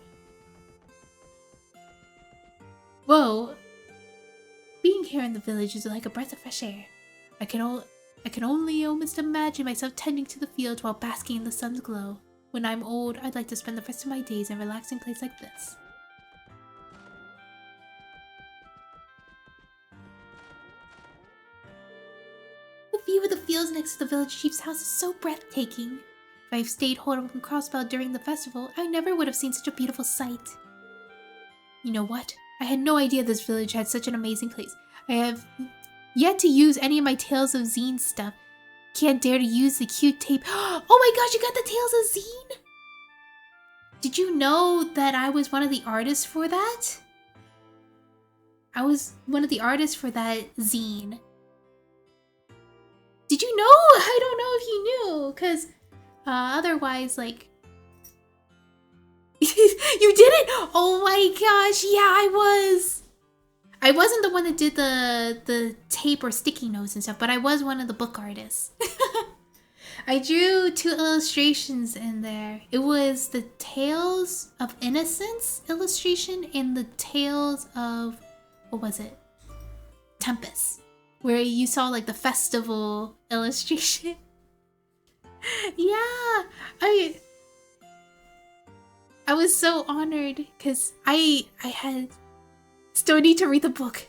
Whoa! Being here in the village is like a breath of fresh air. I can only almost imagine myself tending to the fields while basking in the sun's glow. When I'm old, I'd like to spend the rest of my days in a relaxing place like this. The view of the fields next to the village chief's house is so breathtaking. If I've stayed holed up in Crossbell during the festival, I never would have seen such a beautiful sight. You know what? I had no idea this village had such an amazing place. I have yet to use any of my Tales of Zine stuff. Can't dare to use the cute tape. Oh my gosh, you got the Tales of Zine? Did you know that I was one of the artists for that? I was one of the artists for that zine. Did you know? I don't know if you knew, because otherwise, like... You didn't? Oh my gosh, yeah, I was. I wasn't the one that did the tape or sticky notes and stuff, but I was one of the book artists. I drew 2 illustrations in there. It was the Tales of Innocence illustration and the Tales of, what was it? Tempest, where you saw like the festival illustration. Yeah, I was so honored because I still need to read the book.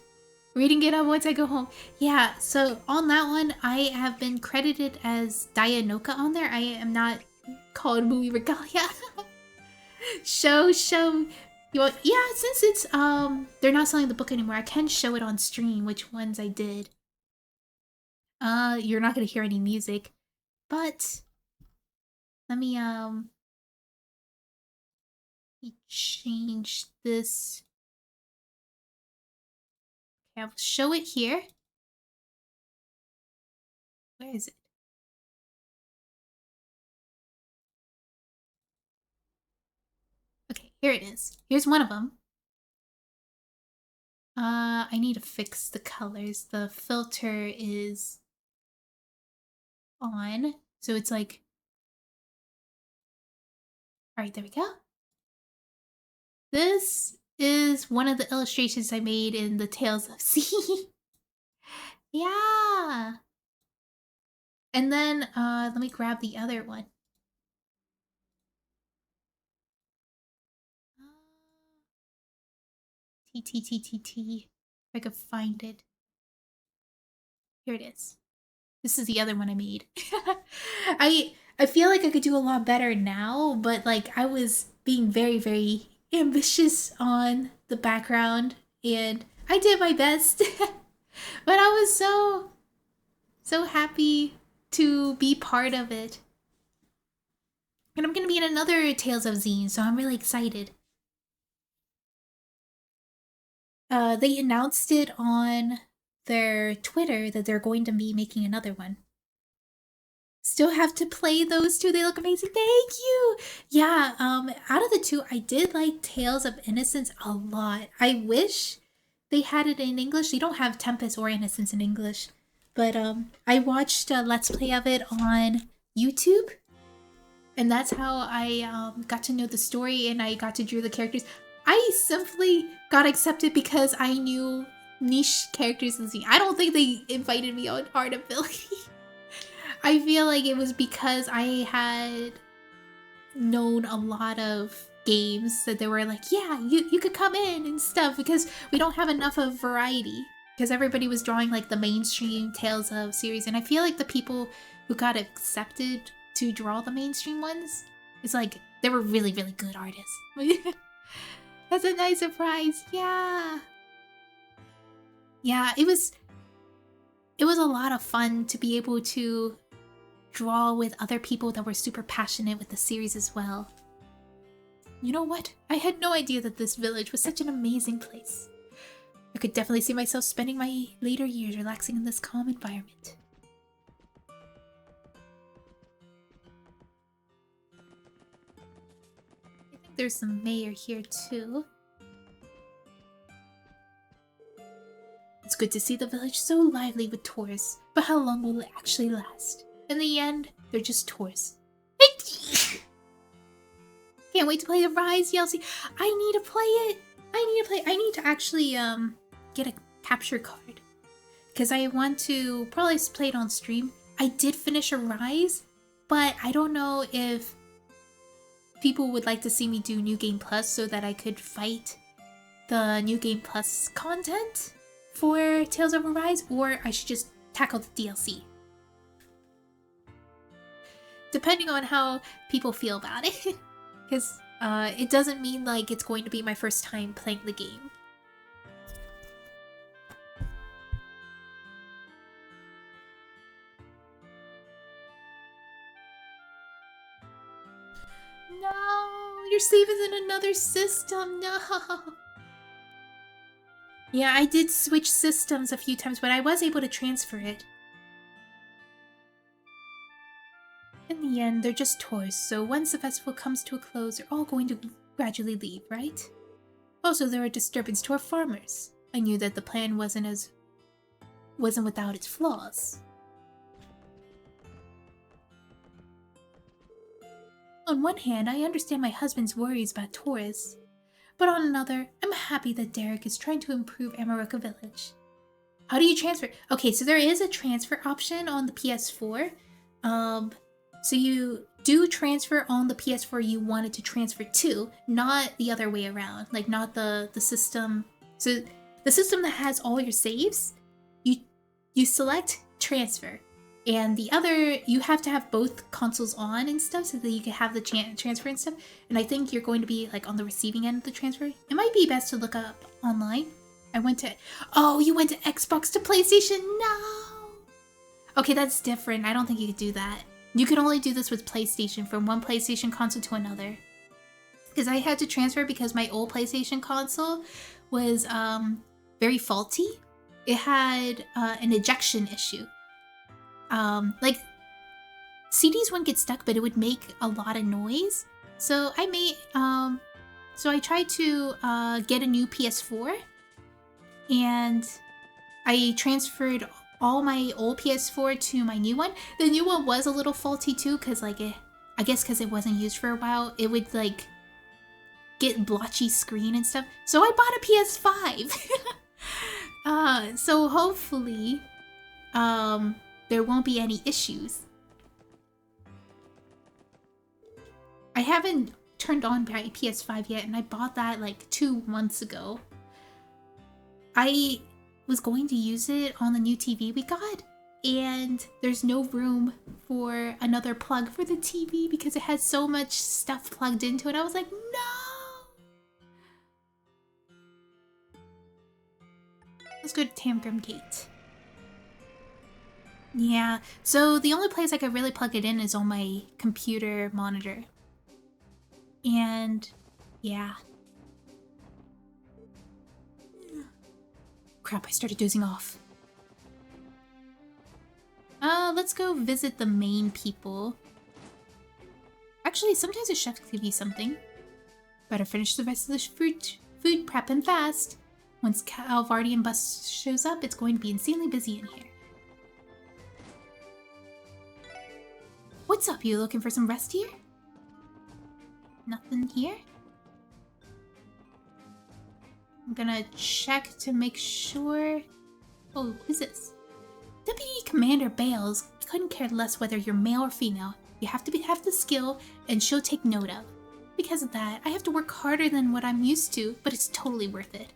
Reading it up once I go home. Yeah, so on that one, I have been credited as Dianoka on there. I am not called Mui Regalia. show. You want, yeah, since it's they're not selling the book anymore, I can show it on stream which ones I did. You're not gonna hear any music, but let me change this. Okay, I'll show it here. Where is it? Okay, here it is. Here's one of them. I need to fix the colors. The filter is on, so it's like... Alright, there we go. This is one of the illustrations I made in the Tales of Sea. Yeah! And then, let me grab the other one. If I could find it. Here it is. This is the other one I made. I feel like I could do a lot better now, but like I was being very, very ambitious on the background and I did my best. But I was so happy to be part of it. And I'm gonna be in another Tales of Zine, so I'm really excited. They announced it on their Twitter that they're going to be making another one. Still have to play those 2. They look amazing. Thank you. Yeah, out of the 2, I did like Tales of Innocence a lot. I wish they had it in English. They don't have Tempest or Innocence in English. But I watched a Let's Play of it on YouTube. And that's how I got to know the story and I got to draw the characters. I simply got accepted because I knew niche characters in the scene. I don't think they invited me on Art Ability. I feel like it was because I had known a lot of games that they were like, yeah, you could come in and stuff because we don't have enough of variety. Because everybody was drawing like the mainstream Tales of series. And I feel like the people who got accepted to draw the mainstream ones, it's like they were really, really good artists. That's a nice surprise. Yeah. Yeah, it was a lot of fun to be able to draw with other people that were super passionate with the series as well. You know what? I had no idea that this village was such an amazing place. I could definitely see myself spending my later years relaxing in this calm environment. I think there's some mayor here too. It's good to see the village so lively with tourists, but how long will it actually last? In the end, they're just tourists. Can't wait to play the Rise DLC. I need to play it. I need to actually get a capture card, because I want to probably play it on stream. I did finish a Rise, but I don't know if people would like to see me do New Game Plus so that I could fight the New Game Plus content for Tales of Arise, or I should just tackle the DLC. Depending on how people feel about it. Because it doesn't mean like it's going to be my first time playing the game. No, your save is in another system. No. Yeah, I did switch systems a few times, but I was able to transfer it. In the end, they're just tourists, so once the festival comes to a close, they're all going to gradually leave, right? Also, there are disturbance to our farmers. I knew that the plan wasn't without its flaws. On one hand, I understand my husband's worries about tourists, but on another, I'm happy that Derek is trying to improve Amaruka Village. How do you transfer? Okay, so there is a transfer option on the PS4. So you do transfer on the PS4 you wanted to transfer to, not the other way around. Like, not the system. So the system that has all your saves, you select transfer. And the other, you have to have both consoles on and stuff so that you can have the transfer and stuff. And I think you're going to be like on the receiving end of the transfer. It might be best to look up online. I went to, oh, you went to Xbox to PlayStation? No! Okay, that's different. I don't think you could do that. You can only do this with PlayStation, from one PlayStation console to another. Because I had to transfer because my old PlayStation console was very faulty. It had an ejection issue. Like, CDs wouldn't get stuck, but it would make a lot of noise. So I tried to get a new PS4, and I transferred all my old PS4 to my new one. The new one was a little faulty too, because like I guess because it wasn't used for a while, it would like get blotchy screen and stuff. So I bought a PS5. So hopefully there won't be any issues. I haven't turned on my PS5 yet, and I bought that like 2 months ago. I was going to use it on the new TV we got, and there's no room for another plug for the TV because it has so much stuff plugged into it. I was like, no! Let's go to Tamgrim Gate. Yeah, so the only place I could really plug it in is on my computer monitor. And yeah. Crap, I started dozing off. Let's go visit the main people. Actually, sometimes a chef give you something. Better finish the rest of the food prep and fast. Once Calvardian bus shows up, it's going to be insanely busy in here. What's up? You looking for some rest here? Nothing here? I'm gonna check to make sure. Oh, who's this? Deputy Commander Bales couldn't care less whether you're male or female. You have to have the skill, and she'll take note of. Because of that, I have to work harder than what I'm used to, but it's totally worth it.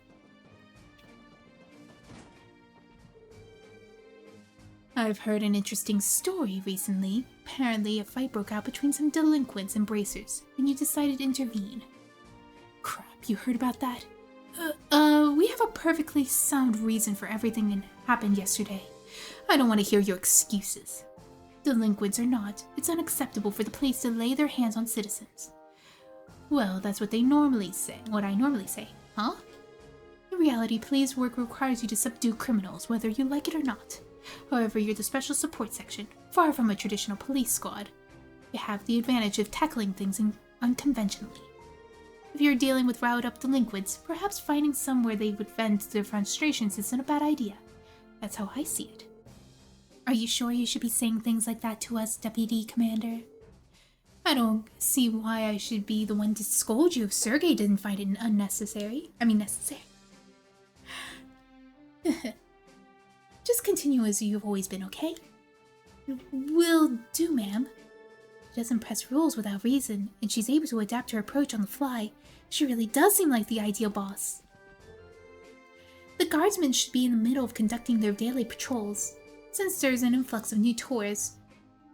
I've heard an interesting story recently. Apparently, a fight broke out between some delinquents and bracers, and you decided to intervene. Crap, you heard about that? We have a perfectly sound reason for everything that happened yesterday. I don't want to hear your excuses. Delinquents or not, it's unacceptable for the police to lay their hands on citizens. Well, that's what I normally say, huh? In reality, police work requires you to subdue criminals, whether you like it or not. However, you're the special support section, far from a traditional police squad. You have the advantage of tackling things unconventionally. If you're dealing with riled-up delinquents, perhaps finding somewhere they would vent their frustrations isn't a bad idea. That's how I see it. Are you sure you should be saying things like that to us, Deputy Commander? I don't see why I should be the one to scold you if Sergei didn't find it necessary. Just continue as you've always been, okay? Will do, ma'am. She doesn't press rules without reason, and she's able to adapt her approach on the fly. She really does seem like the ideal boss. The guardsmen should be in the middle of conducting their daily patrols. Since there's an influx of new tourists,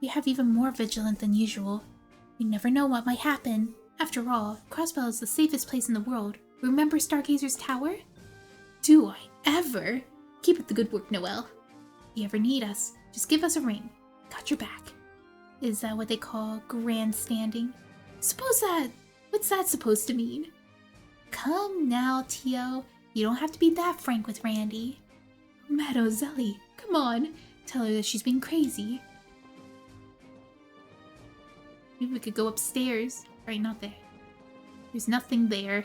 we have even more vigilant than usual. You never know what might happen. After all, Crossbell is the safest place in the world. Remember Stargazer's Tower? Do I ever? Keep up the good work, Noelle. If you ever need us, just give us a ring. Got your back. Is that what they call grandstanding? What's that supposed to mean? Come now, Tio. You don't have to be that frank with Randy. Mademoiselle, come on. Tell her that she's being crazy. Maybe we could go upstairs. Right, not there. There's nothing there.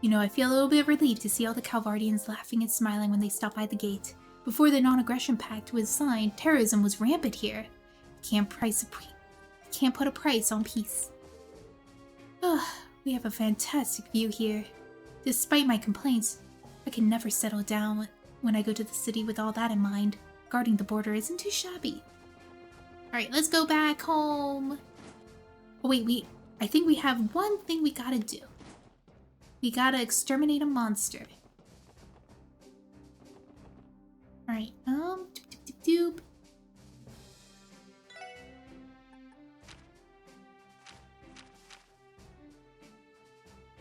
You know, I feel a little bit relieved to see all the Calvardians laughing and smiling when they stop by the gate. Before the non-aggression pact was signed, terrorism was rampant here. Can't put a price on peace. Ugh, we have a fantastic view here. Despite my complaints, I can never settle down when I go to the city with all that in mind. Guarding the border isn't too shabby. Alright, let's go back home. Oh wait, I think we have one thing we gotta do. We gotta exterminate a monster. Alright, doop.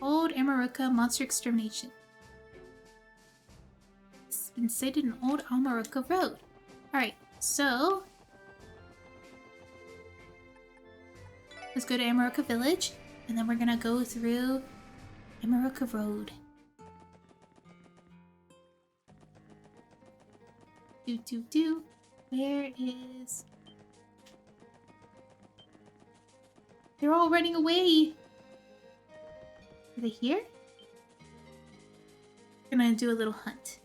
Old Amaruka Monster Extermination. It's been sighted in Old Amaruka Road. Alright, so let's go to Amaruka Village, and then we're gonna go through Amaruka Road. Where is... They're all running away! Are they here? I'm gonna do a little hunt.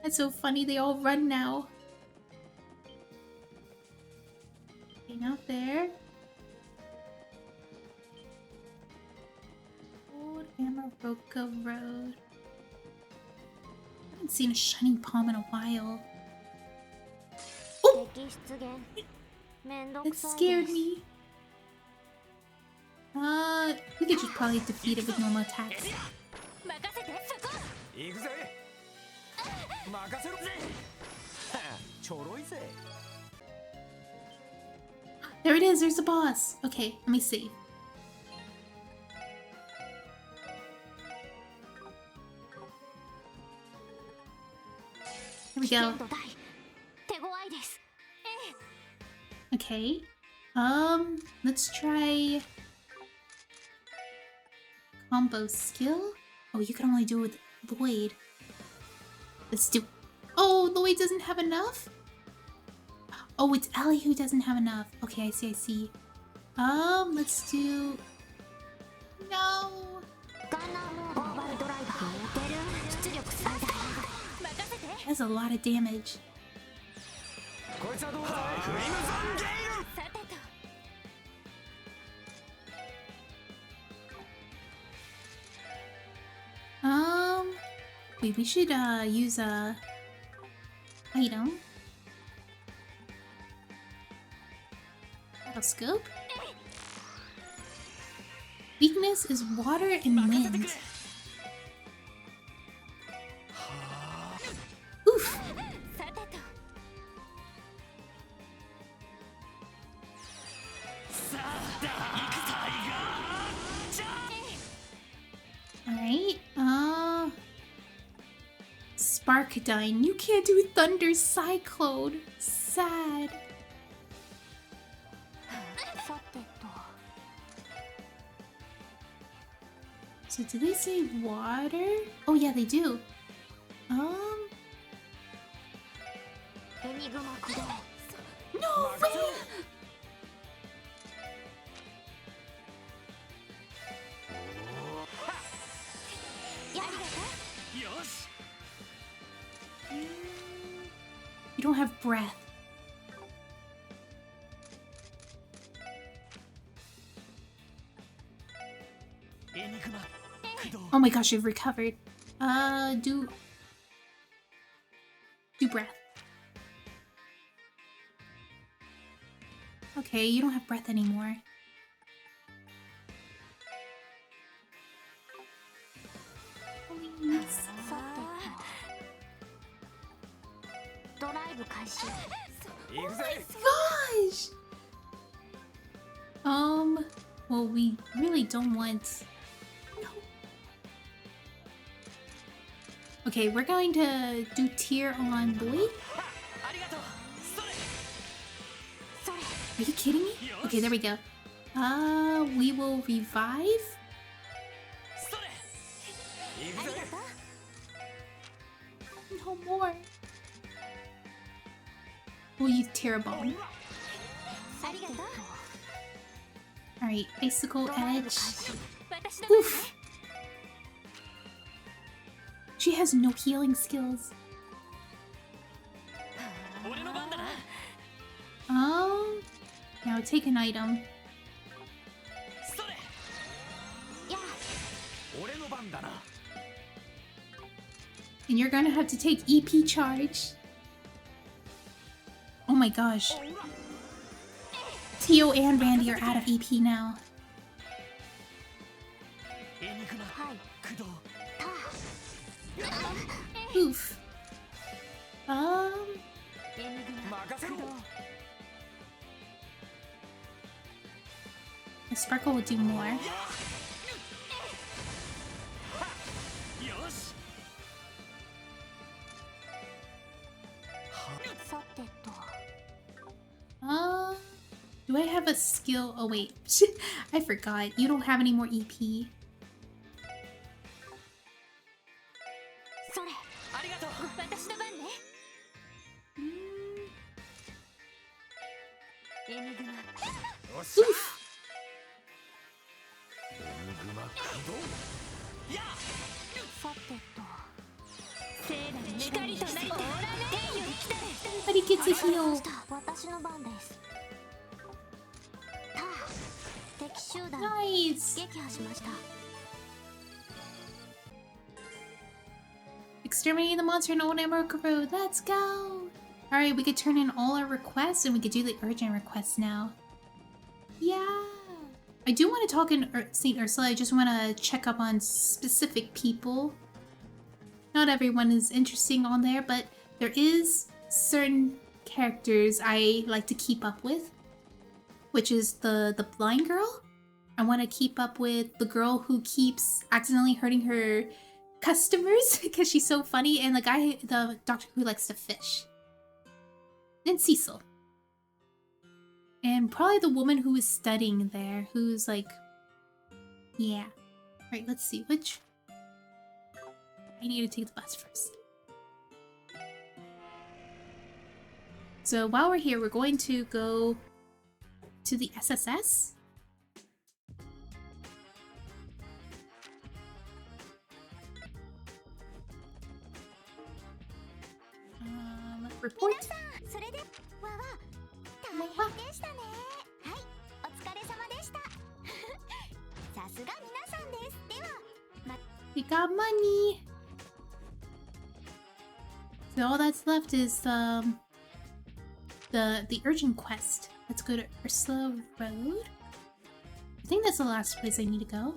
That's so funny, they all run now. Hang out there. Old Amaroka Road. I haven't seen a shiny palm in a while. Oh! That scared me. We could just probably defeat it with normal attacks. There it is, there's the boss. Okay, let me see. Here we go. Okay. Let's try combo skill. Oh, you can only do it with Lloyd. Let's do... Oh, Lloyd doesn't have enough? Oh, it's Ellie who doesn't have enough. Okay, I see. Let's do... No! That's a lot of damage. Wait, we should use a item. Battle scope. Weakness is water and wind. Oof. Arcadine. You can't do Thunder Cyclone. Sad. さてと So do they say water? Oh yeah, they do. エニグマ駆動 No way! や よし You don't have breath. Oh my gosh, you've recovered. Do breath. Okay, you don't have breath anymore. Please. さてとドライブ開始 行くぜ Gosh! Well, we really don't want... No. Okay, we're going to do tier on Lloyd. ありがとうそれ それ Are you kidding me? Okay, there we go. We will revive. それ行くぜ No more. We'll use Terra Bone. ありがとう Alright, Icicle ドライブ開 Edge. 始私の Oof! She has no healing skills. 俺の番だな Now take an item. それや俺の番だな And you're gonna have to take EP charge. Oh my gosh. Tio and Randy are out of EP now. エニグマはい駆動 Oof. エニグマ任せろ 駆動 The Sparkle will do more. よし さてと Do I have a skill? Oh wait, I forgot. You don't have any more EP. それありがとう私の番ねエニグマよっしゃ Oof. エニグマ駆動やさてと聖なる光となりて天より来たれ Everybody gets a heal. 私の番ですたあ敵集団 Nice. 撃破しました Exterminating the monster in Old Emerald Road. Let's go. Alright, we could turn in all our requests and we could do the urgent requests now. Yeah. I do want to talk in St. Ursula. I just want to check up on specific people. Not everyone is interesting on there, but there is certain characters I like to keep up with, which is the blind girl. I want to keep up with the girl who keeps accidentally hurting her customers because she's so funny, and the doctor who likes to fish. Then Cecil. And probably the woman who is studying there, who's like, yeah. Alright, let's see, which... I need to take the bus first. So while we're here, we're going to go to the SSS. Report. それでわわ大変でしたねはいお疲れ様でしたさすが皆さんですでは We got money. So all that's left is the urgent quest. Let's go to Ursula Road. I think that's the last place I need to go.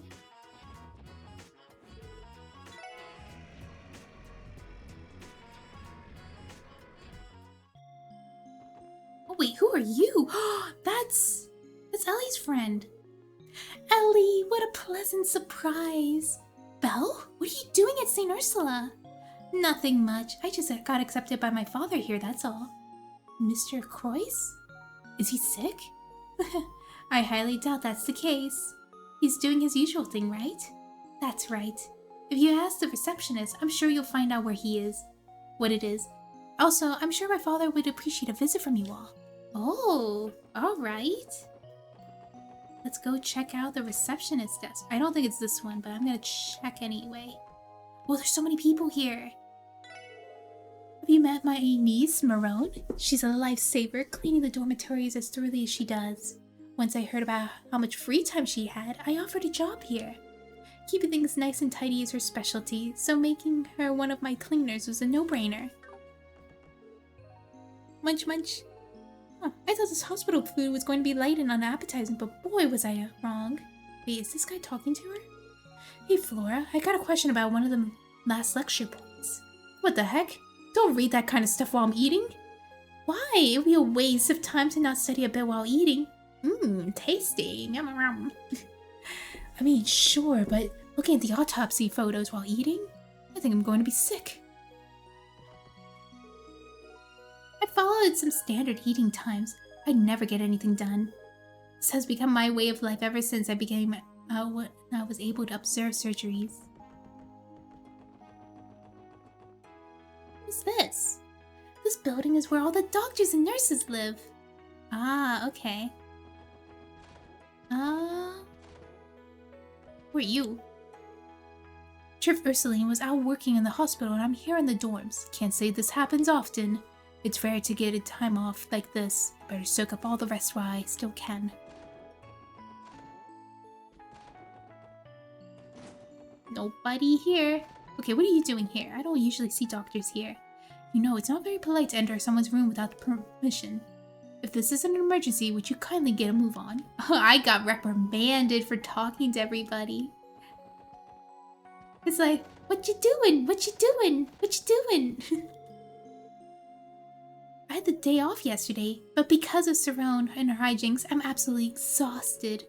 Oh wait, who are you? That's Ellie's friend. Ellie, what a pleasant surprise. Belle, what are you doing at St. Ursula? Nothing much. I just got accepted by my father here, that's all. Mr. Croyce? Is he sick? I highly doubt that's the case. He's doing his usual thing, right? That's right. If you ask the receptionist, I'm sure you'll find out where he is. What it is. Also, I'm sure my father would appreciate a visit from you all. Oh, alright. Let's go check out the receptionist desk. I don't think it's this one, but I'm gonna check anyway. Oh, there's so many people here. Have you met my niece, Marone? She's a lifesaver, cleaning the dormitories as thoroughly as she does. Once I heard about how much free time she had, I offered a job here. Keeping things nice and tidy is her specialty, so making her one of my cleaners was a no-brainer. Munch munch. Huh, I thought this hospital food was going to be light and unappetizing, but boy was I wrong. Wait, is this guy talking to her? Hey Flora, I got a question about one of the last lecture points. What the heck? Don't read that kind of stuff while I'm eating. Why? It would be a waste of time to not study a bit while eating. Tasty. Yum, yum. I mean, sure, but looking at the autopsy photos while eating? I think I'm going to be sick. I followed some standard eating times. I'd never get anything done. This has become my way of life ever since I became when I was able to observe surgeries. What's this? This building is where all the doctors and nurses live. Ah, okay. Who are you? Trip Ursuline was out working in the hospital and I'm here in the dorms. Can't say this happens often. It's rare to get a time off like this. Better soak up all the rest while I still can. Nobody here. Okay, what are you doing here? I don't usually see doctors here. You know, it's not very polite to enter someone's room without permission. If this isn't an emergency, would you kindly get a move on? I got reprimanded for talking to everybody. It's like, what you doing? What you doing? What you doing? I had the day off yesterday, but because of Cerrone and her hijinks, I'm absolutely exhausted.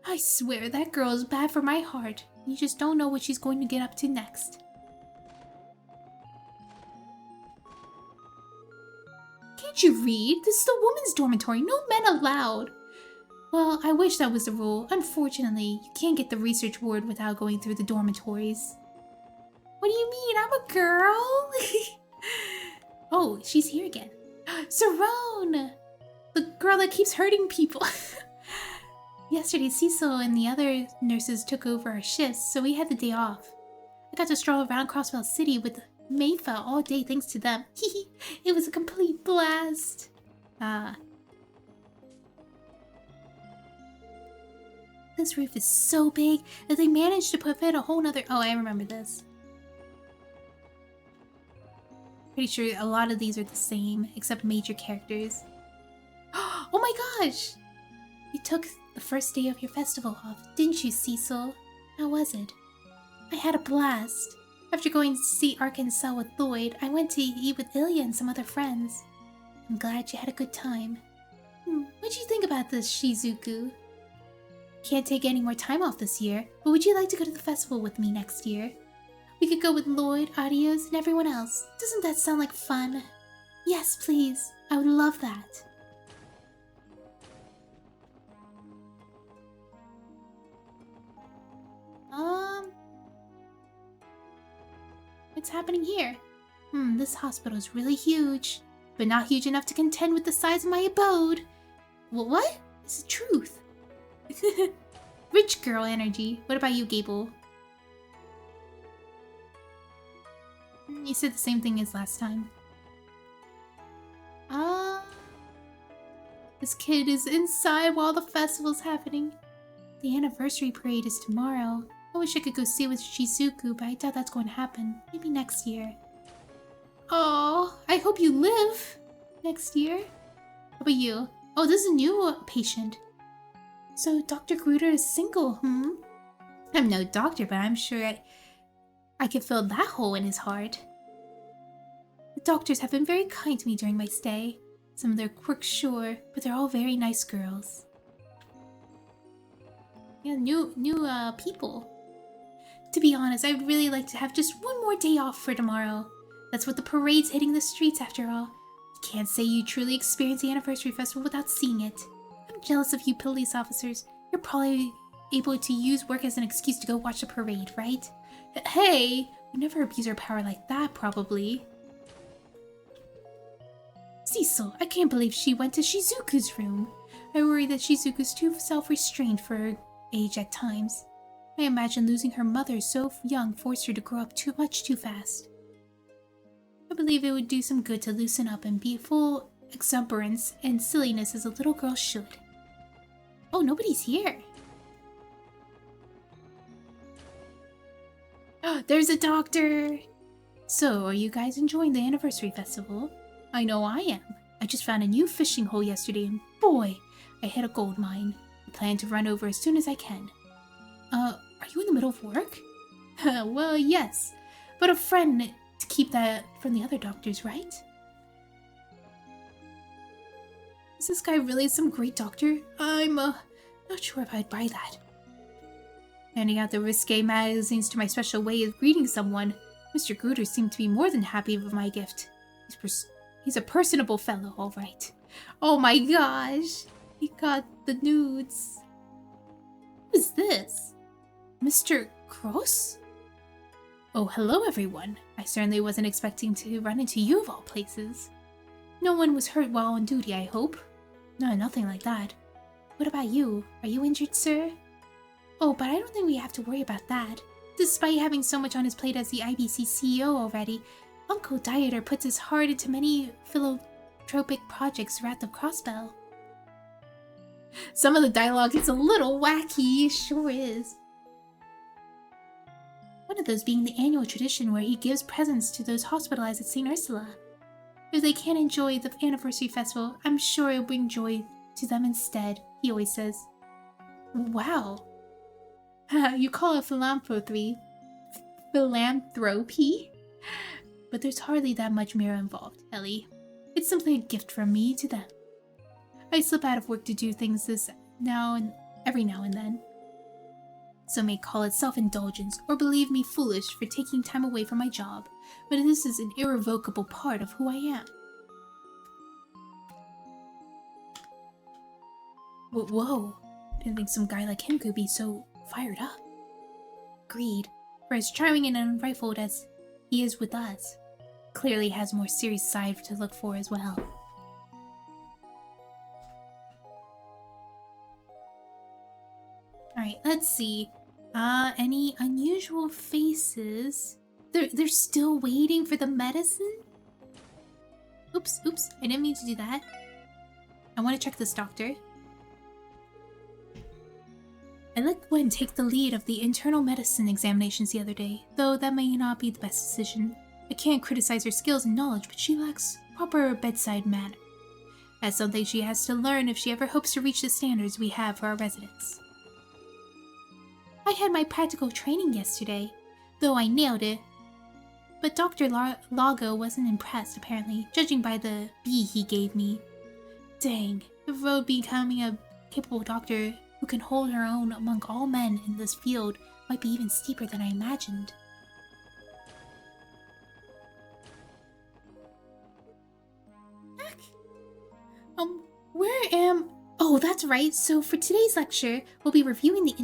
I swear that girl is bad for my heart. You just don't know what she's going to get up to next. Can't you read? This is the women's dormitory. No men allowed. Well, I wish that was the rule. Unfortunately, you can't get the research ward without going through the dormitories. What do you mean? I'm a girl? Oh, she's here again. Cerrone! The girl that keeps hurting people. Yesterday, Cecil and the other nurses took over our shifts, so we had the day off. I got to stroll around Crossville City with Mayfa all day thanks to them. It was a complete blast. This roof is so big that they managed to put in a whole nother— oh, I remember this. Pretty sure a lot of these are the same, except major characters. Oh my gosh! You took the first day of your festival off, didn't you, Cecil? How was it? I had a blast. After going to see Arkansas with Lloyd, I went to eat with Illya and some other friends. I'm glad you had a good time. What'd you think about this, Shizuku? Can't take any more time off this year, but would you like to go to the festival with me next year? We could go with Lloyd, Adios, and everyone else. Doesn't that sound like fun? Yes, please. I would love that. What's happening here? This hospital is really huge, but not huge enough to contend with the size of my abode. Well, what? It's the truth. Rich girl energy. What about you, Gable? You said the same thing as last time. This kid is inside while the festival's happening. The anniversary parade is tomorrow. I wish I could go see with Shizuku, but I doubt that's going to happen. Maybe next year. Oh, I hope you live next year. How about you? Oh, this is a new patient. So Dr. Gruder is single, I'm no doctor, but I'm sure I could fill that hole in his heart. The doctors have been very kind to me during my stay. Some of their quirks, sure, but they're all very nice girls. Yeah, new people. To be honest, I'd really like to have just one more day off for tomorrow. That's what the parade's hitting the streets after all. You can't say you truly experienced the anniversary festival without seeing it. I'm jealous of you police officers. You're probably able to use work as an excuse to go watch the parade, right? Hey, we never abuse our power like that, probably. Cecil, I can't believe she went to Shizuku's room. I worry that Shizuku's too self-restrained for her age at times. I imagine losing her mother so young forced her to grow up too fast. I believe it would do some good to loosen up and be full exuberance and silliness as a little girl should. Oh, nobody's here. There's a doctor! So, are you guys enjoying the anniversary festival? I know I am. I just found a new fishing hole yesterday and boy, I hit a gold mine. I plan to run over as soon as I can. Are you in the middle of work? Well, yes. But a friend to keep that from the other doctors, right? Is this guy really some great doctor? I'm, not sure if I'd buy that. Handing out the risque magazines to my special way of greeting someone, Mr. Gruder seemed to be more than happy with my gift. He's a personable fellow, all right. Oh my gosh! He got the nudes. Who is this? Mr. Gross? Oh, hello everyone. I certainly wasn't expecting to run into you of all places. No one was hurt while on duty, I hope? No, nothing like that. What about you? Are you injured, sir? Oh, but I don't think we have to worry about that. Despite having so much on his plate as the IBC CEO already, Uncle Dieter puts his heart into many philanthropic projects throughout the Crossbell. Some of the dialogue is a little wacky, sure is. One of those being the annual tradition where he gives presents to those hospitalized at St. Ursula. If they can't enjoy the anniversary festival, I'm sure it'll bring joy to them instead, he always says. Wow. You call it philanthropy? Philanthropy? But there's hardly that much mirror involved, Ellie. It's simply a gift from me to them. I slip out of work to do things every now and then. Some may call it self-indulgence or believe me foolish for taking time away from my job, but this is an irrevocable part of who I am. Whoa, didn't think some guy like him could be so fired up. Agreed, for as charming and unrifled as he is with us, clearly has a more serious side to look for as well. Alright, let's see. Any unusual faces? They're still waiting for the medicine? Oops, I didn't mean to do that. I want to check this doctor. I let Gwen take the lead of the internal medicine examinations the other day, though that may not be the best decision. I can't criticize her skills and knowledge, but she lacks proper bedside manner. That's something she has to learn if she ever hopes to reach the standards we have for our residents. I had my practical training yesterday, though I nailed it. But Dr. Lago wasn't impressed, apparently, judging by the B he gave me. Dang, the road becoming a capable doctor who can hold her own among all men in this field might be even steeper than I imagined. Oh, that's right. So for today's lecture, we'll be reviewing the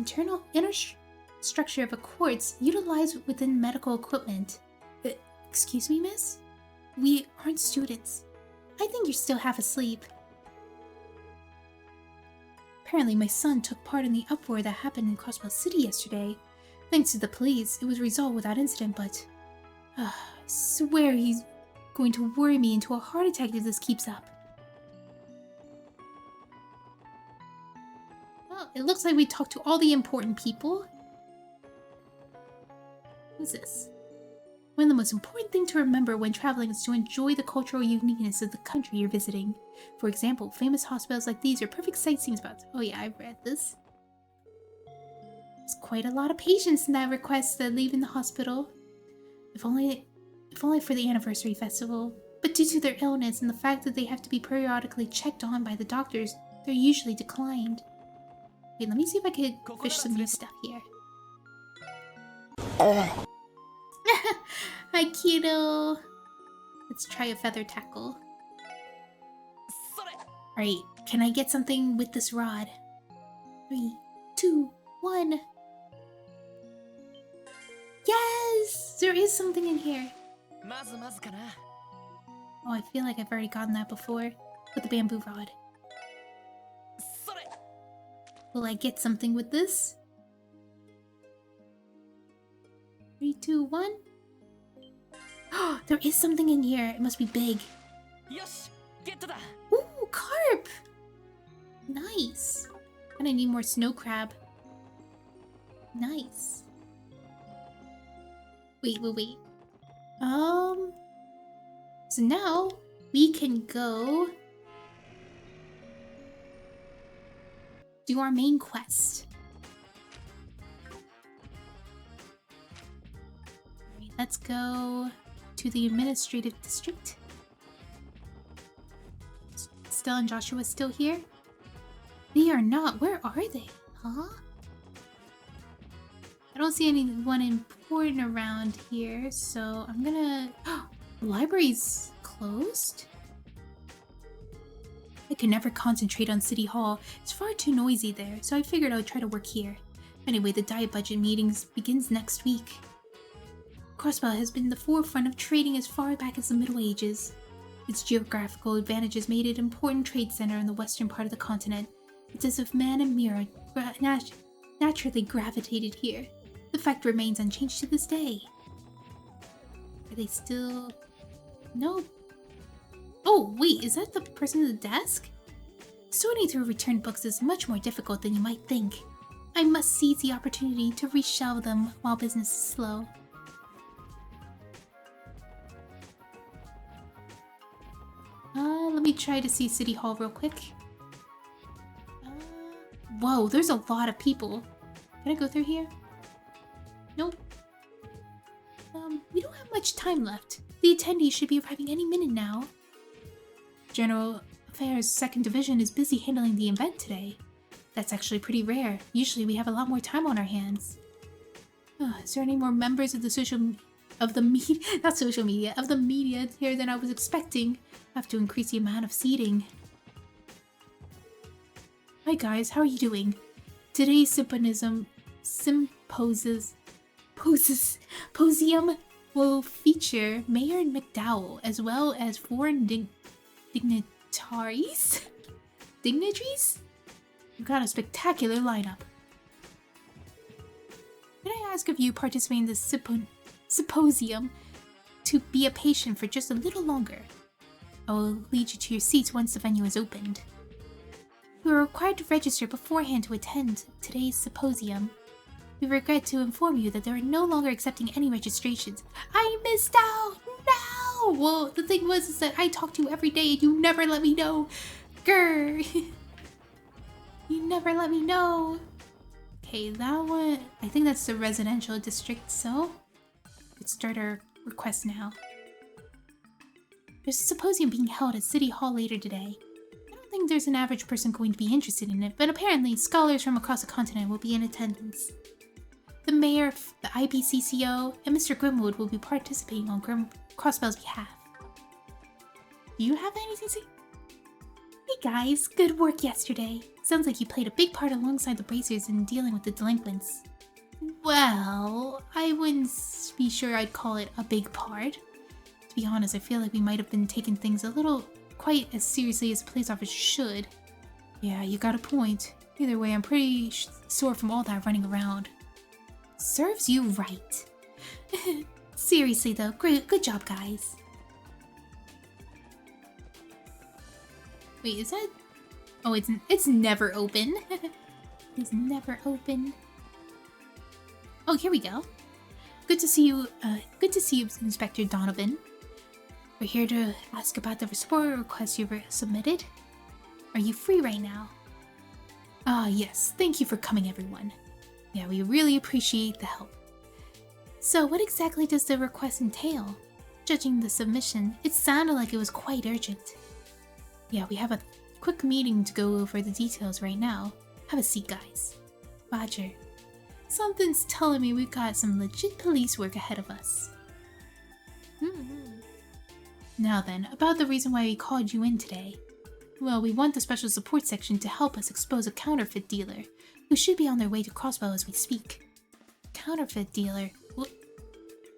inner structure of a quartz utilized within medical equipment. Excuse me, miss? We aren't students. I think you're still half asleep. Apparently, my son took part in the uproar that happened in Crossbell City yesterday. Thanks to the police, it was resolved without incident, but I swear he's going to worry me into a heart attack if this keeps up. Well, it looks like we talked to all the important people. Who's this? One of the most important things to remember when traveling is to enjoy the cultural uniqueness of the country you're visiting. For example, famous hospitals like these are perfect sightseeing spots. Oh yeah, I've read this. There's quite a lot of patients in that request that leave in the hospital. If only for the anniversary festival. But due to their illness and the fact that they have to be periodically checked on by the doctors, they're usually declined. Wait, let me see if I can fish some new stuff here. Hi, kiddo. Let's try a feather tackle. Alright, can I get something with this rod? 3, 2, 1. Yes! There is something in here. Oh, I feel like I've already gotten that before with the bamboo rod. Will I get something with this? 3, 2, 1. Oh, there is something in here. It must be big. Ooh, carp! Nice. And I need more snow crab. Nice. Wait. So now we can go do our main quest. Alright, let's go to the administrative district. Stella and Joshua still here? They are not. Where are they? Huh? I don't see anyone important around here, so I'm gonna... The library's closed? I can never concentrate on City Hall. It's far too noisy there, so I figured I would try to work here. Anyway, the diet budget meetings begins next week. Crossbell has been the forefront of trading as far back as the Middle Ages. Its geographical advantages made it an important trade center in the western part of the continent. It's as if man and mirror naturally gravitated here. The fact remains unchanged to this day. Are they still... No. Oh, wait, is that the person at the desk? Sorting through returned books is much more difficult than you might think. I must seize the opportunity to reshelve them while business is slow. Let me try to see City Hall real quick. Whoa, there's a lot of people. Can I go through here? Nope. We don't have much time left. The attendees should be arriving any minute now. General Affairs 2nd Division is busy handling the event today. That's actually pretty rare. Usually we have a lot more time on our hands. Is there any more members of the media here than I was expecting? I have to increase the amount of seating. Hi guys, how are you doing? Today's symposium will feature Mayor McDowell as well as foreign dignitaries? Dignitaries? We've got a spectacular lineup. Can I ask if you participate in this symposium to be a patient for just a little longer? I will lead you to your seats once the venue is opened. You are required to register beforehand to attend today's symposium. We regret to inform you that they are no longer accepting any registrations. I missed out! No! Well, the thing was is that I talk to you every day and you never let me know. Grr! You never let me know. Okay, that one... I think that's the residential district, so... Let's start our request now. There's a symposium being held at City Hall later today. I don't think there's an average person going to be interested in it, but apparently scholars from across the continent will be in attendance. The mayor, the IBCCO, and Mr. Grimwood will be participating on Crossbell's behalf. Do you have anything to say? Hey guys, good work yesterday. Sounds like you played a big part alongside the bracers in dealing with the delinquents. Well, I wouldn't be sure I'd call it a big part. To be honest, I feel like we might have been taking things a little quite as seriously as a police officer should. Yeah, you got a point. Either way, I'm pretty sore from all that running around. Serves you right. Seriously though, great, good job guys. Wait, is that... Oh, it's never open. It's never open. Oh, here we go. Good to see you, Inspector Donovan. We're here to ask about the report request you submitted. Are you free right now? Ah, yes. Thank you for coming, everyone. Yeah, we really appreciate the help. So, what exactly does the request entail? Judging the submission, it sounded like it was quite urgent. Yeah, we have a quick meeting to go over the details right now. Have a seat, guys. Roger. Something's telling me we've got some legit police work ahead of us. Now then, about the reason why we called you in today. Well, we want the special support section to help us expose a counterfeit dealer, who should be on their way to Crossbow as we speak. Counterfeit dealer?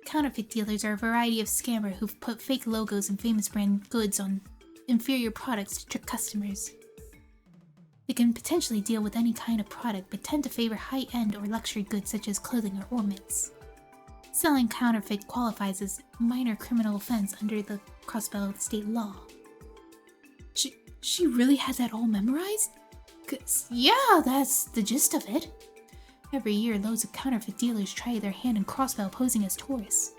Counterfeit dealers are a variety of scammers who've put fake logos and famous brand goods on inferior products to trick customers. They can potentially deal with any kind of product, but tend to favor high-end or luxury goods such as clothing or ornaments. Selling counterfeit qualifies as a minor criminal offense under the Crossbow state law. She really had that all memorized? 'Cause, yeah, that's the gist of it. Every year, loads of counterfeit dealers try their hand in Crossbow posing as tourists.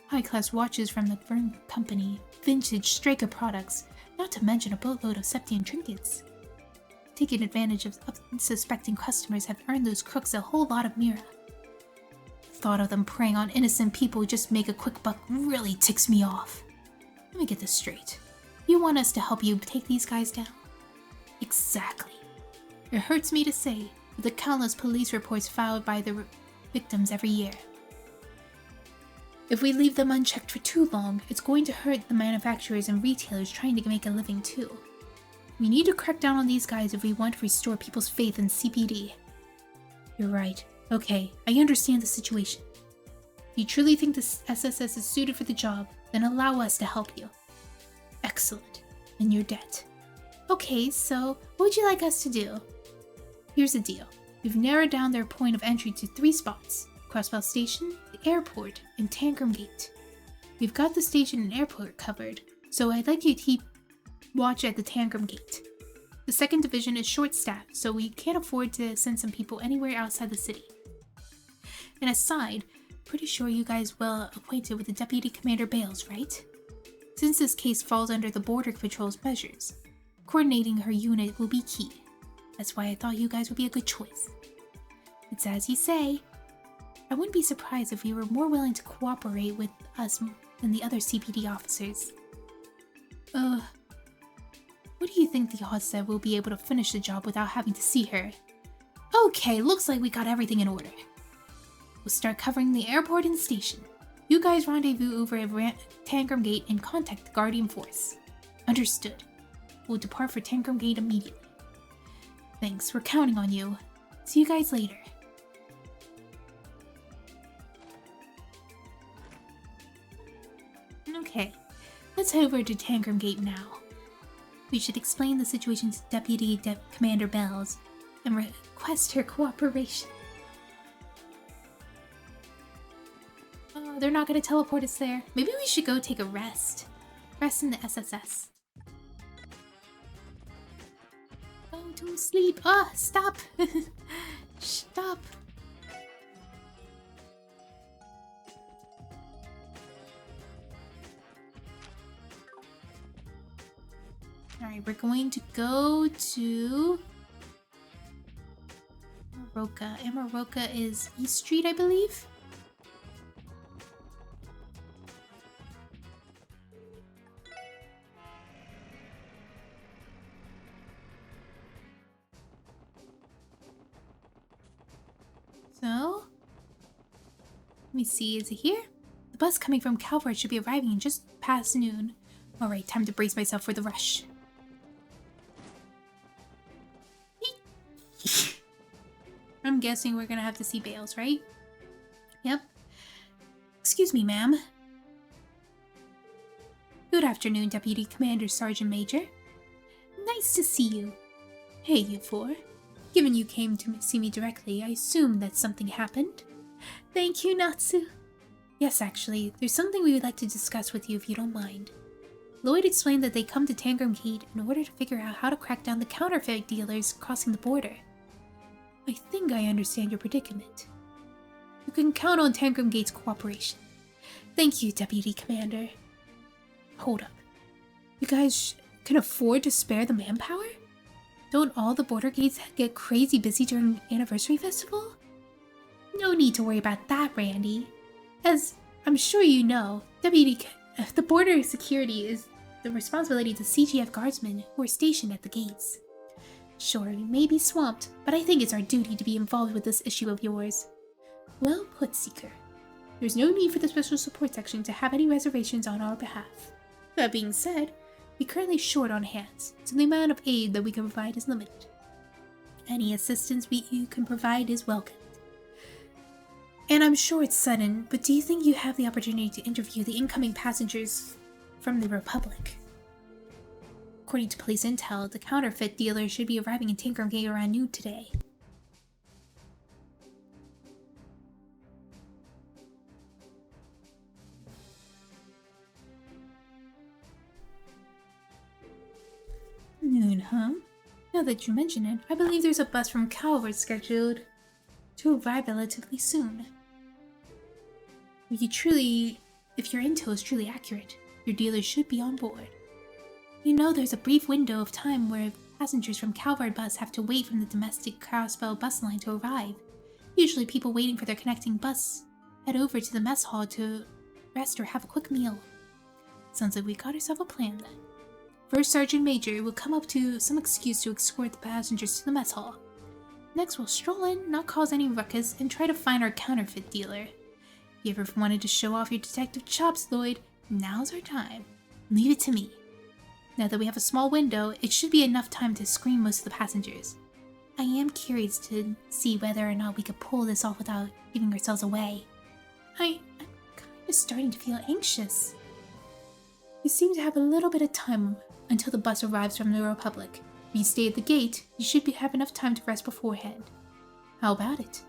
High-class watches from the Vern Company, vintage Striker products, not to mention a boatload of Septian trinkets. Taking advantage of unsuspecting customers have earned those crooks a whole lot of mira. The thought of them preying on innocent people who just make a quick buck really ticks me off. Let me get this straight. You want us to help you take these guys down? Exactly. It hurts me to say, but the countless police reports filed by the victims every year. If we leave them unchecked for too long, it's going to hurt the manufacturers and retailers trying to make a living too. We need to crack down on these guys if we want to restore people's faith in CPD. You're right. Okay, I understand the situation. If you truly think the SSS is suited for the job, then allow us to help you. Excellent. And your debt. Okay, so what would you like us to do? Here's the deal. We've narrowed down their point of entry to 3 spots. Crossbow Station, the airport, and Tangram Gate. We've got the station and airport covered, so I'd like you to keep watch at the Tangram Gate. The 2nd Division is short-staffed, so we can't afford to send some people anywhere outside the city. And aside, pretty sure you guys well acquainted with the Deputy Commander Bales, right? Since this case falls under the Border Patrol's measures, coordinating her unit will be key. That's why I thought you guys would be a good choice. It's as you say. I wouldn't be surprised if you were more willing to cooperate with us than the other CPD officers. What do you think the odds that we'll be able to finish the job without having to see her? Okay, looks like we got everything in order. We'll start covering the airport and station. You guys rendezvous over at Tangram Gate and contact the Guardian Force. Understood. We'll depart for Tangram Gate immediately. Thanks, we're counting on you. See you guys later. Okay, let's head over to Tangram Gate now. We should explain the situation to Deputy Commander Bells and request her cooperation. Oh, they're not going to teleport us there. Maybe we should go take a rest. Rest in the SSS. Go to sleep. Ah, stop. Stop. Alright, we're going to go to Amaroka. Amaroka is East Street, I believe? So, let me see, is it here? The bus coming from Calvert should be arriving in just past noon. Alright, time to brace myself for the rush. I'm guessing we're gonna have to see Bales, right? Yep. Excuse me, ma'am. Good afternoon, Deputy Commander Sergeant Major. Nice to see you. Hey, you four. Given you came to see me directly, I assume that something happened. Thank you, Natsu. Yes, actually, there's something we would like to discuss with you if you don't mind. Lloyd explained that they come to Tangram Gate in order to figure out how to crack down the counterfeit dealers crossing the border. I think I understand your predicament. You can count on Tangram Gate's cooperation. Thank you, Deputy Commander. Hold up. You guys can afford to spare the manpower? Don't all the border gates get crazy busy during Anniversary Festival? No need to worry about that, Randy. As I'm sure you know, the border security is the responsibility of the CGF guardsmen who are stationed at the gates. Sure, we may be swamped, but I think it's our duty to be involved with this issue of yours. Well put, Seeker. There's no need for the Special Support Section to have any reservations on our behalf. That being said, we're currently short on hands, so the amount of aid that we can provide is limited. Any assistance you can provide is welcomed. And I'm sure it's sudden, but do you think you have the opportunity to interview the incoming passengers from the Republic? According to police intel, the counterfeit dealer should be arriving in Tanker Gate around noon today. Noon, huh? Now that you mention it, I believe there's a bus from Calvert scheduled to arrive relatively soon. If your intel is truly accurate, your dealer should be on board. You know there's a brief window of time where passengers from Calvert bus have to wait from the domestic Crossbell bus line to arrive. Usually people waiting for their connecting bus head over to the mess hall to rest or have a quick meal. Sounds like we got ourselves a plan then. First Sergeant Major will come up to some excuse to escort the passengers to the mess hall. Next we'll stroll in, not cause any ruckus, and try to find our counterfeit dealer. If you ever wanted to show off your detective chops, Lloyd, now's our time. Leave it to me. Now that we have a small window, it should be enough time to screen most of the passengers. I am curious to see whether or not we could pull this off without giving ourselves away. I'm kind of starting to feel anxious. We seem to have a little bit of time until the bus arrives from the Republic. If you stay at the gate, you should have enough time to rest beforehand. How about it?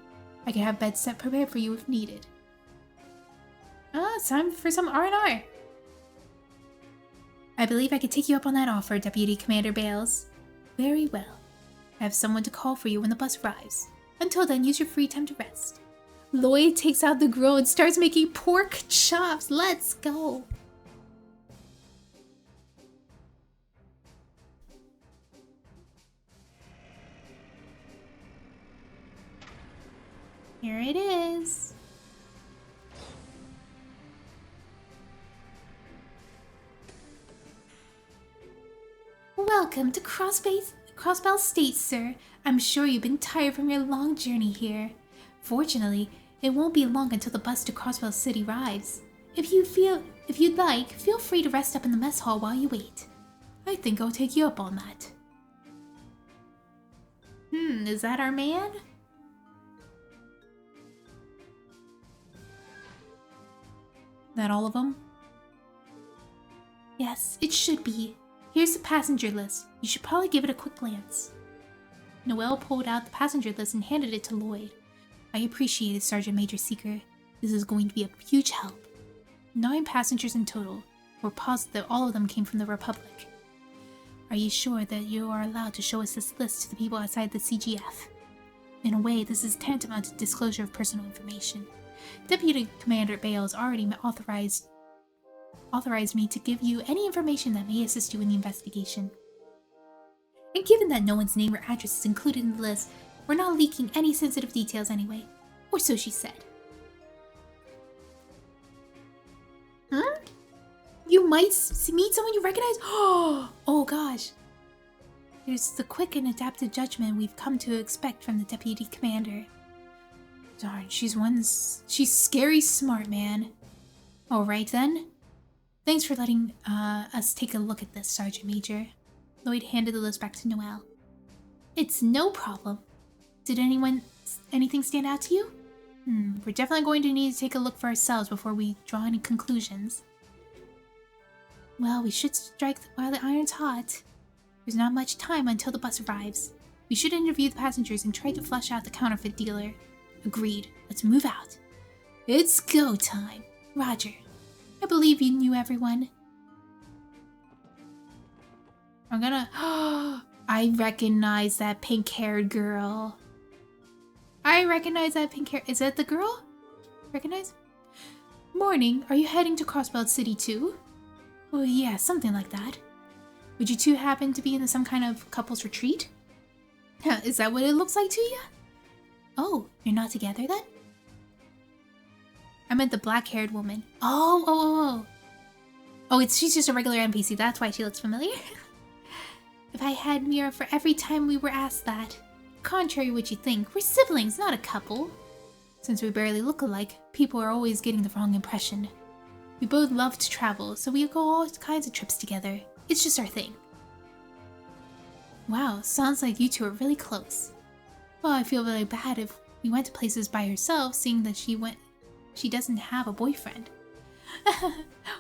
I can have beds set prepared for you if needed. It's time for some R&R. I believe I could take you up on that offer, Deputy Commander Bales. Very well. I have someone to call for you when the bus arrives. Until then, use your free time to rest. Lloyd takes out the grill and starts making pork chops. Let's go. Here it is. Welcome to Crossbell State, sir. I'm sure you've been tired from your long journey here. Fortunately, it won't be long until the bus to Crossbell City arrives. If you'd like, feel free to rest up in the mess hall while you wait. I think I'll take you up on that. Is that our man? That all of them? Yes, it should be. Here's the passenger list. You should probably give it a quick glance. Noelle pulled out the passenger list and handed it to Lloyd. I appreciate it, Sergeant Major Seeker. This is going to be a huge help. 9 passengers in total. We're positive that all of them came from the Republic. Are you sure that you are allowed to show us this list to the people outside the CGF? In a way, this is tantamount to disclosure of personal information. Deputy Commander Bales already authorized me to give you any information that may assist you in the investigation. And given that no one's name or address is included in the list, we're not leaking any sensitive details anyway. Or so she said. Huh? You might meet someone you recognize? Oh gosh. There's the quick and adaptive judgment we've come to expect from the Deputy Commander. Darn, she's scary smart, man. Alright then. Thanks for letting us take a look at this, Sergeant Major. Lloyd handed the list back to Noelle. It's no problem. Did anything stand out to you? We're definitely going to need to take a look for ourselves before we draw any conclusions. Well, we should strike while the iron's hot. There's not much time until the bus arrives. We should interview the passengers and try to flush out the counterfeit dealer. Agreed. Let's move out. It's go time. Roger. I believe you knew everyone. I'm gonna... I recognize that pink-haired girl. Is that the girl? Recognize? Morning. Are you heading to Crossbell City too? Oh yeah, something like that. Would you two happen to be in some kind of couple's retreat? Is that what it looks like to you? Oh, you're not together then? I meant the black-haired woman. Oh, she's just a regular NPC. That's why she looks familiar. If I had Mira for every time we were asked that. Contrary to what you think, we're siblings, not a couple. Since we barely look alike, people are always getting the wrong impression. We both love to travel, so we go all kinds of trips together. It's just our thing. Wow, sounds like you two are really close. Well, I feel really bad if we went to places by herself, seeing that she doesn't have a boyfriend.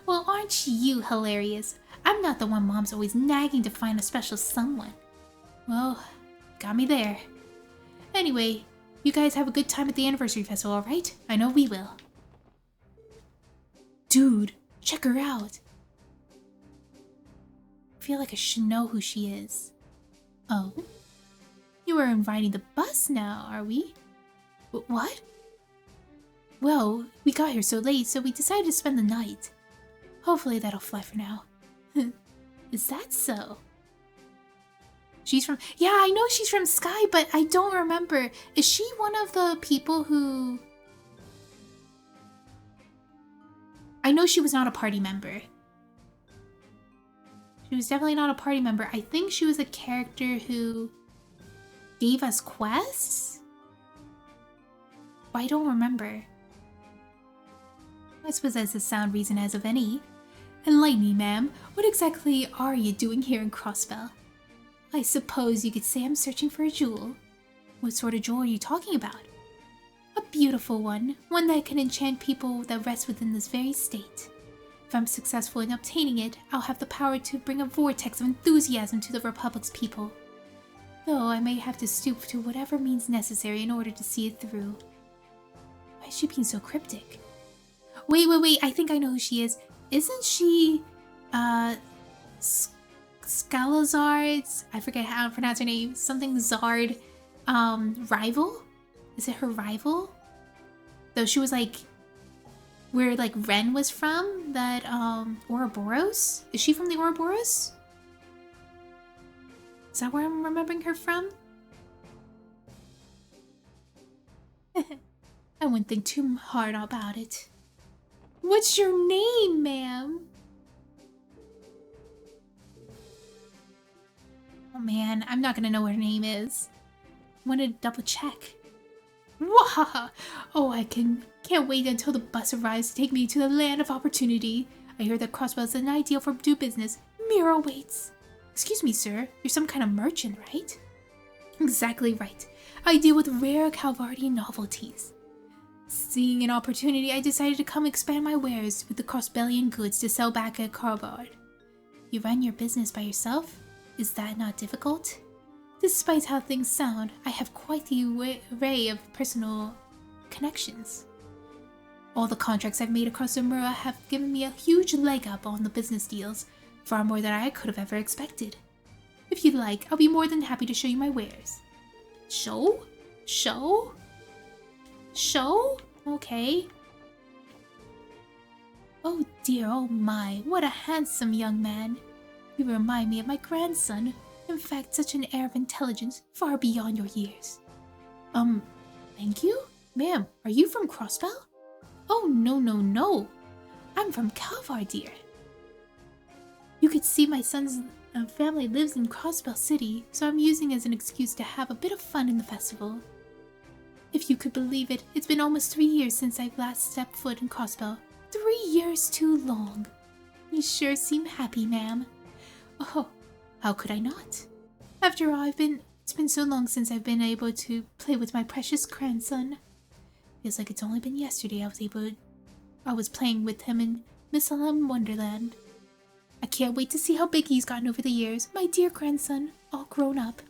Well, aren't you hilarious? I'm not the one Mom's always nagging to find a special someone. Well, got me there. Anyway, you guys have a good time at the anniversary festival, alright? I know we will. Dude, check her out. I feel like I should know who she is. Oh? You are inviting the bus now, are we? What? Well, we got here so late, so we decided to spend the night. Hopefully that'll fly for now. Is that so? She's from... Yeah, I know she's from Sky, but I don't remember. Is she one of the people who... I know she was not a party member. She was definitely not a party member. I think she was a character who gave us quests? But I don't remember. I suppose that's a sound reason as of any. Enlighten me, ma'am. What exactly are you doing here in Crossbell? I suppose you could say I'm searching for a jewel. What sort of jewel are you talking about? A beautiful one that can enchant people that rest within this very state. If I'm successful in obtaining it, I'll have the power to bring a vortex of enthusiasm to the Republic's people. Though I may have to stoop to whatever means necessary in order to see it through. Why is she being so cryptic? Wait, I think I know who she is. Isn't she, Scalazard's, I forget how to pronounce her name, something Zard, rival? Is it her rival? Though she was like, where like Ren was from, that, Ouroboros? Is she from the Ouroboros? Is that where I'm remembering her from? I wouldn't think too hard about it. What's your name, ma'am? Oh man, I'm not gonna know what her name is. I wanted to double check. Wahaha! Oh, I can't wait until the bus arrives to take me to the land of opportunity. I hear that Crossbell is an ideal for do business. Mira waits. Excuse me, sir. You're some kind of merchant, right? Exactly right. I deal with rare Calvardian novelties. Seeing an opportunity, I decided to come expand my wares with the Crossbellian goods to sell back at Carbard. You run your business by yourself? Is that not difficult? Despite how things sound, I have quite the array of personal connections. All the contracts I've made across Amura have given me a huge leg up on the business deals, far more than I could have ever expected. If you'd like, I'll be more than happy to show you my wares. Show? Show? Show? Okay. Oh dear, oh my, what a handsome young man. You remind me of my grandson. In fact, such an air of intelligence far beyond your years. Thank you? Ma'am, are you from Crossbell? Oh, no. I'm from Calvar, dear. You could see my son's family lives in Crossbell City, so I'm using it as an excuse to have a bit of fun in the festival. If you could believe it, it's been almost 3 years since I've last stepped foot in Crossbell. 3 years too long. You sure seem happy, ma'am. Oh, how could I not? After all, it's been so long since I've been able to play with my precious grandson. Feels like it's only been yesterday I was playing with him in Miss Alum Wonderland. I can't wait to see how big he's gotten over the years, my dear grandson, all grown up.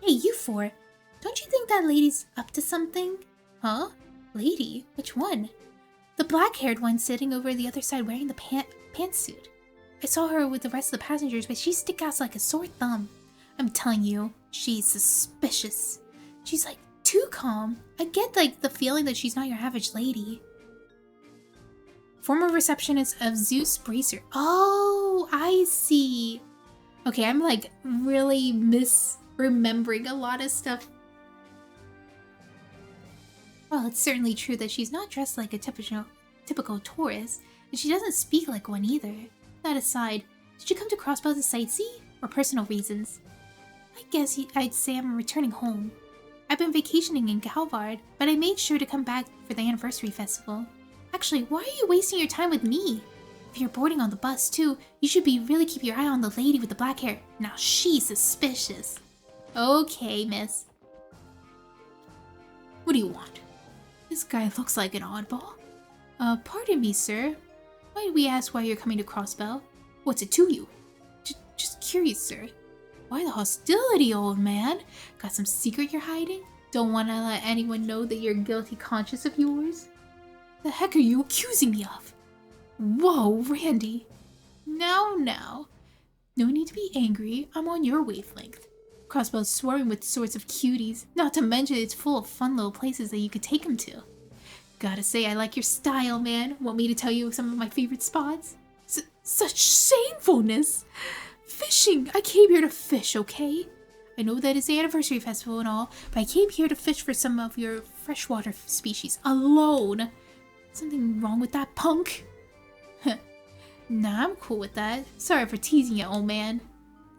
Hey, you four, don't you think that lady's up to something? Huh? Lady? Which one? The black-haired one sitting over the other side wearing the pantsuit. I saw her with the rest of the passengers, but she sticks out like a sore thumb. I'm telling you, she's suspicious. She's like too calm. I get like the feeling that she's not your average lady. Former receptionist of Zeus Bracer. Oh, I see. Okay, I'm like really misremembering a lot of stuff. Well, it's certainly true that she's not dressed like a typical tourist, and she doesn't speak like one either. That aside, did you come to Crossbell to sightsee, or personal reasons? I guess I'd say I'm returning home. I've been vacationing in Calvard, but I made sure to come back for the anniversary festival. Actually, why are you wasting your time with me? If you're boarding on the bus too, you should really keep your eye on the lady with the black hair. Now she's suspicious. Okay, miss. What do you want? This guy looks like an oddball. Pardon me, sir. Might we ask why you're coming to Crossbell? What's it to you? Just curious, sir. Why the hostility, old man? Got some secret you're hiding? Don't want to let anyone know that you're a guilty conscience of yours? The heck are you accusing me of? Whoa, Randy. Now. No need to be angry. I'm on your wavelength. Crossbell's swarming with sorts of cuties, not to mention it's full of fun little places that you could take them to. Gotta say, I like your style, man. Want me to tell you some of my favorite spots? Such shamefulness! Fishing! I came here to fish, okay? I know that it's the anniversary festival and all, but I came here to fish for some of your freshwater species alone. Something wrong with that, punk? Nah, I'm cool with that. Sorry for teasing you, old man.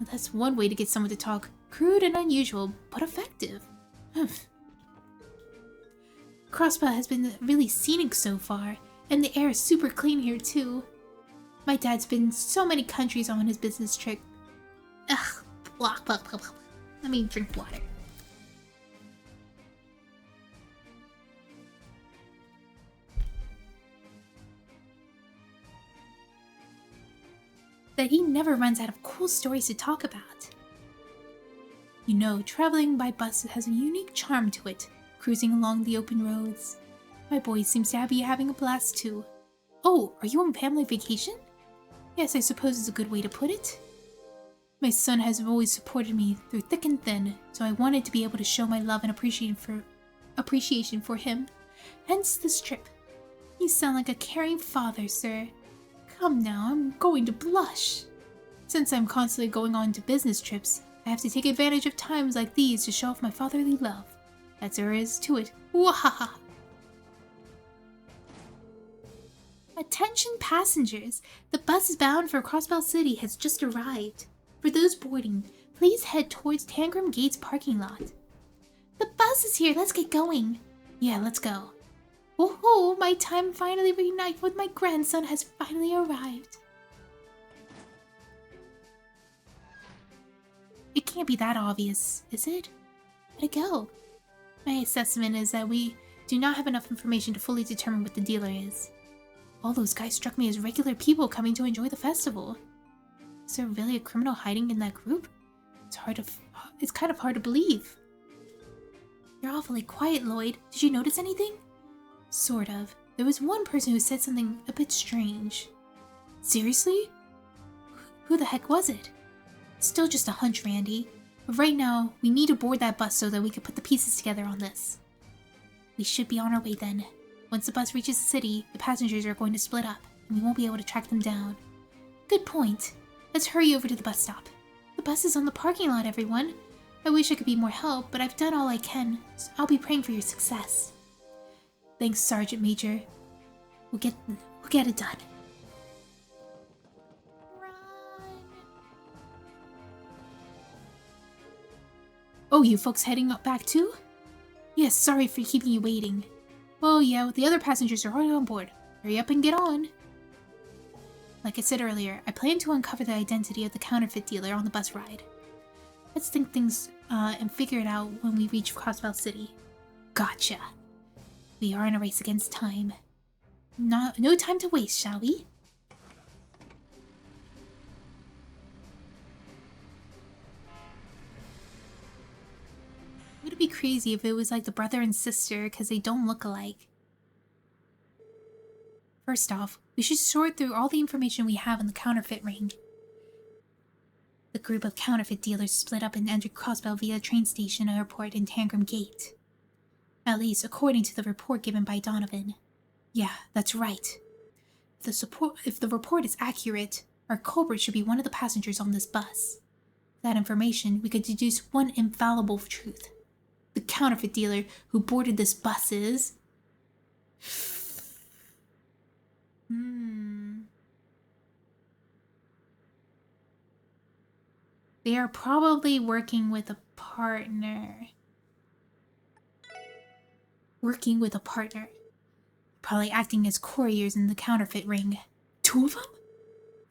That's one way to get someone to talk. Crude and unusual, but effective. Crossbell has been really scenic so far, and the air is super clean here too. My dad's been so many countries on his business trip. Ugh, blah, blah, blah, blah. Let me drink water. That he never runs out of cool stories to talk about. You know, traveling by bus has a unique charm to it, cruising along the open roads. My boy seems to be having a blast too. Oh, are you on family vacation? Yes, I suppose is a good way to put it. My son has always supported me through thick and thin, so I wanted to be able to show my love and appreciation for him. Hence this trip. You sound like a caring father, sir. Come now, I'm going to blush. Since I'm constantly going on to business trips, I have to take advantage of times like these to show off my fatherly love. That's all there is to it. Wahaha! Attention passengers! The bus bound for Crossbell City has just arrived. For those boarding, please head towards Tangram Gates parking lot. The bus is here, let's get going. Yeah, let's go. Oh, my time finally reunite with my grandson has finally arrived. It can't be that obvious, is it? Where'd it go? My assessment is that we do not have enough information to fully determine what the dealer is. All those guys struck me as regular people coming to enjoy the festival. Is there really a criminal hiding in that group? It's kind of hard to believe. You're awfully quiet, Lloyd. Did you notice anything? Sort of. There was one person who said something a bit strange. Seriously? Who the heck was it? Still just a hunch, Randy. But right now, we need to board that bus so that we can put the pieces together on this. We should be on our way then. Once the bus reaches the city, the passengers are going to split up, and we won't be able to track them down. Good point. Let's hurry over to the bus stop. The bus is on the parking lot, everyone. I wish I could be more help, but I've done all I can, so I'll be praying for your success. Thanks, Sergeant Major. We'll get it done. Run. Oh, you folks heading up back too? Yes, sorry for keeping you waiting. Well, yeah, the other passengers are already on board. Hurry up and get on. Like I said earlier, I plan to uncover the identity of the counterfeit dealer on the bus ride. Let's think things and figure it out when we reach Crossbell City. Gotcha. We are in a race against time. No time to waste, shall we? Would it be crazy if it was like the brother and sister because they don't look alike? First off, we should sort through all the information we have on the counterfeit ring. The group of counterfeit dealers split up and entered Crossbell via train station, airport, and Tangram Gate. At least, according to the report given by Donovan. Yeah, that's right. If the report is accurate, our culprit should be one of the passengers on this bus. With that information, we could deduce one infallible truth. The counterfeit dealer who boarded this bus is... They are probably working with a partner. probably acting as couriers in the counterfeit ring. 2 of them?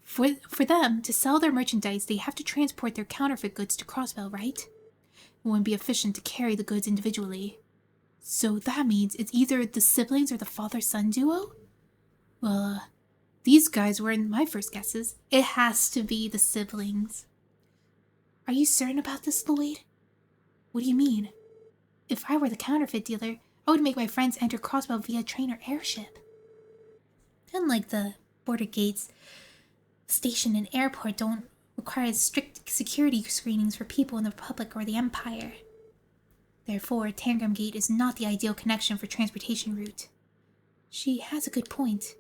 For them to sell their merchandise, they have to transport their counterfeit goods to Crossbell, right? It wouldn't be efficient to carry the goods individually. So that means it's either the siblings or the father-son duo? Well, these guys weren't my first guesses. It has to be the siblings. Are you certain about this, Lloyd? What do you mean? If I were the counterfeit dealer, I would make my friends enter Crossbell via train or airship. Unlike the border gates, station and airport don't require strict security screenings for people in the Republic or the Empire. Therefore, Tangram Gate is not the ideal connection for transportation route. She has a good point.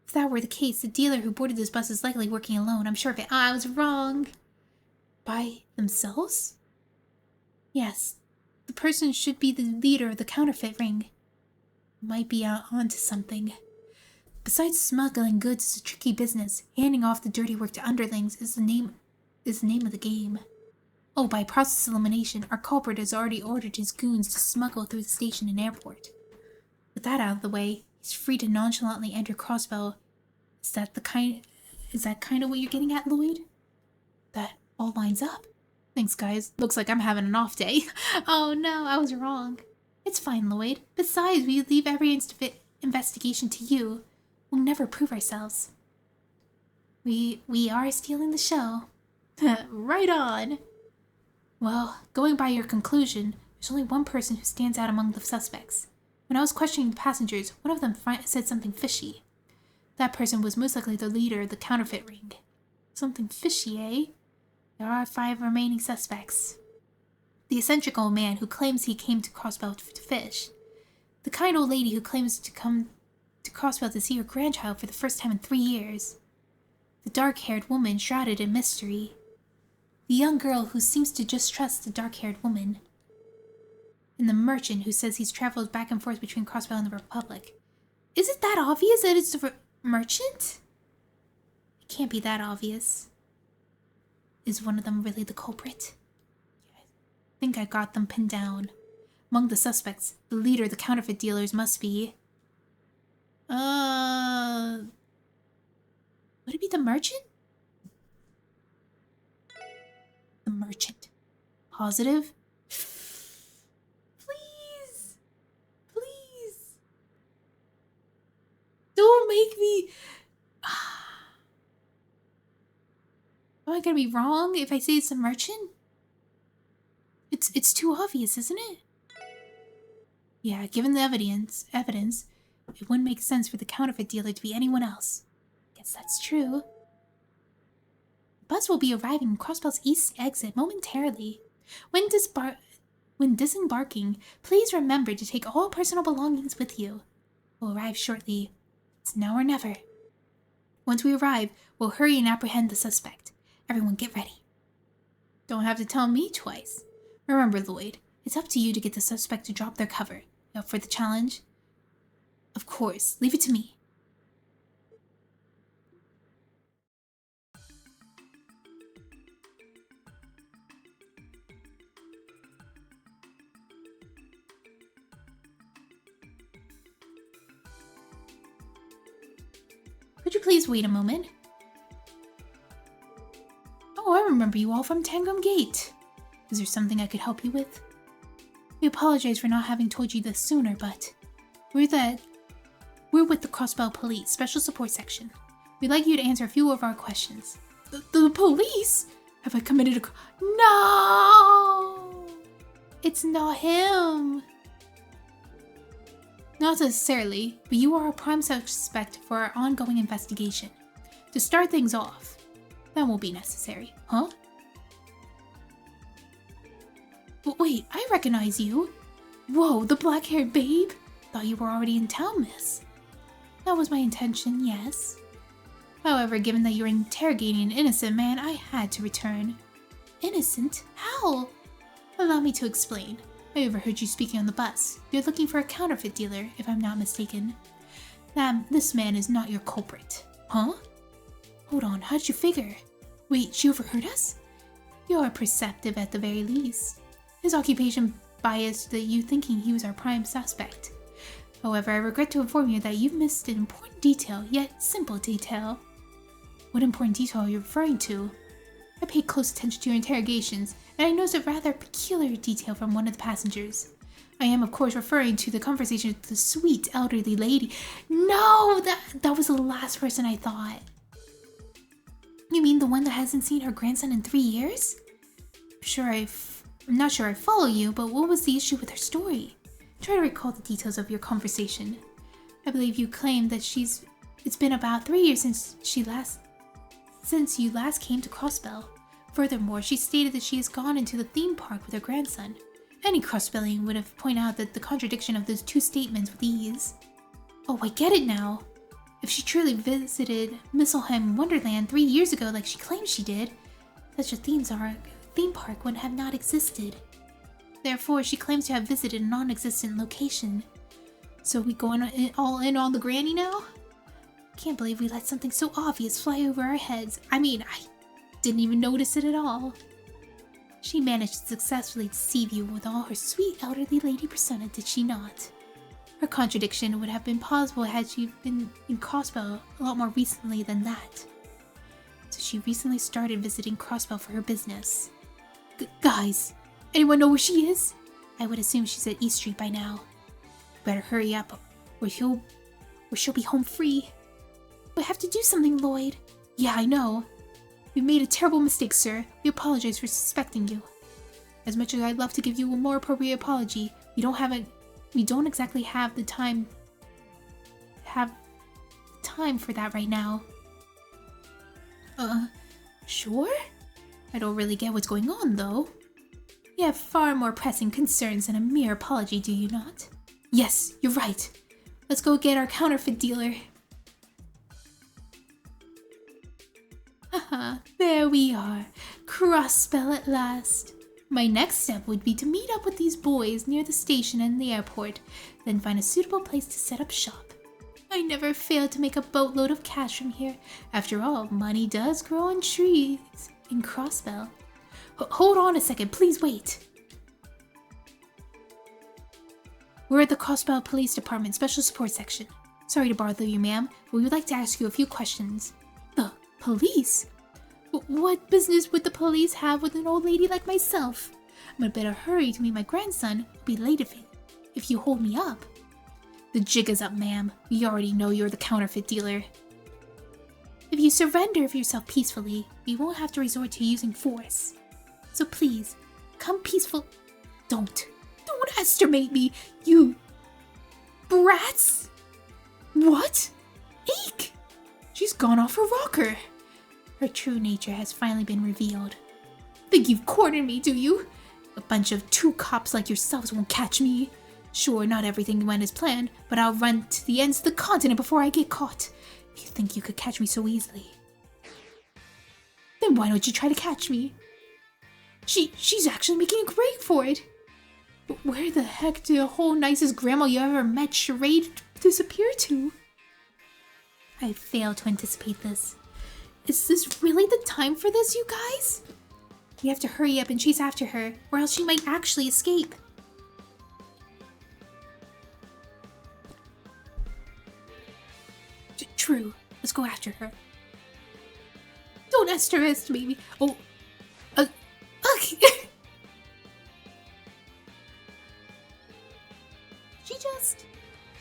If that were the case, the dealer who boarded this bus is likely working alone. I'm sure of it. I was wrong. By themselves? Yes. The person should be the leader of the counterfeit ring. Might be onto something. Besides smuggling goods is a tricky business. Handing off the dirty work to underlings is the name of the game. Oh, by process elimination, our culprit has already ordered his goons to smuggle through the station and airport. With that out of the way, he's free to nonchalantly enter Crossbell. Is that kind of what you're getting at, Lloyd? That all lines up. Thanks, guys. Looks like I'm having an off day. Oh no, I was wrong. It's fine, Lloyd. Besides, we leave every investigation to you. We'll never prove ourselves. We are stealing the show. Right on. Well, going by your conclusion, there's only one person who stands out among the suspects. When I was questioning the passengers, one of them said something fishy. That person was most likely the leader of the counterfeit ring. Something fishy, eh? There are 5 remaining suspects. The eccentric old man who claims he came to Crossbell to fish. The kind old lady who claims to come to Crossbell to see her grandchild for the first time in 3 years. The dark-haired woman shrouded in mystery. The young girl who seems to just trust the dark-haired woman. And the merchant who says he's traveled back and forth between Crossbell and the Republic. Is it that obvious that it's the merchant? It can't be that obvious. Is one of them really the culprit? Yeah, I think I got them pinned down. Among the suspects, the leader of the counterfeit dealers must be... Would it be the merchant? The merchant. Positive? Please! Please! Don't make me... Am I gonna be wrong if I say it's the merchant? It's too obvious, isn't it? Yeah, given the evidence, it wouldn't make sense for the counterfeit dealer to be anyone else. Guess that's true. The bus will be arriving in Crossbell's east exit momentarily. When disembarking, please remember to take all personal belongings with you. We'll arrive shortly. It's now or never. Once we arrive, we'll hurry and apprehend the suspect. Everyone get ready. Don't have to tell me twice. Remember, Lloyd, it's up to you to get the suspect to drop their cover. You up for the challenge? Of course, leave it to me. Could you please wait a moment? Oh, I remember you all from Tangram Gate. Is there something I could help you with? We apologize for not having told you this sooner, but we're with the Crossbell Police Special Support Section. We'd like you to answer a few of our questions. The police? Have I committed a... No! It's not him! Not necessarily, but you are a prime suspect for our ongoing investigation. To start things off, that won't be necessary, huh? But wait, I recognize you. Whoa, the black-haired babe? Thought you were already in town, miss. That was my intention, yes. However, given that you're interrogating an innocent man, I had to return. Innocent? How? Allow me to explain. I overheard you speaking on the bus. You're looking for a counterfeit dealer, if I'm not mistaken. This man is not your culprit. Huh? Hold on, how'd you figure? Wait, she overheard us? You're perceptive at the very least. His occupation biased you thinking he was our prime suspect. However, I regret to inform you that you've missed an important detail, yet simple detail. What important detail are you referring to? I paid close attention to your interrogations, and I noticed a rather peculiar detail from one of the passengers. I am, of course, referring to the conversation with the sweet elderly lady. No, that was the last person I thought. You mean the one that hasn't seen her grandson in 3 years? I'm not sure I follow you, but what was the issue with her story? Try to recall the details of your conversation. I believe you claimed that it's been about 3 years since you last came to Crossbell. Furthermore, she stated that she has gone into the theme park with her grandson. Any cross-spelling would have pointed out that the contradiction of those two statements with ease. Oh, I get it now. If she truly visited Misselheim Wonderland 3 years ago like she claims she did, such a theme park would have not existed. Therefore, she claims to have visited a non-existent location. So we going all in on the granny now? Can't believe we let something so obvious fly over our heads. I mean, I didn't even notice it at all. She managed to successfully deceive you with all her sweet elderly lady persona, did she not? Her contradiction would have been possible had she been in Crossbell a lot more recently than that. So she recently started visiting Crossbell for her business. Guys, anyone know where she is? I would assume she's at East Street by now. Better hurry up, or she'll be home free. We have to do something, Lloyd. Yeah, I know. We made a terrible mistake, sir. We apologize for suspecting you. As much as I'd love to give you a more appropriate apology, we don't exactly have the time for that right now. Sure? I don't really get what's going on, though. You have far more pressing concerns than a mere apology, do you not? Yes, you're right. Let's go get our counterfeit dealer. Haha, there we are. Crossbell at last. My next step would be to meet up with these boys near the station and the airport, then find a suitable place to set up shop. I never failed to make a boatload of cash from here. After all, money does grow on trees in Crossbell. Hold on a second, please wait. We're at the Crossbell Police Department Special Support Section. Sorry to bother you, ma'am, but we would like to ask you a few questions. The police? What business would the police have with an old lady like myself? I'm gonna better hurry to meet my grandson. I'll be late if you hold me up. The jig is up, ma'am. We already know you're the counterfeit dealer. If you surrender yourself peacefully, we won't have to resort to using force. So please, come peaceful. Don't estimate me, you brats! What? Eek! She's gone off her rocker. Her true nature has finally been revealed. Think you've cornered me, do you? A bunch of two cops like yourselves won't catch me. Sure, not everything went as planned, but I'll run to the ends of the continent before I get caught. If you think you could catch me so easily, then why don't you try to catch me? She's actually making a break for it. But where the heck did the whole nicest grandma you ever met charade disappear to? I failed to anticipate this. Is this really the time for this, you guys? We have to hurry up and chase after her, or else she might actually escape. True. Let's go after her. Don't underestimate me. Oh. Okay. She just...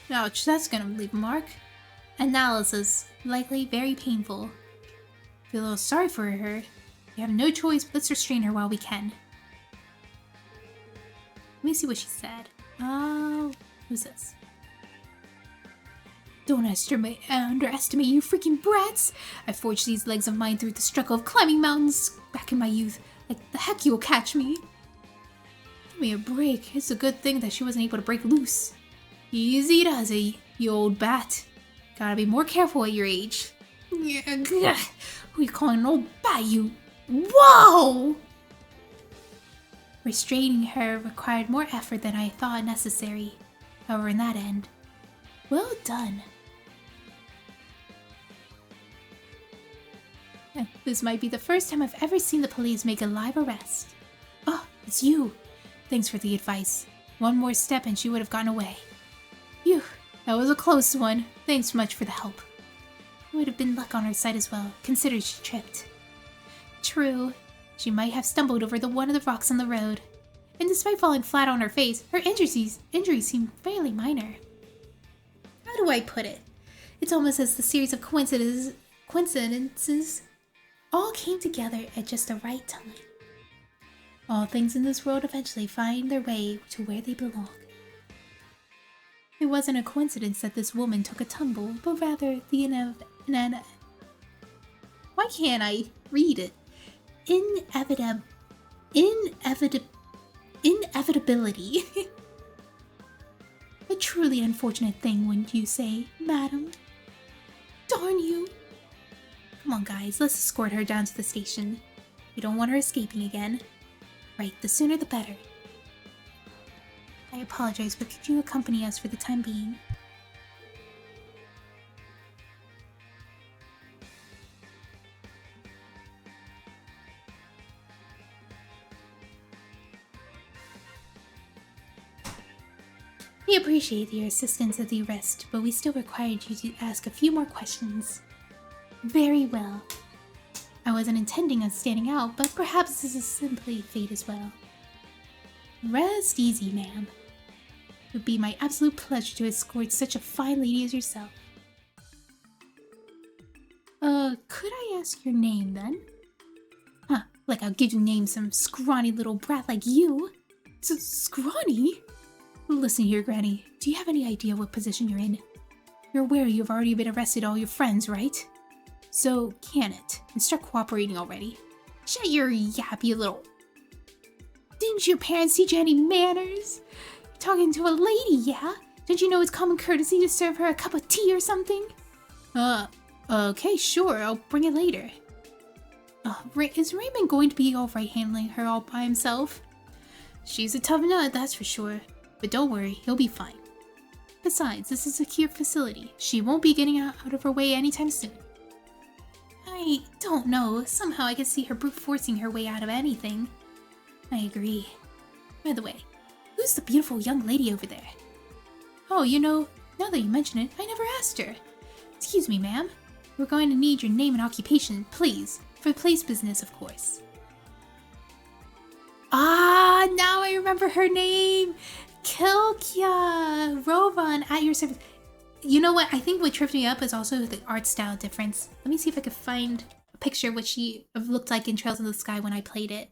Ouch, that's gonna leave a mark. Analysis. Likely very painful. Feel a little sorry for her. We have no choice, but let's restrain her while we can. Let me see what she said. Who's this? Don't underestimate you freaking brats! I forged these legs of mine through the struggle of climbing mountains back in my youth. Like the heck you'll catch me. Give me a break. It's a good thing that she wasn't able to break loose. Easy does it, you old bat. Gotta be more careful at your age. Who are you calling an old bat, you? Whoa! Restraining her required more effort than I thought necessary. However, in that end, well done. This might be the first time I've ever seen the police make a live arrest. Oh, it's you. Thanks for the advice. One more step and she would have gotten away. Phew, That was a close one. Thanks much for the help. It would have been luck on her side as well, considering she tripped. True. She might have stumbled over one of the rocks on the road. And despite falling flat on her face, her injuries seemed fairly minor. How do I put it? It's almost as the series of coincidences all came together at just the right time. All things in this world eventually find their way to where they belong. It wasn't a coincidence that this woman took a tumble, but rather the why can't I read it? Inevitability. A truly unfortunate thing, wouldn't you say, madam? Darn you! Come on, guys, let's escort her down to the station. We don't want her escaping again. Right, the sooner the better. I apologize, but could you accompany us for the time being? We appreciate your assistance at the arrest, but we still required you to ask a few more questions. Very well. I wasn't intending on standing out, but perhaps this is simply fate as well. Rest easy, ma'am. It would be my absolute pleasure to escort such a fine lady as yourself. Could I ask your name then? Huh, like I'll give you name some scrawny little brat like you. Scrawny? Listen here, Granny. Do you have any idea what position you're in? You're aware you've already been arrested all your friends, right? So, can it? And start cooperating already. Shut your yappy little... Didn't your parents teach you any manners? You're talking to a lady, yeah? Don't you know it's common courtesy to serve her a cup of tea or something? Okay, sure, I'll bring it later. Is Raymond going to be alright handling her all by himself? She's a tough nut, that's for sure. But don't worry, he'll be fine. Besides, this is a secure facility. She won't be getting out of her way anytime soon. I don't know. Somehow I can see her brute forcing her way out of anything. I agree. By the way, who's the beautiful young lady over there? Oh, you know, now that you mention it, I never asked her. Excuse me, ma'am. We're going to need your name and occupation, please. For place business, of course. Ah, now I remember her name! Illya! Rovan, at your service. You know what? I think what tripped me up is also the art style difference. Let me see if I could find a picture of what she looked like in Trails in the Sky when I played it.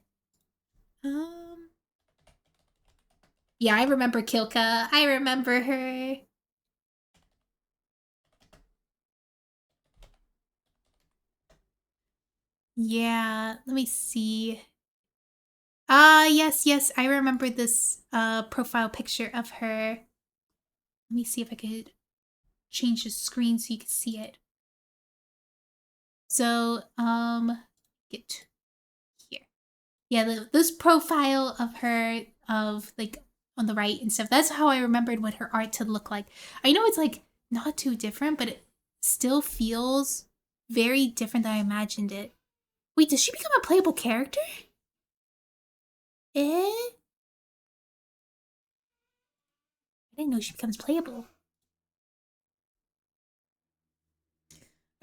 Yeah, I remember Kilka. I remember her. Yeah, let me see. Yes, I remember this profile picture of her. Let me see if I could change the screen so you can see it. So, get here. Yeah, this profile of her, of like on the right and stuff, that's how I remembered what her art to look like. I know it's like not too different, but it still feels very different than I imagined it. Wait, does she become a playable character? I didn't know she becomes playable.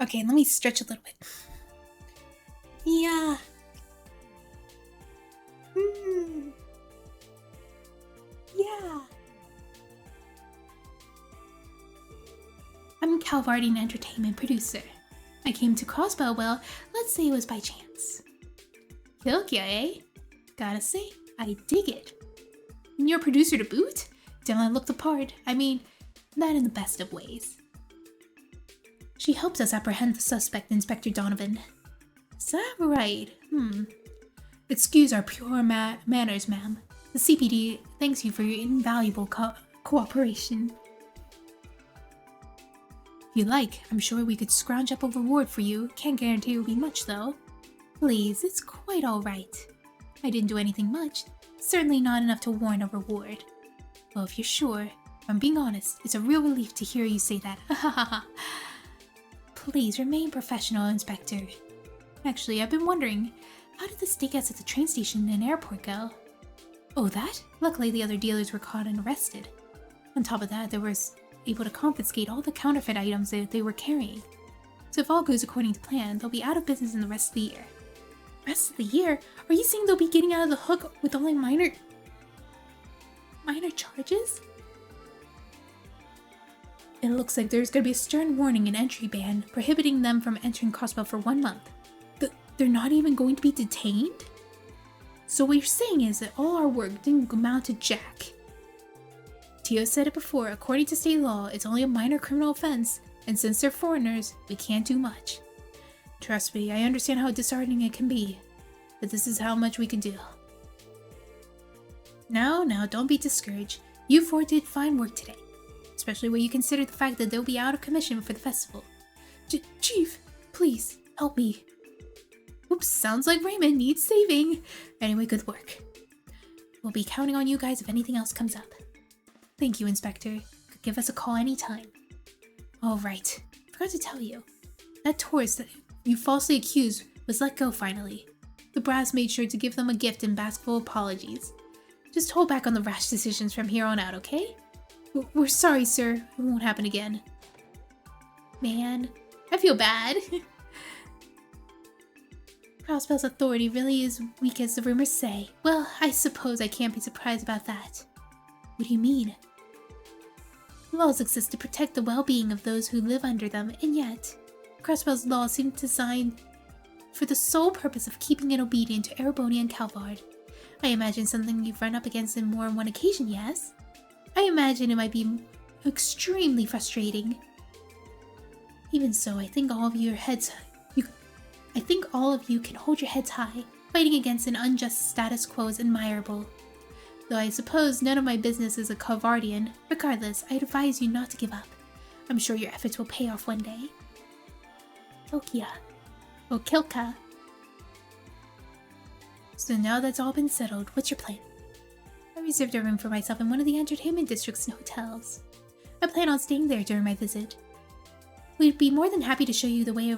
Okay, let me stretch a little bit. Yeah. Yeah. I'm Calvardian Entertainment producer. I came to Crossbow, well, let's say it was by chance. Illya, eh? Gotta say, I dig it. And you're a producer to boot? Definitely look the part. I mean, that in the best of ways. She helps us apprehend the suspect, Inspector Donovan. Is that right? Excuse our pure manners, ma'am. The CPD thanks you for your invaluable cooperation. If you like, I'm sure we could scrounge up a reward for you. Can't guarantee it will be much, though. Please, it's quite alright. I didn't do anything much. Certainly not enough to warrant a reward. Well, if you're sure, if I'm being honest, it's a real relief to hear you say that. Please remain professional, Inspector. Actually, I've been wondering, how did the stakeouts at the train station and airport go? Oh, that? Luckily, the other dealers were caught and arrested. On top of that, there was able to confiscate all the counterfeit items that they were carrying. So if all goes according to plan, they'll be out of business in the rest of the year. Rest of the year? Are you saying they'll be getting out of the hook with only minor charges? It looks like there's gonna be a stern warning and entry ban prohibiting them from entering Crossbell for 1 month. They're not even going to be detained? So what you're saying is that all our work didn't amount to jack. Tio said it before, according to state law, it's only a minor criminal offense, and since they're foreigners, we can't do much. Trust me, I understand how disheartening it can be, but this is how much we can do. Now, don't be discouraged. You four did fine work today, especially when you consider the fact that they'll be out of commission for the festival. Chief, please, help me. Oops, sounds like Raymond needs saving. Anyway, good work. We'll be counting on you guys if anything else comes up. Thank you, Inspector. Give us a call anytime. Oh, right. Forgot to tell you. That tourist that you falsely accused was let go finally. The brass made sure to give them a gift and bask full apologies. Just hold back on the rash decisions from here on out, okay? We're sorry, sir. It won't happen again. Man, I feel bad. Crossbell's authority really is weak as the rumors say. Well, I suppose I can't be surprised about that. What do you mean? Laws exist to protect the well-being of those who live under them, and yet, Crossbell's laws seem designed for the sole purpose of keeping it obedient to Ereboni and Calvard. I imagine something you've run up against on more than one occasion, yes? I imagine it might be extremely frustrating. Even so, I think all of you can hold your heads high. Fighting against an unjust status quo is admirable. Though I suppose none of my business is a Calvardian. Regardless, I advise you not to give up. I'm sure your efforts will pay off one day. Illya. Or Kilka. So now that's all been settled, what's your plan? I reserved a room for myself in one of the entertainment district's hotels. I plan on staying there during my visit. We'd be more than happy to show you the way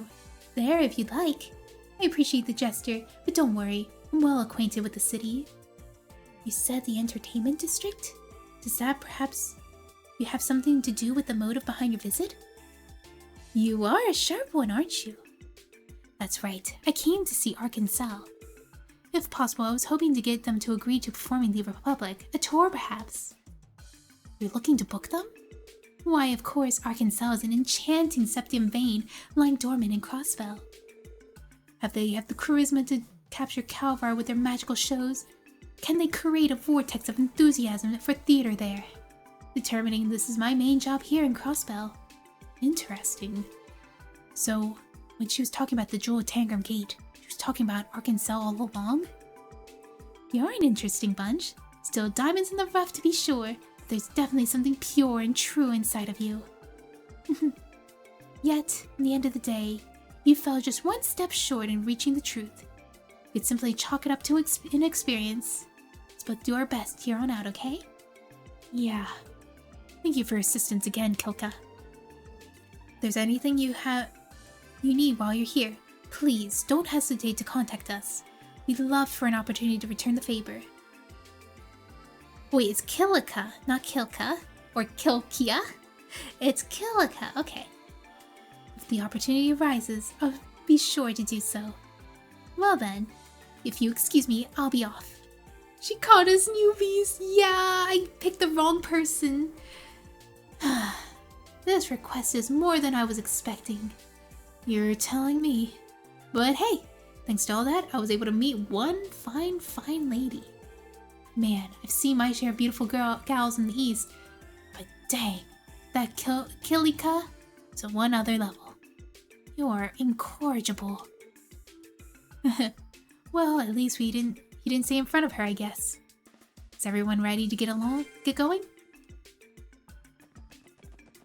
there if you'd like. I appreciate the gesture, but don't worry, I'm well acquainted with the city. You said the entertainment district? Does that perhaps you have something to do with the motive behind your visit? You are a sharp one, aren't you? That's right, I came to see Arkansas. If possible, I was hoping to get them to agree to performing the Republic, a tour perhaps. You're looking to book them? Why, of course, Arkansas is an enchanting septium vein lying dormant in Crossbell. Have they the charisma to capture Calvar with their magical shows? Can they create a vortex of enthusiasm for theater there? Determining this is my main job here in Crossbell. Interesting. So, when she was talking about the Jewel of Tangram Gate, she was talking about Arkansas all along? You're an interesting bunch. Still diamonds in the rough to be sure, but there's definitely something pure and true inside of you. Yet, in the end of the day, you fell just one step short in reaching the truth. You'd simply chalk it up to inexperience. Let's both do our best here on out, okay? Yeah. Thank you for assistance again, Kilka. If there's anything you need while you're here, please don't hesitate to contact us. We'd love for an opportunity to return the favor. Wait, it's Kilika, not Kilka. Or Kilkia? It's Kilika, okay. If the opportunity arises, I'll be sure to do so. Well then, if you excuse me, I'll be off. She called us newbies. Yeah, I picked the wrong person. This request is more than I was expecting. You're telling me. But hey, thanks to all that, I was able to meet one fine lady. Man, I've seen my share of beautiful gals in the East, but dang, that Kilika is on one other level. You're incorrigible. Well, at least you didn't say in front of her, I guess. Is everyone ready to get going?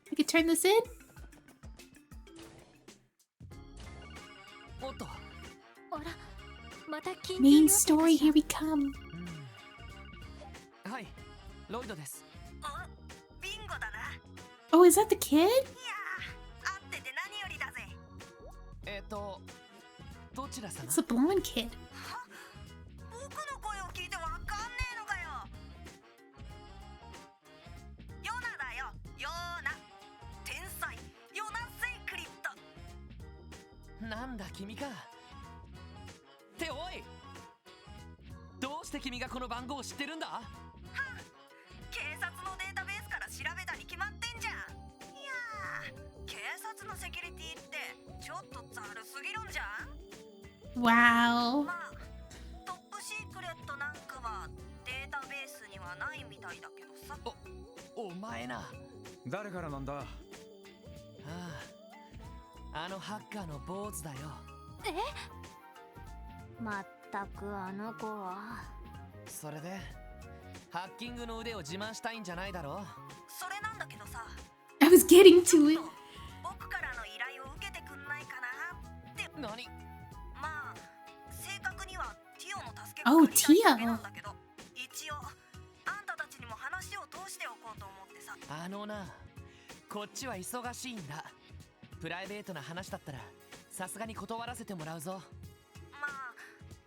We could turn this in? Main story, here we come. Oh, is that the kid? It's the blonde kid. なんだ君か。っておい、どうして君がこの番号を知ってるんだ？警察のデータベースから調べたに決まってんじゃん。いやー、警察のセキュリティってちょっとざるすぎるんじゃん。 Wow. まあトップシークレットなんかはデータベースにはないみたいだけどさ。お前な。誰からなんだ？ああ、あのハッカーの坊主だよ。まったくあの子は。それでハッキングの腕を自慢したいんじゃないだろう。それなんだけどさ、 I was getting to it. 僕からの依頼を受けてくんないかなって。何？まあ正確にはティオの助けが Oh, 借りたいだけ Tio. なんだけど、一応あんたたちにも話を通しておこうと思ってさ。あのな、こっちは忙しいんだ。プライベートな話だったらさすがに断らせてもらうぞ。まあ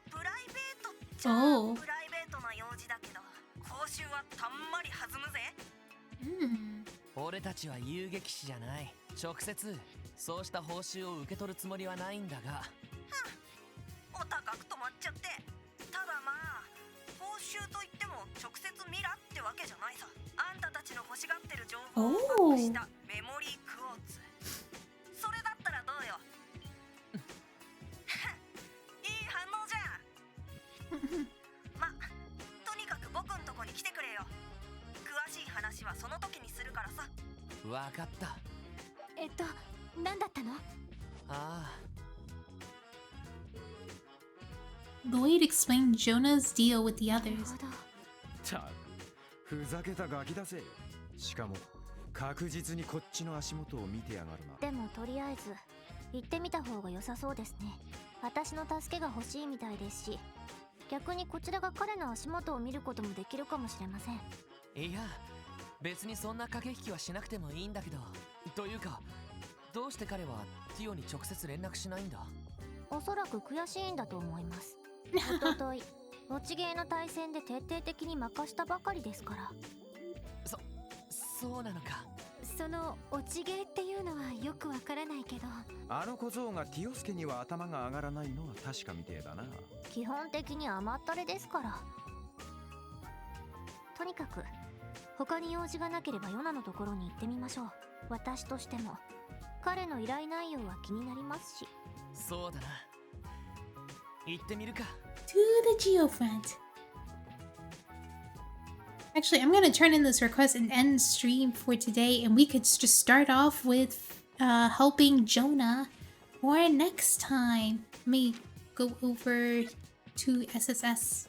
プライベートっちゃ Oh. プライベートな用事だけど、報酬はたんまり弾むぜ。俺たちは遊撃士じゃない。直接そうした報酬を受け取るつもりはないんだが。お高く止まっちゃって。ただまあ報酬といっても直接見らってわけじゃないさ。あんたたちの欲しがってる情報をバックしたメモリークォーツ、それだったらどうよ。いい反応じゃん。ま、とにかく僕んとこに来てくれよ。詳しい話はその時にするからさ。わかった。何だったの？ああ、Lloyd explained Jonah's deal with the なる others. ほど。たくふざけたガキだぜ。しかも確実にこっちの足元を見てやがるな。でもとりあえず行ってみた方が良さそうですね。私の助けが欲しいみたいですし、逆にこちらが彼の足元を見ることもできるかもしれません。いや、別にそんな駆け引きはしなくてもいいんだけど。というか、どうして彼はティオに直接連絡しないんだ？おそらく悔しいんだと思います。おととい落ちゲーの対戦で徹底的に負かしたばかりですから。そうなのか。その落ちゲーっていうのはよくわからないけど、あの小僧がティオスケには頭が上がらないのは確かみてえだな。基本的に甘ったれですから。とにかく他に用事がなければヨナのところに行ってみましょう。私としても彼の依頼内容は気になりますし。そうだな。行ってみるか。 To the Geofront. Actually, I'm gonna turn in this request and end stream for today, and we could just start off with helping Jonah for next time. Let me go over to SSS.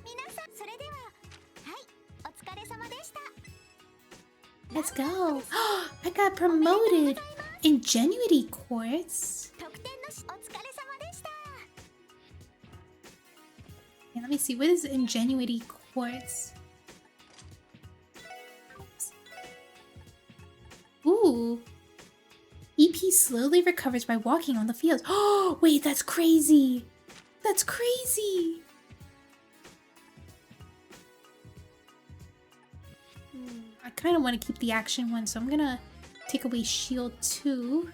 皆さん、それでは、はい、お疲れ様でした。 Let's go. I got promoted. Ingenuity Quartz. 得点のし、お疲れ様でした。 Yeah, let me see. What is Ingenuity Quartz? Ooh. EP slowly recovers by walking on the field. Oh, wait, that's crazy. That's crazy. I kind of want to keep the action one, so I'm gonna take away shield 2.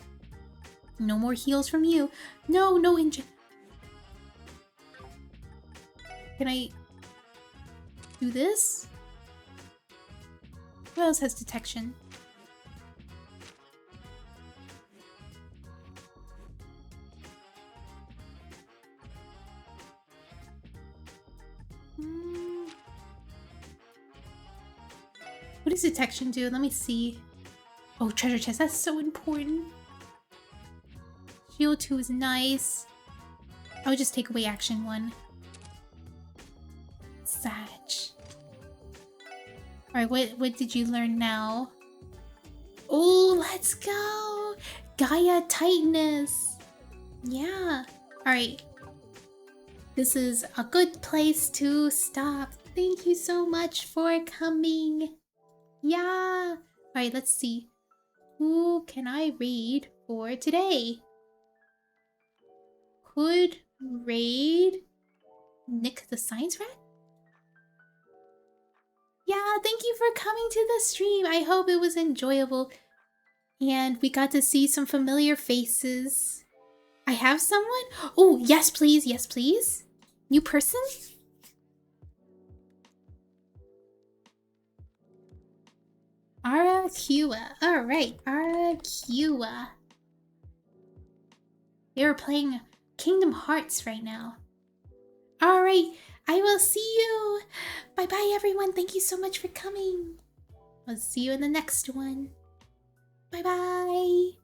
No more heals from you. No, no Can I do this? Who else has detection? What does detection do? Let me see. Oh, treasure chest. That's so important. Shield 2 is nice. I would just take away action 1. Sag. Alright, what did you learn now? Oh, let's go! Gaia Titaness! Yeah. Alright. This is a good place to stop. Thank you so much for coming. Yeah. Alright, let's see. Who can I raid for today? Could raid Nick the Science Rat? Yeah, thank you for coming to the stream. I hope it was enjoyable. And we got to see some familiar faces. I have someone? Oh, yes, please. Yes, please. New person? Arakua. Alright, Arakua. You're playing Kingdom Hearts right now. Alright, I will see you. Bye bye, everyone. Thank you so much for coming. I'll see you in the next one. Bye bye.